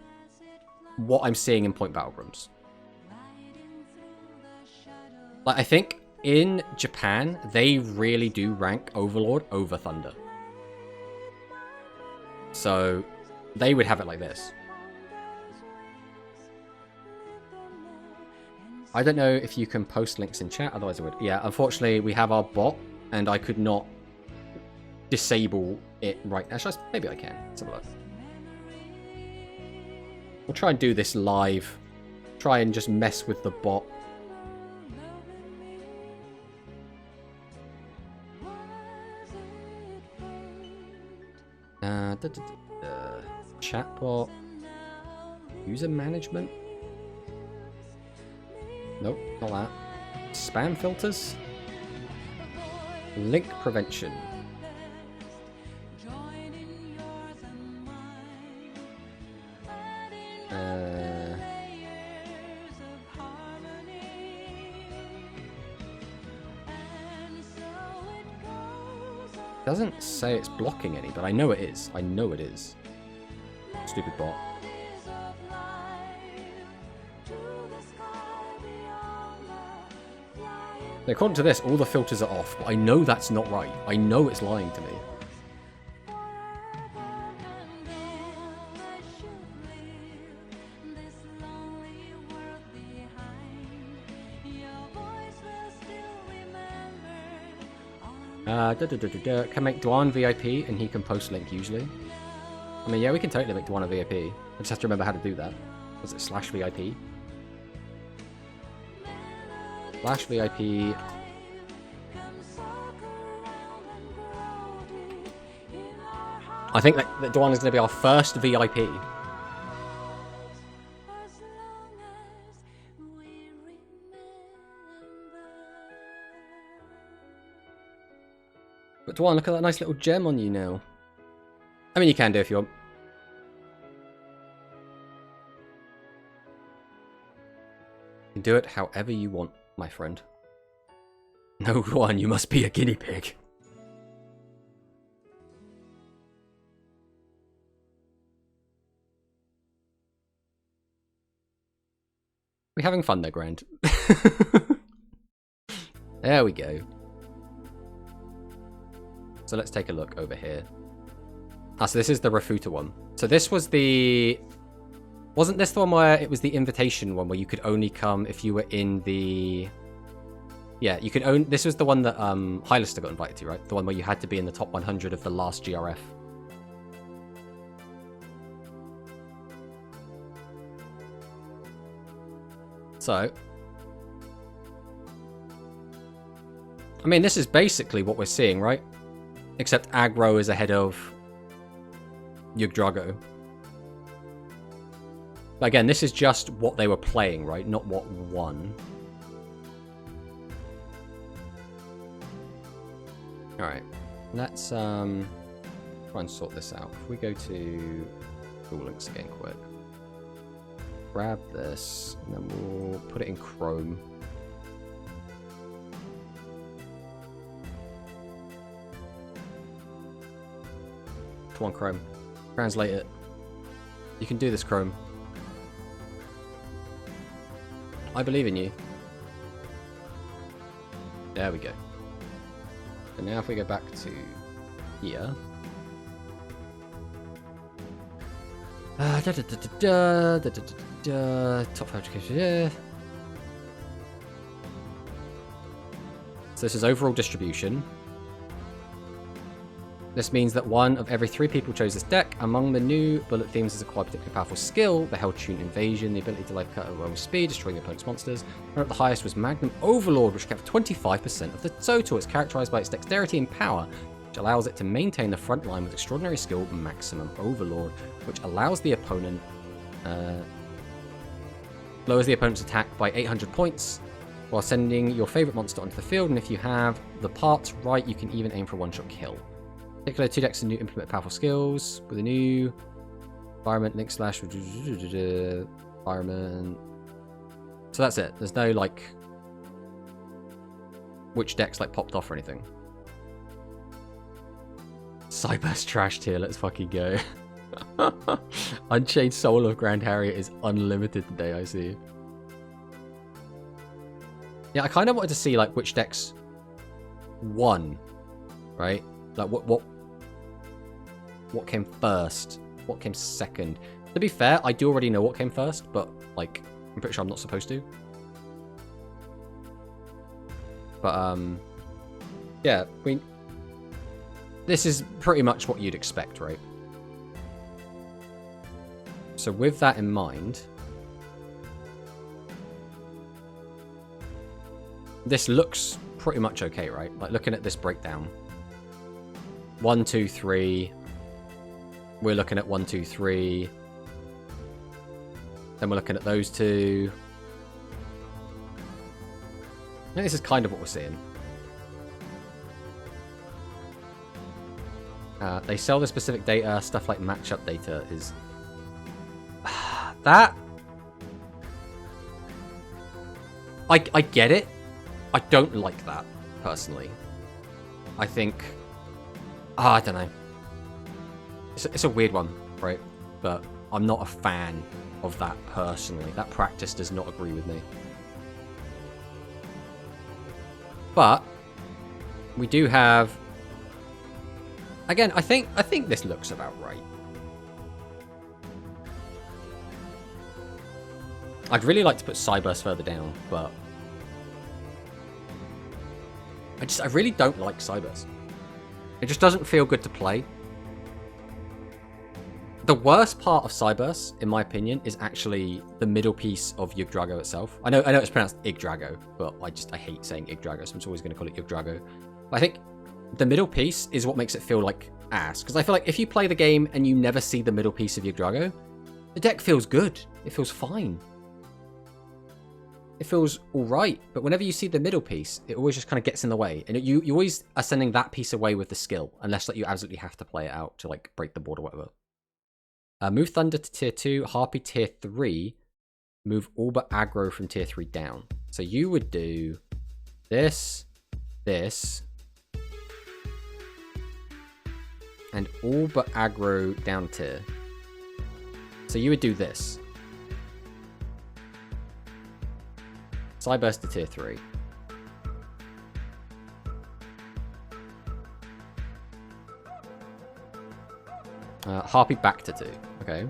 what I'm seeing in point battle rooms. Like, I think in Japan, they really do rank Overlord over Thunder. So they would have it like this. I don't know if you can post links in chat, otherwise I would. Yeah, unfortunately, we have our bot, and I could not disable it right now. Maybe I can. Let's have a look. We'll try and do this live. Try and just mess with the bot. Chatbot. User management. Nope, not that. Spam filters. Link prevention. Doesn't say it's blocking any, but I know it is. I know it is. Stupid bot. Now, according to this, all the filters are off, but I know that's not right. I know it's lying to me. Can make Dwan VIP and he can post link usually. I mean, yeah, we can totally make Dwan a VIP. I just have to remember how to do that. Was it /VIP? /VIP. I think that Dwan is going to be our first VIP. But Dwan, look at that nice little gem on you now. I mean, you can do if you want. You can do it however you want, my friend. No, Dwan, you must be a guinea pig. We're having fun there, Grand. There we go. So let's take a look over here. So this is the Refuta one. So this was the... Wasn't this the one where it was the invitation one where you could only come if you were in the... Yeah, you could own... This was the one that Hylister got invited to, right? The one where you had to be in the top 100 of the last GRF. So... I mean, this is basically what we're seeing, right? Except aggro is ahead of Yggdrago. But again, this is just what they were playing, right? Not what won. Alright. Let's try and sort this out. If we go to Duel Links again quick. Grab this, and then we'll put it in Chrome. Come on, Chrome. Translate it. You can do this, Chrome. I believe in you. There we go. And now if we go back to here. Top 5 education, yeah. So this is overall distribution. This means that 1 of every 3 people chose this deck. Among the new bullet themes is acquired particularly powerful skill, the Hell-Tuned Invasion, the ability to life cut at overwhelming speed, destroying the opponent's monsters. And at the highest was Magnum Overlord, which kept 25% of the total. It's characterized by its dexterity and power, which allows it to maintain the front line with extraordinary skill, Maximum Overlord, which allows the opponent lowers the opponent's attack by 800 points while sending your favorite monster onto the field, and if you have the parts right, you can even aim for a one-shot kill. Particular 2 decks and new implement powerful skills with a new environment link slash environment. So that's it. There's no like which decks like popped off or anything. Cyburst trash tier. Let's fucking go. Unchained Soul of Grand Harriet is unlimited today. I see. Yeah, I kind of wanted to see like which decks won, right? Like what came first? What came second? To be fair, I do already know what came first, but like I'm pretty sure I'm not supposed to. But yeah, this is pretty much what you'd expect, right? So with that in mind, this looks pretty much okay, right? Like looking at this breakdown. 1, 2, 3. We're looking at 1, 2, 3. Then we're looking at those 2. I think this is kind of what we're seeing. They sell the specific data. Stuff like matchup data is... that... I get it. I don't like that, personally. I think... I don't know. It's a weird one, right? But I'm not a fan of that personally. That practice does not agree with me. But we do have... Again, I think this looks about right. I'd really like to put Cyburst further down, but I really don't like Cyburst. It just doesn't feel good to play. The worst part of Cyburst, in my opinion, is actually the middle piece of Yggdrago itself. I know it's pronounced Yggdrago, but I hate saying Yggdrago, so I'm always going to call it Yggdrago. But I think the middle piece is what makes it feel like ass. Because I feel like if you play the game and you never see the middle piece of Yggdrago, the deck feels good. It feels fine. It feels alright, but whenever you see the middle piece, it always just kind of gets in the way. And you always are sending that piece away with the skill, unless like you absolutely have to play it out to like break the board or whatever. Move Thunder to tier 2, Harpy tier 3, move all but aggro from tier 3 down. So you would do this, this, and all but aggro down tier. So you would do this. Cyburst to tier 3. Harpy back to 2. Okay.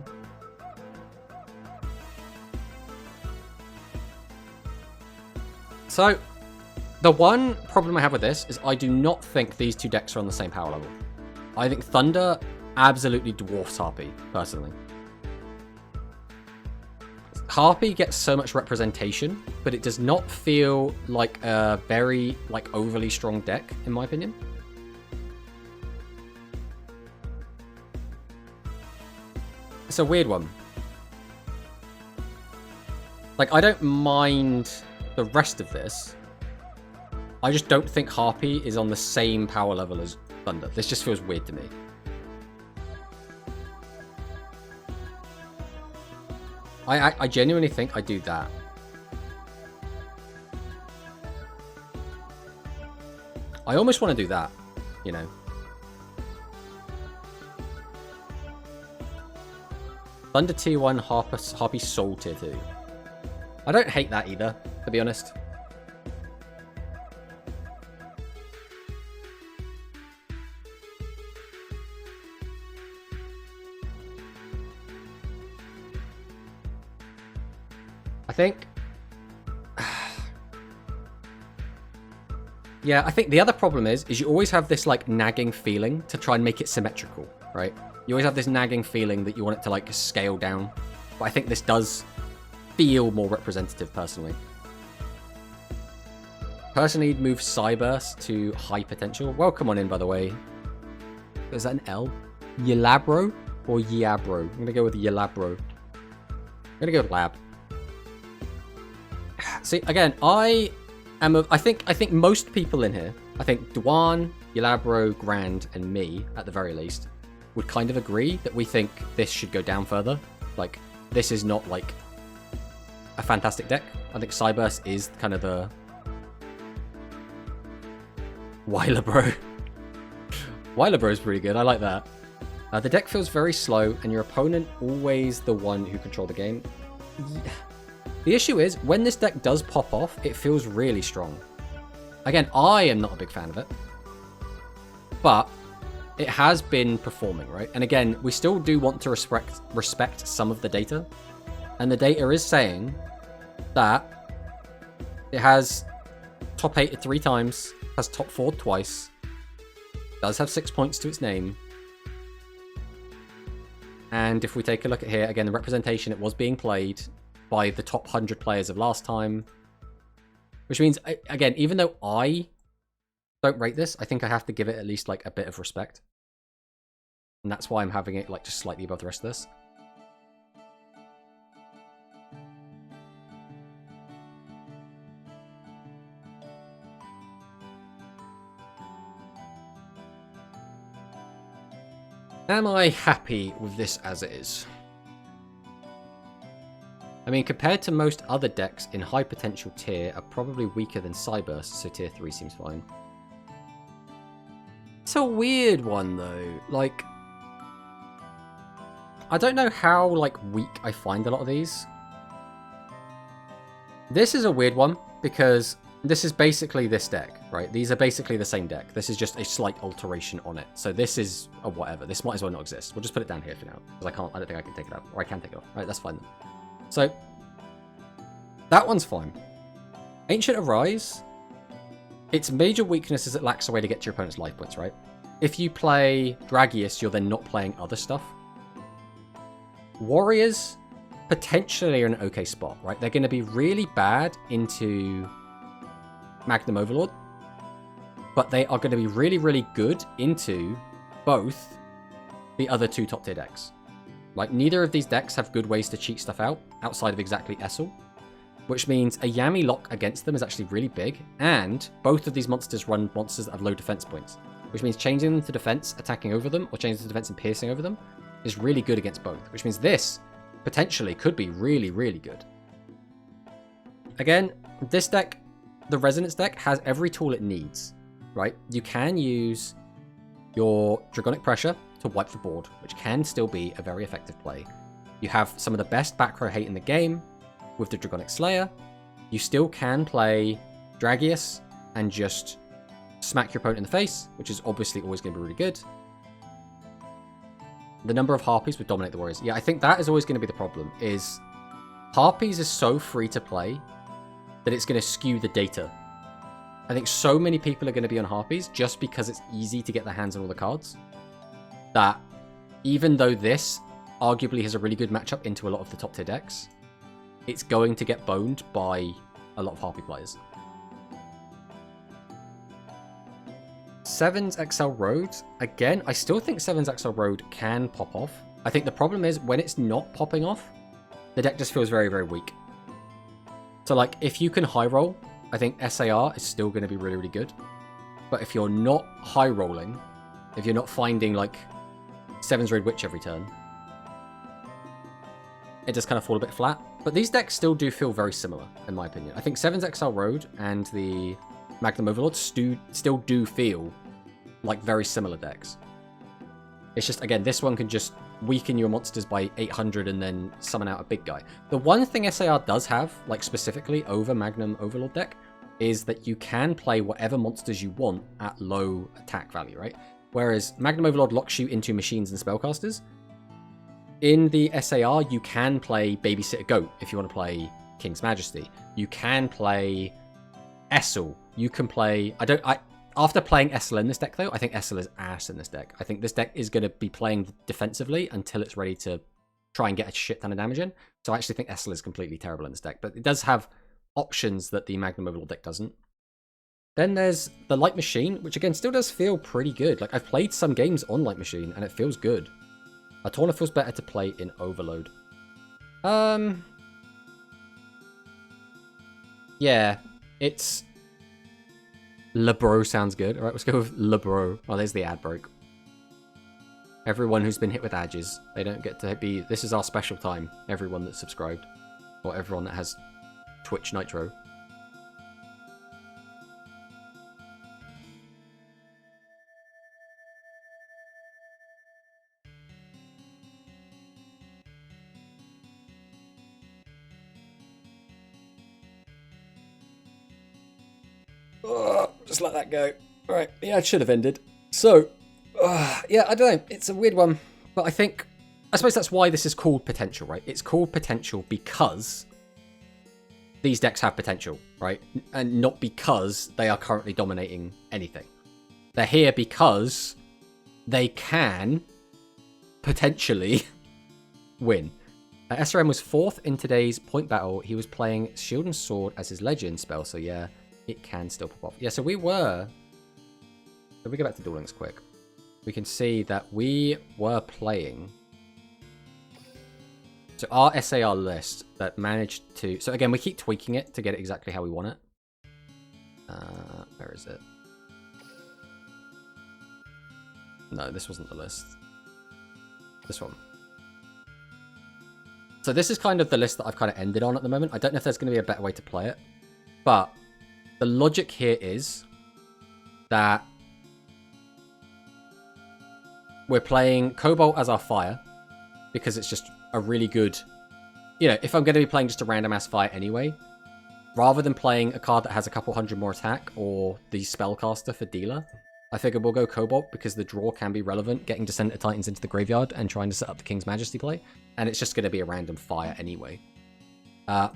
So, the one problem I have with this is I do not think these 2 decks are on the same power level. I think Thunder absolutely dwarfs Harpy, personally. Harpy gets so much representation, but it does not feel like a very, like, overly strong deck, in my opinion. It's a weird one. Like, I don't mind the rest of this. I just don't think Harpy is on the same power level as Thunder. This just feels weird to me. I genuinely think I do that. I almost want to do that, you know. Thunder tier 1, Harpy Soul tier 2. I don't hate that either, to be honest. I think... yeah, I think the other problem is you always have this, like, nagging feeling to try and make it symmetrical, right? You always have this nagging feeling that you want it to, like, scale down. But I think this does feel more representative, personally. Personally, move Cyburst to high potential. Welcome on in, by the way. Is that an L? Yalabro or Yabro? I'm going to go with Yalabro. I'm going to go with Lab. See, again, I think most people in here, I think Dwan, Yalabro, Grand, and me, at the very least, would kind of agree that we think this should go down further. Like, this is not, like, a fantastic deck. I think Cyburst is kind of the... Wylabro. Wylabro is pretty good. I like that. The deck feels very slow, and your opponent always the one who control the game. Yeah. The issue is, when this deck does pop off, it feels really strong. Again, I am not a big fan of it. But it has been performing, right? And again, we still do want to respect some of the data. And the data is saying that it has top 8 3 times, has top 4 twice, does have 6 points to its name. And if we take a look at here, again, the representation, it was being played by the top 100 players of last time. Which means, again, even though I don't rate this, I think I have to give it at least, like, a bit of respect. And that's why I'm having it, like, just slightly above the rest of this. Am I happy with this as it is? I mean, compared to most other decks in high potential tier are probably weaker than Cyburst, so tier 3 seems fine. It's a weird one, though. Like, I don't know how, like, weak I find a lot of these. This is a weird one, because this is basically this deck, right? These are basically the same deck. This is just a slight alteration on it. So this is a whatever. This might as well not exist. We'll just put it down here for now, because I don't think I can take it out. Or I can take it off. Right, that's fine then. So, that one's fine. Ancient Arise, its major weakness is it lacks a way to get to your opponent's life points, right? If you play Dragius, you're then not playing other stuff. Warriors, potentially are in an okay spot, right? They're going to be really bad into Magnum Overlord, but they are going to be really, really good into both the other 2 top tier decks. Like, neither of these decks have good ways to cheat stuff out outside of exactly Essel, which means a Yami lock against them is actually really big, and both of these monsters run monsters that have low defense points, which means changing them to defense, attacking over them, or changing them to defense and piercing over them is really good against both, which means this potentially could be really, really good. Again, this deck, the Resonance deck, has every tool it needs, right? You can use your Dragonic Pressure to wipe the board, which can still be a very effective play. You have some of the best back row hate in the game with the Dragonic Slayer. You still can play Dragius and just smack your opponent in the face, which is obviously always going to be really good. The number of Harpies would dominate the Warriors. Yeah, I think that is always going to be the problem, is Harpies is so free to play that it's going to skew the data. I think so many people are going to be on Harpies just because it's easy to get their hands on all the cards, that even though this arguably has a really good matchup into a lot of the top tier decks, it's going to get boned by a lot of Harpy players. Sevens XL Road, again, I still think Sevens XL Road can pop off. I think the problem is when it's not popping off, the deck just feels very, very weak. So, like, if you can high roll, I think SAR is still going to be really, really good. But if you're not high rolling, if you're not finding, like, Sevens Raid Witch every turn, it does kind of fall a bit flat. But these decks still do feel very similar, in my opinion. I think Sevens XL Road and the Magnum Overlord still do feel like very similar decks. It's just, again, this one can just weaken your monsters by 800 and then summon out a big guy. The one thing SAR does have, like specifically over Magnum Overlord deck, is that you can play whatever monsters you want at low attack value, right? Whereas Magnum Overlord locks you into machines and spellcasters. In the SAR, you can play Babysitter Goat if you want to play King's Majesty. You can play Essel. You can play... After playing Essel in this deck, though, I think Essel is ass in this deck. I think this deck is going to be playing defensively until it's ready to try and get a shit ton of damage in. So I actually think Essel is completely terrible in this deck. But it does have options that the Magnum Overlord deck doesn't. Then there's the Light Machine, which again still does feel pretty good. Like, I've played some games on Light Machine, and it feels good. Attorna feels better to play in Overload. Yeah, it's... LeBro sounds good. Alright, let's go with LeBro. Oh, there's the ad break. Everyone who's been hit with adges, they don't get to be... This is our special time. Everyone that's subscribed. Or everyone that has Twitch Nitro. Just let that go. Alright, yeah, it should have ended. So, yeah, I don't know. It's a weird one. But I suppose that's why this is called Potential, right? It's called Potential because these decks have potential, right? And not because they are currently dominating anything. They're here because they can potentially win. SRM was 4th in today's point battle. He was playing Shield and Sword as his legend spell, so yeah, it can still pop off. Yeah, so we were... If we go back to Duel Links quick, we can see that we were playing... So our SAR list that managed to... So again, we keep tweaking it to get it exactly how we want it. Where is it? No, this wasn't the list. This one. So this is kind of the list that I've kind of ended on at the moment. I don't know if there's going to be a better way to play it. But the logic here is that we're playing Cobalt as our fire because it's just a really good... You know, if I'm going to be playing just a random ass fire anyway, rather than playing a card that has a couple hundred more attack or the Spellcaster for dealer, I figured we'll go Cobalt because the draw can be relevant, getting Descendant Titans into the graveyard and trying to set up the King's Majesty play. And it's just going to be a random fire anyway.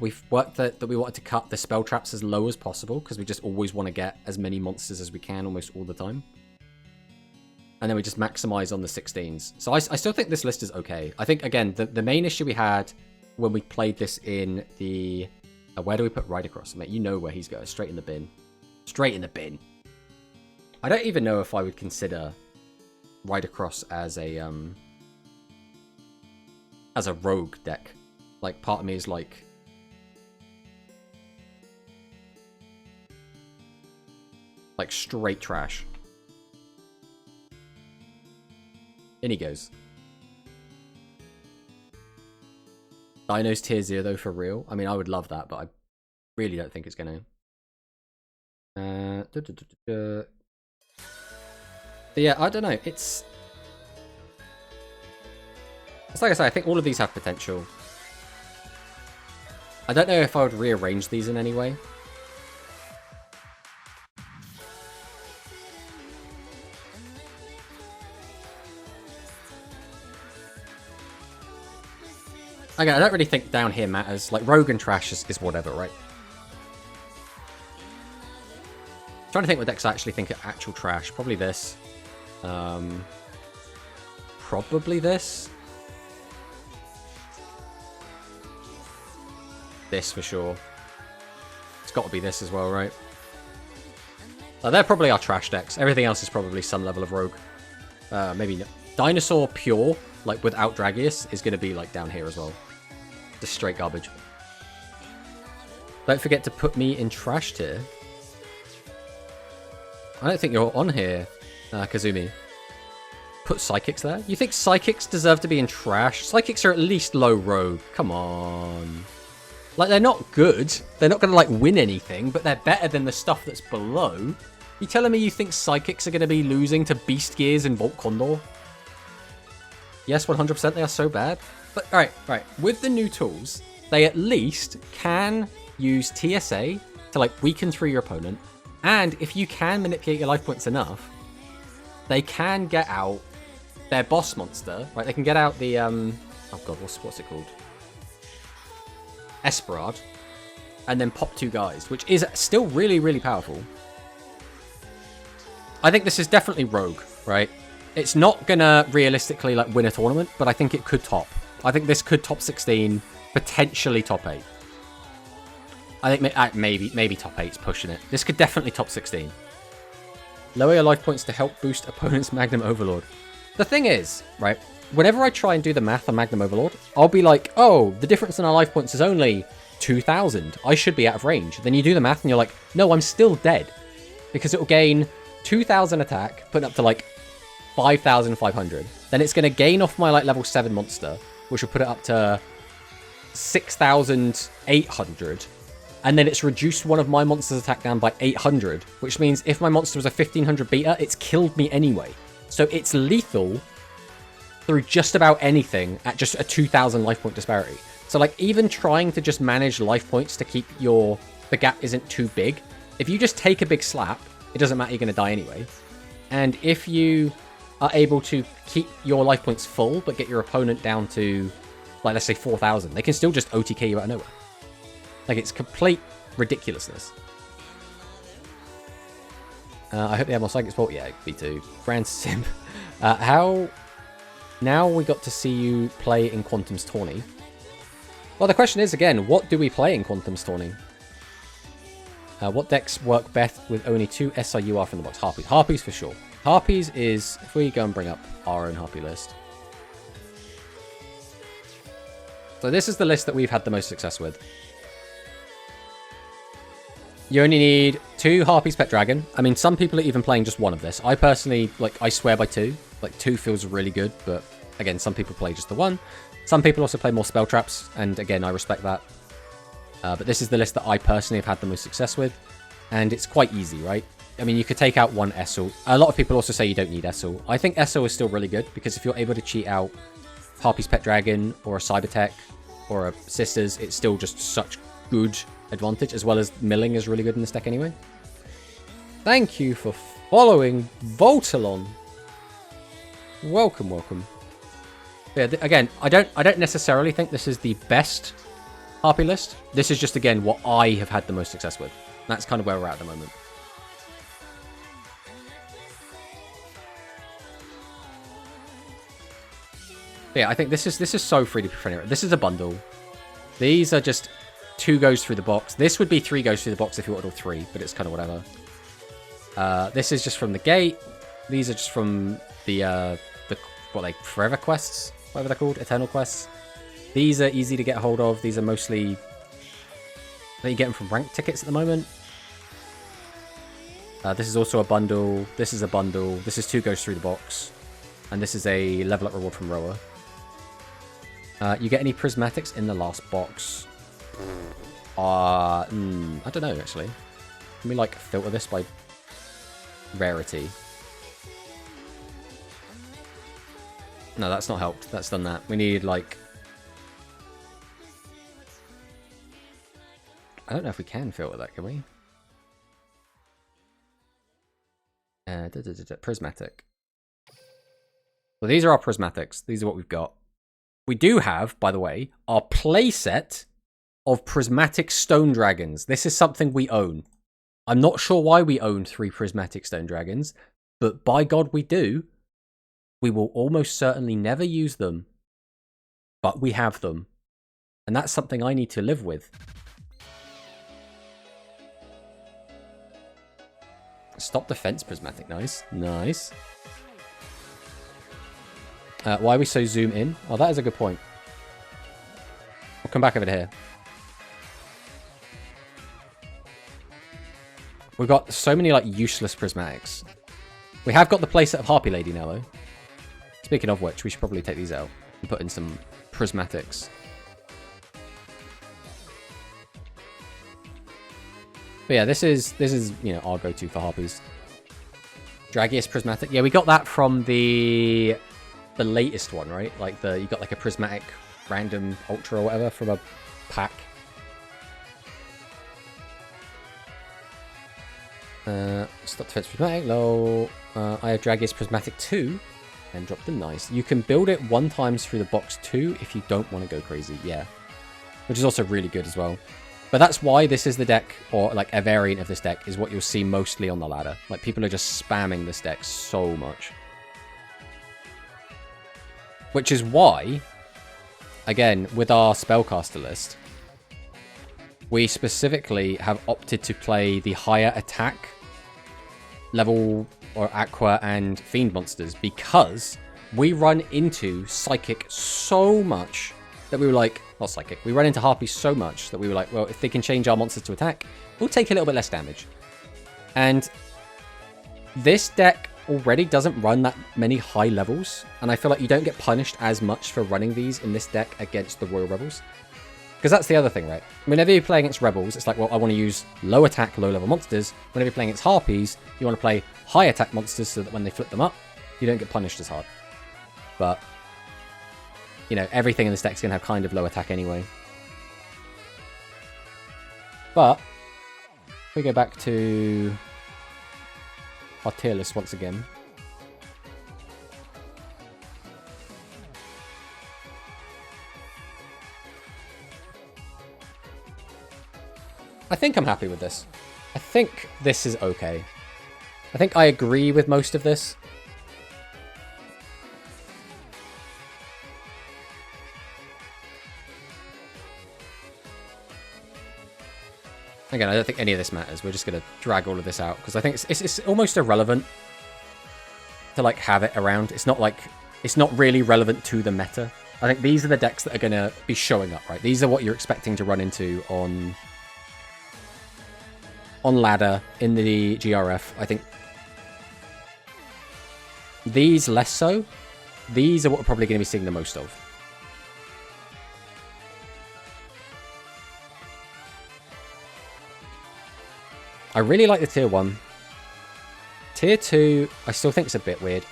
We've worked that we wanted to cut the spell traps as low as possible because we just always want to get as many monsters as we can almost all the time. And then we just maximize on the 16s. So I still think this list is okay. I think, again, the main issue we had when we played this in the... where do we put Ride Across? Mate, you know where he's going. Straight in the bin. Straight in the bin. I don't even know if I would consider Ride Across as a rogue deck. Like, part of me is like... Like, straight trash. In he goes. Dino's tier 0 though, for real. I mean, I would love that, but I really don't think it's going to. But yeah, I don't know. It's like I say, I think all of these have potential. I don't know if I would rearrange these in any way. Again, I don't really think down here matters. Like, Rogue and Trash is whatever, right? I'm trying to think what decks I actually think are actual trash. Probably this. Probably this. This for sure. It's got to be this as well, right? They're probably our trash decks. Everything else is probably some level of Rogue. Maybe no. Dinosaur Pure, like without Dragius, is going to be like down here as well. Just straight garbage. Don't forget to put me in trash tier. I don't think you're on here, Kazumi. Put Psychics there? You think Psychics deserve to be in trash? Psychics are at least low Rogue. Come on. Like, they're not good. They're not going to, like, win anything, but they're better than the stuff that's below. You telling me you think Psychics are going to be losing to Beast Gears and Volt Condor? Yes, 100% they are so bad. But alright. With the new tools, they at least can use TSA to like weaken through your opponent. And if you can manipulate your life points enough, they can get out their boss monster, right? They can get out the, oh god, what's it called? Esperard. And then pop 2 guys, which is still really, really powerful. I think this is definitely rogue, right? It's not gonna realistically like win a tournament, but I think it could top. I think this could top 16, potentially top 8. I think maybe top 8's pushing it. This could definitely top 16. Lower your life points to help boost opponent's Magnum Overlord. The thing is, right, whenever I try and do the math on Magnum Overlord, I'll be like, oh, the difference in our life points is only 2,000. I should be out of range. Then you do the math and you're like, no, I'm still dead. Because it will gain 2,000 attack, putting up to like 5,500. Then it's going to gain off my like level 7 monster, which will put it up to 6,800. And then it's reduced one of my monster's attack down by 800, which means if my monster was a 1,500 beta, it's killed me anyway. So it's lethal through just about anything at just a 2,000 life point disparity. So like even trying to just manage life points to keep the gap isn't too big. If you just take a big slap, it doesn't matter, you're going to die anyway. And if you are able to keep your life points full, but get your opponent down to, like, let's say 4,000, they can still just OTK you out of nowhere. Like, it's complete ridiculousness. I hope they have more Psychic Support. Yeah, B2. Grand Sim. How... Now we got to see you play in Quantum's Tourney. Well, the question is, again, what do we play in Quantum's Tourney? What decks work best with only 2 SIUR from the box? Harpies. Harpies for sure. Harpies is... If we go and bring up our own Harpy list. So this is the list that we've had the most success with. You only need 2 Harpies Pet Dragon. I mean, some people are even playing just 1 of this. I personally, like, I swear by 2. Like, 2 feels really good, but again, some people play just the 1. Some people also play more Spell Traps, and again, I respect that. But this is the list that I personally have had the most success with, and it's quite easy, right? I mean, you could take out 1 Essel. A lot of people also say you don't need Essel. I think Essel is still really good, because if you're able to cheat out Harpy's Pet Dragon, or a Cybertech, or a Sisters, it's still just such good advantage, as well as milling is really good in this deck anyway. Thank you for following Voltalon. Welcome, welcome. Yeah, again, I don't necessarily think this is the best Harpy list. This is just, again, what I have had the most success with. That's kind of where we're at the moment. But yeah, I think this is so free to be friendly. This is a bundle. These are just 2 goes through the box. This would be 3 goes through the box if you wanted all 3, but it's kind of whatever. This is just from the gate. These are just from the what, like, Forever quests? Whatever they're called, Eternal quests. These are easy to get hold of. These are mostly... I think you get them from ranked tickets at the moment. This is also a bundle. This is a bundle. This is 2 goes through the box. And this is a level up reward from Roa. You get any prismatics in the last box? I don't know, actually. Let me, like, filter this by rarity. No, that's not helped. That's done that. We need, like... I don't know if we can filter that, can we? Prismatic. Well, these are our prismatics. These are what we've got. We do have, by the way, our playset of prismatic stone dragons. This is something we own. I'm not sure why we own 3 prismatic stone dragons, but by God we do. We will almost certainly never use them, but we have them. And that's something I need to live with. Stop defense prismatic. Nice. Nice. Why are we so zoom in? Oh, that is a good point. I'll come back over here. We've got so many, like, useless prismatics. We have got the playset of Harpy Lady now, though. Speaking of which, we should probably take these out and put in some prismatics. But yeah, this is you know, our go-to for Harpies. Dragius prismatic. Yeah, we got that from the the latest one, right? Like you got like a prismatic random ultra or whatever from a pack. Stop defense prismatic, low. I have Dragius prismatic 2 and drop them. Nice. You can build it 1 time through the box 2 if you don't want to go crazy. Yeah. Which is also really good as well. But that's why this is the deck, or like a variant of this deck, is what you'll see mostly on the ladder. Like people are just spamming this deck so much. Which is why, again, with our spellcaster list, we specifically have opted to play the higher attack level or Aqua and Fiend monsters, because we run into Psychic so much that we were like, not Psychic, we run into Harpy so much that we were like, well, if they can change our monsters to attack, we'll take a little bit less damage. And this deck already doesn't run that many high levels, and I feel like you don't get punished as much for running these in this deck against the Royal Rebels. Because that's the other thing, right? Whenever you play against Rebels, it's like, well, I want to use low attack, low level monsters. Whenever you're playing against Harpies, you want to play high attack monsters so that when they flip them up, you don't get punished as hard. But, you know, everything in this deck is going to have kind of low attack anyway. But, if we go back to our tier list once again. I think I'm happy with this. I think this is okay. I think I agree with most of this. Again, I don't think any of this matters. We're just going to drag all of this out because I think it's almost irrelevant to like have it around. It's not like, it's not really relevant to the meta. I think these are the decks that are going to be showing up, right? These are what you're expecting to run into on ladder in the GRF. I think these less so. These are what we're probably going to be seeing the most of. I really like the tier 1. Tier 2, I still think it's a bit weird.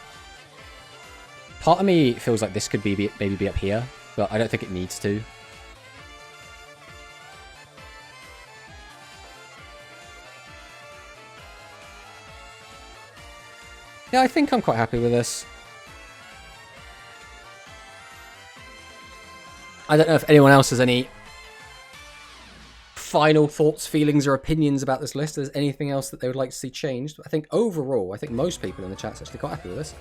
Part of me feels like this could be maybe be up here, but I don't think it needs to. Yeah, I think I'm quite happy with this. I don't know if anyone else has any final thoughts, feelings, or opinions about this list. If there's anything else that they would like to see changed. I think overall, I think most people in the chat's actually quite happy with this.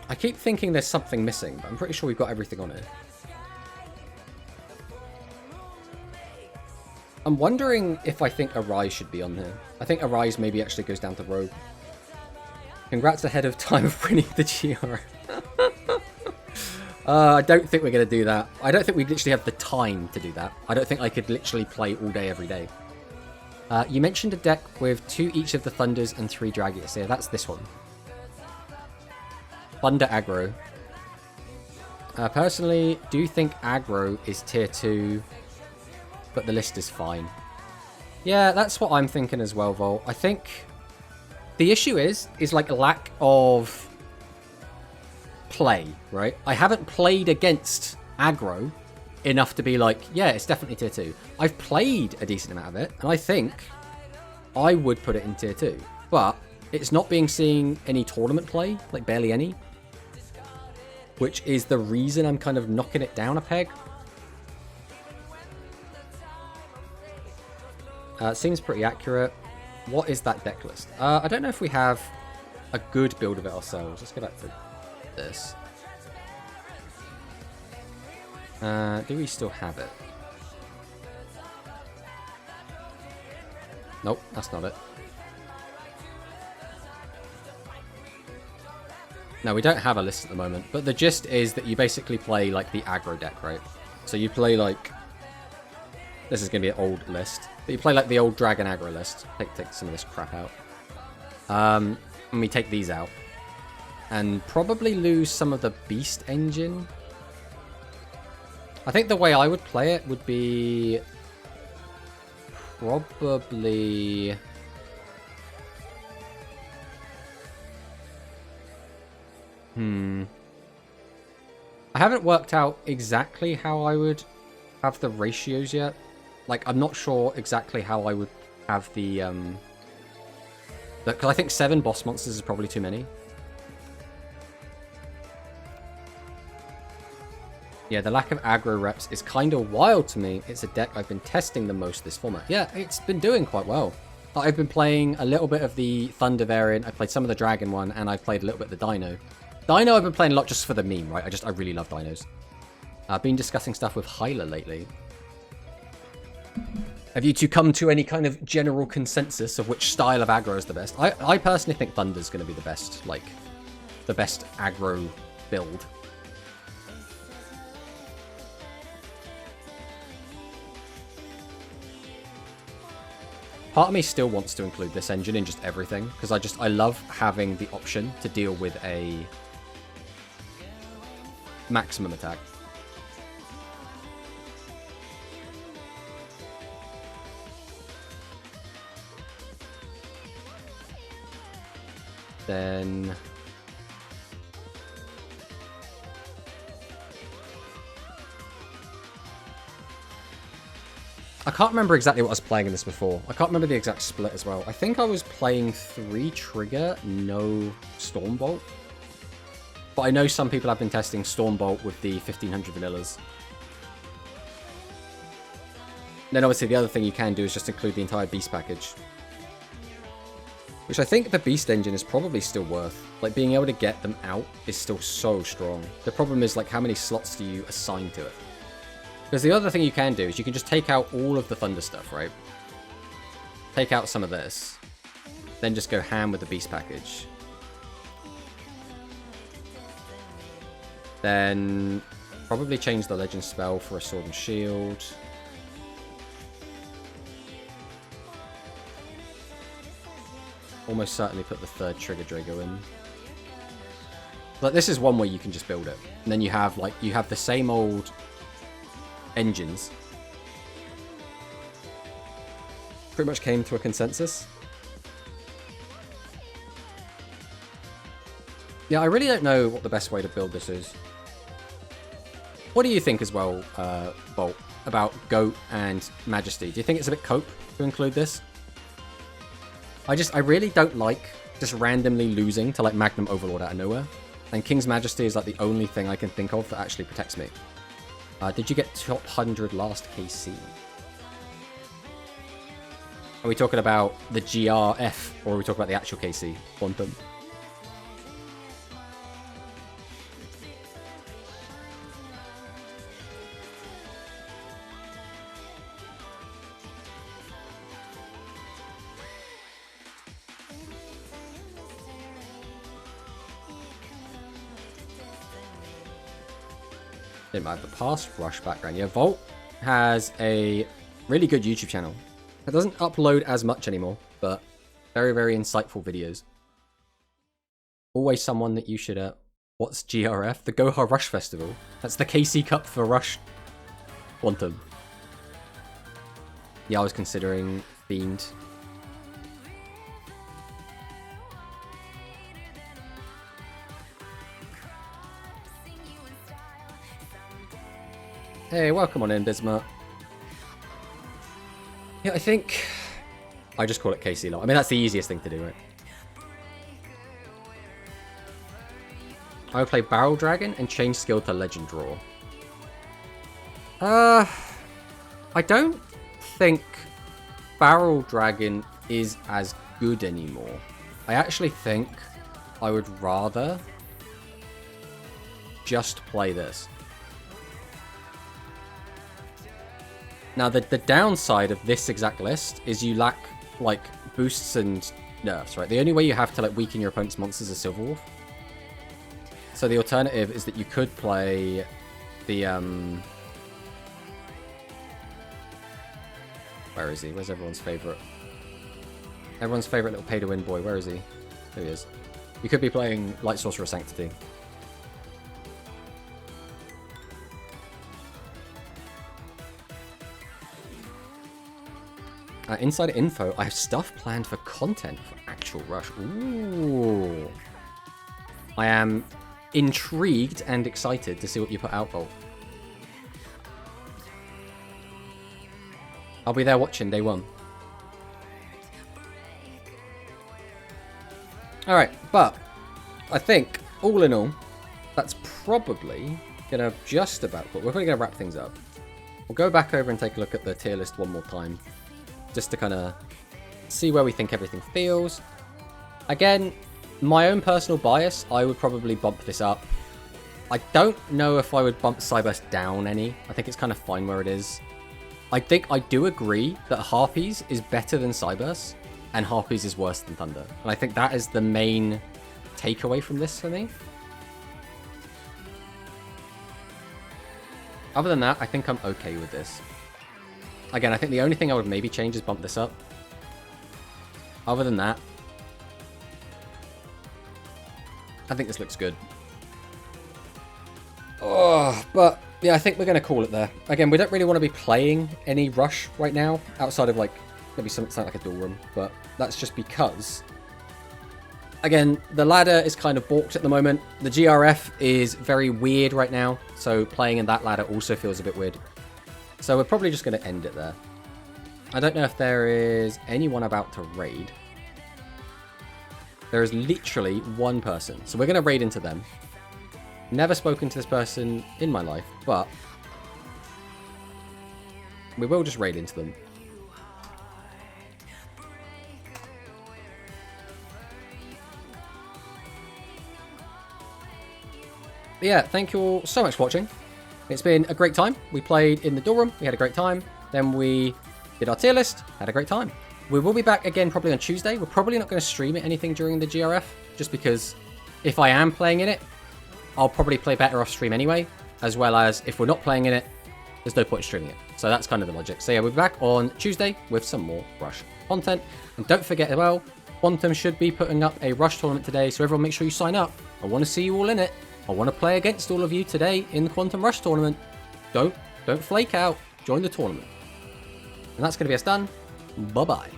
I keep thinking there's something missing, but I'm pretty sure we've got everything on it. I'm wondering if I think Arise should be on here. I think Arise maybe actually goes down to Rogue. Congrats ahead of time of winning the GRF. I don't think we're going to do that. I don't think we literally have the time to do that. I don't think I could literally play all day, every day. You mentioned a deck with 2 each of the Thunders and 3 Dragius. Yeah, that's this one. Thunder aggro. Personally, do think aggro is tier 2, but the list is fine. Yeah, that's what I'm thinking as well, Vol. I think the issue is like a lack of play, right? I haven't played against aggro enough to be like, yeah, it's definitely tier 2. I've played a decent amount of it, and I think I would put it in tier 2. But it's not being seen any tournament play, like barely any. Which is the reason I'm kind of knocking it down a peg. Seems pretty accurate. What is that deck list? I don't know if we have a good build of it ourselves. Let's go back to this. Do we still have it? Nope, that's not it. No, we don't have a list at the moment, but the gist is that you basically play like the aggro deck, right? So you play like, this is going to be an old list, but you play like the old dragon aggro list. Take some of this crap out. And we take these out. And probably lose some of the beast engine. I think the way I would play it would be probably... I haven't worked out exactly how I would have the ratios yet. Like, I'm not sure exactly how I would have the because I think 7 boss monsters is probably too many. Yeah, the lack of aggro reps is kind of wild to me. It's a deck I've been testing the most this format. Yeah, it's been doing quite well. I've been playing a little bit of the Thunder variant. I played some of the Dragon one, and I've played a little bit of the Dino. Dino I've been playing a lot just for the meme, right? I really love dinos. I've been discussing stuff with Hyla lately. Have you two come to any kind of general consensus of which style of aggro is the best? I personally think Thunder's going to be the best, like, the best aggro build. Part of me still wants to include this engine in just everything, because I love having the option to deal with a maximum attack. Then... I can't remember exactly what I was playing in this before. I can't remember the exact split as well. I think I was playing 3 Trigger, no Stormbolt. But I know some people have been testing Stormbolt with the 1500 vanillas. Then obviously the other thing you can do is just include the entire Beast package. Which I think the Beast engine is probably still worth. Like, being able to get them out is still so strong. The problem is, like, how many slots do you assign to it? Because the other thing you can do is you can just take out all of the Thunder stuff, right? Take out some of this. Then just go ham with the Beast package. Then probably change the Legend spell for a Sword and Shield. Almost certainly put the 3rd Trigger Drago in. But this is one way you can just build it. And then you have, like, you have the same old engines. Pretty much came to a consensus. Yeah, I really don't know what the best way to build this is. What do you think as well, Bolt, about Goat and Majesty? Do you think it's a bit cope to include this? I really don't like just randomly losing to, like, Magnum Overlord out of nowhere. And King's Majesty is, like, the only thing I can think of that actually protects me. Did you get top 100 last KC? Are we talking about the GRF, or are we talking about the actual KC? Quantum. Didn't mind the past rush background. Yeah, Volt has a really good YouTube channel. It doesn't upload as much anymore, but very, very insightful videos. Always someone that you should... what's GRF? The Goha Rush Festival. That's the KC Cup for Rush Quantum. Yeah, I was considering Fiend. Hey, welcome on in, Bismarck. Yeah, I think... I just call it KC Lot. I mean, that's the easiest thing to do, right? I would play Barrel Dragon and change skill to Legend Draw. I don't think Barrel Dragon is as good anymore. I actually think I would rather just play this. Now, the downside of this exact list is you lack, like, boosts and nerfs, right? The only way you have to, like, weaken your opponent's monsters is Silver Wolf. So the alternative is that you could play the, Where is he? Where's everyone's favourite? Everyone's favourite little pay-to-win boy. Where is he? There he is. You could be playing Light Sorcerer Sanctity. Insider info. I have stuff planned for content for actual Rush. Ooh. I am intrigued and excited to see what you put out, Bolt. I'll be there watching day one. Alright, but I think, all in all, that's probably going to just about... But we're probably going to wrap things up. We'll go back over and take a look at the tier list one more time. Just to kind of see where we think everything feels. Again, my own personal bias, I would probably bump this up. I don't know if I would bump Cyburst down any. I think it's kind of fine where it is. I think I do agree that Harpies is better than Cyburst, and Harpies is worse than Thunder. And I think that is the main takeaway from this for me. Other than that, I think I'm okay with this. Again, I think the only thing I would maybe change is bump this up. Other than that, I think this looks good. Oh, but yeah, I think we're going to call it there. Again, we don't really want to be playing any Rush right now, outside of like maybe something like a dual room, but that's just because, again, the ladder is kind of balked at the moment. The GRF is very weird right now, so playing in that ladder also feels a bit weird. So we're probably just going to end it there. I don't know if there is anyone about to raid. There is literally one person, so we're going to raid into them. Never spoken to this person in my life, but we will just raid into them. But yeah, thank you all so much for watching. It's been a great time. We played in the dual room. We had a great time. Then we did our tier list. Had a great time. We will be back again probably on Tuesday. We're probably not going to stream it anything during the GRF, just because if I am playing in it, I'll probably play better off stream anyway, as well as if we're not playing in it, there's no point in streaming it. So that's kind of the logic. So yeah, we'll be back on Tuesday with some more Rush content. And don't forget as well, Quantum should be putting up a Rush tournament today, so everyone make sure you sign up. I want to see you all in it. I want to play against all of you today in the Quantum Rush tournament. Don't flake out. Join the tournament. And that's going to be us done. Bye-bye.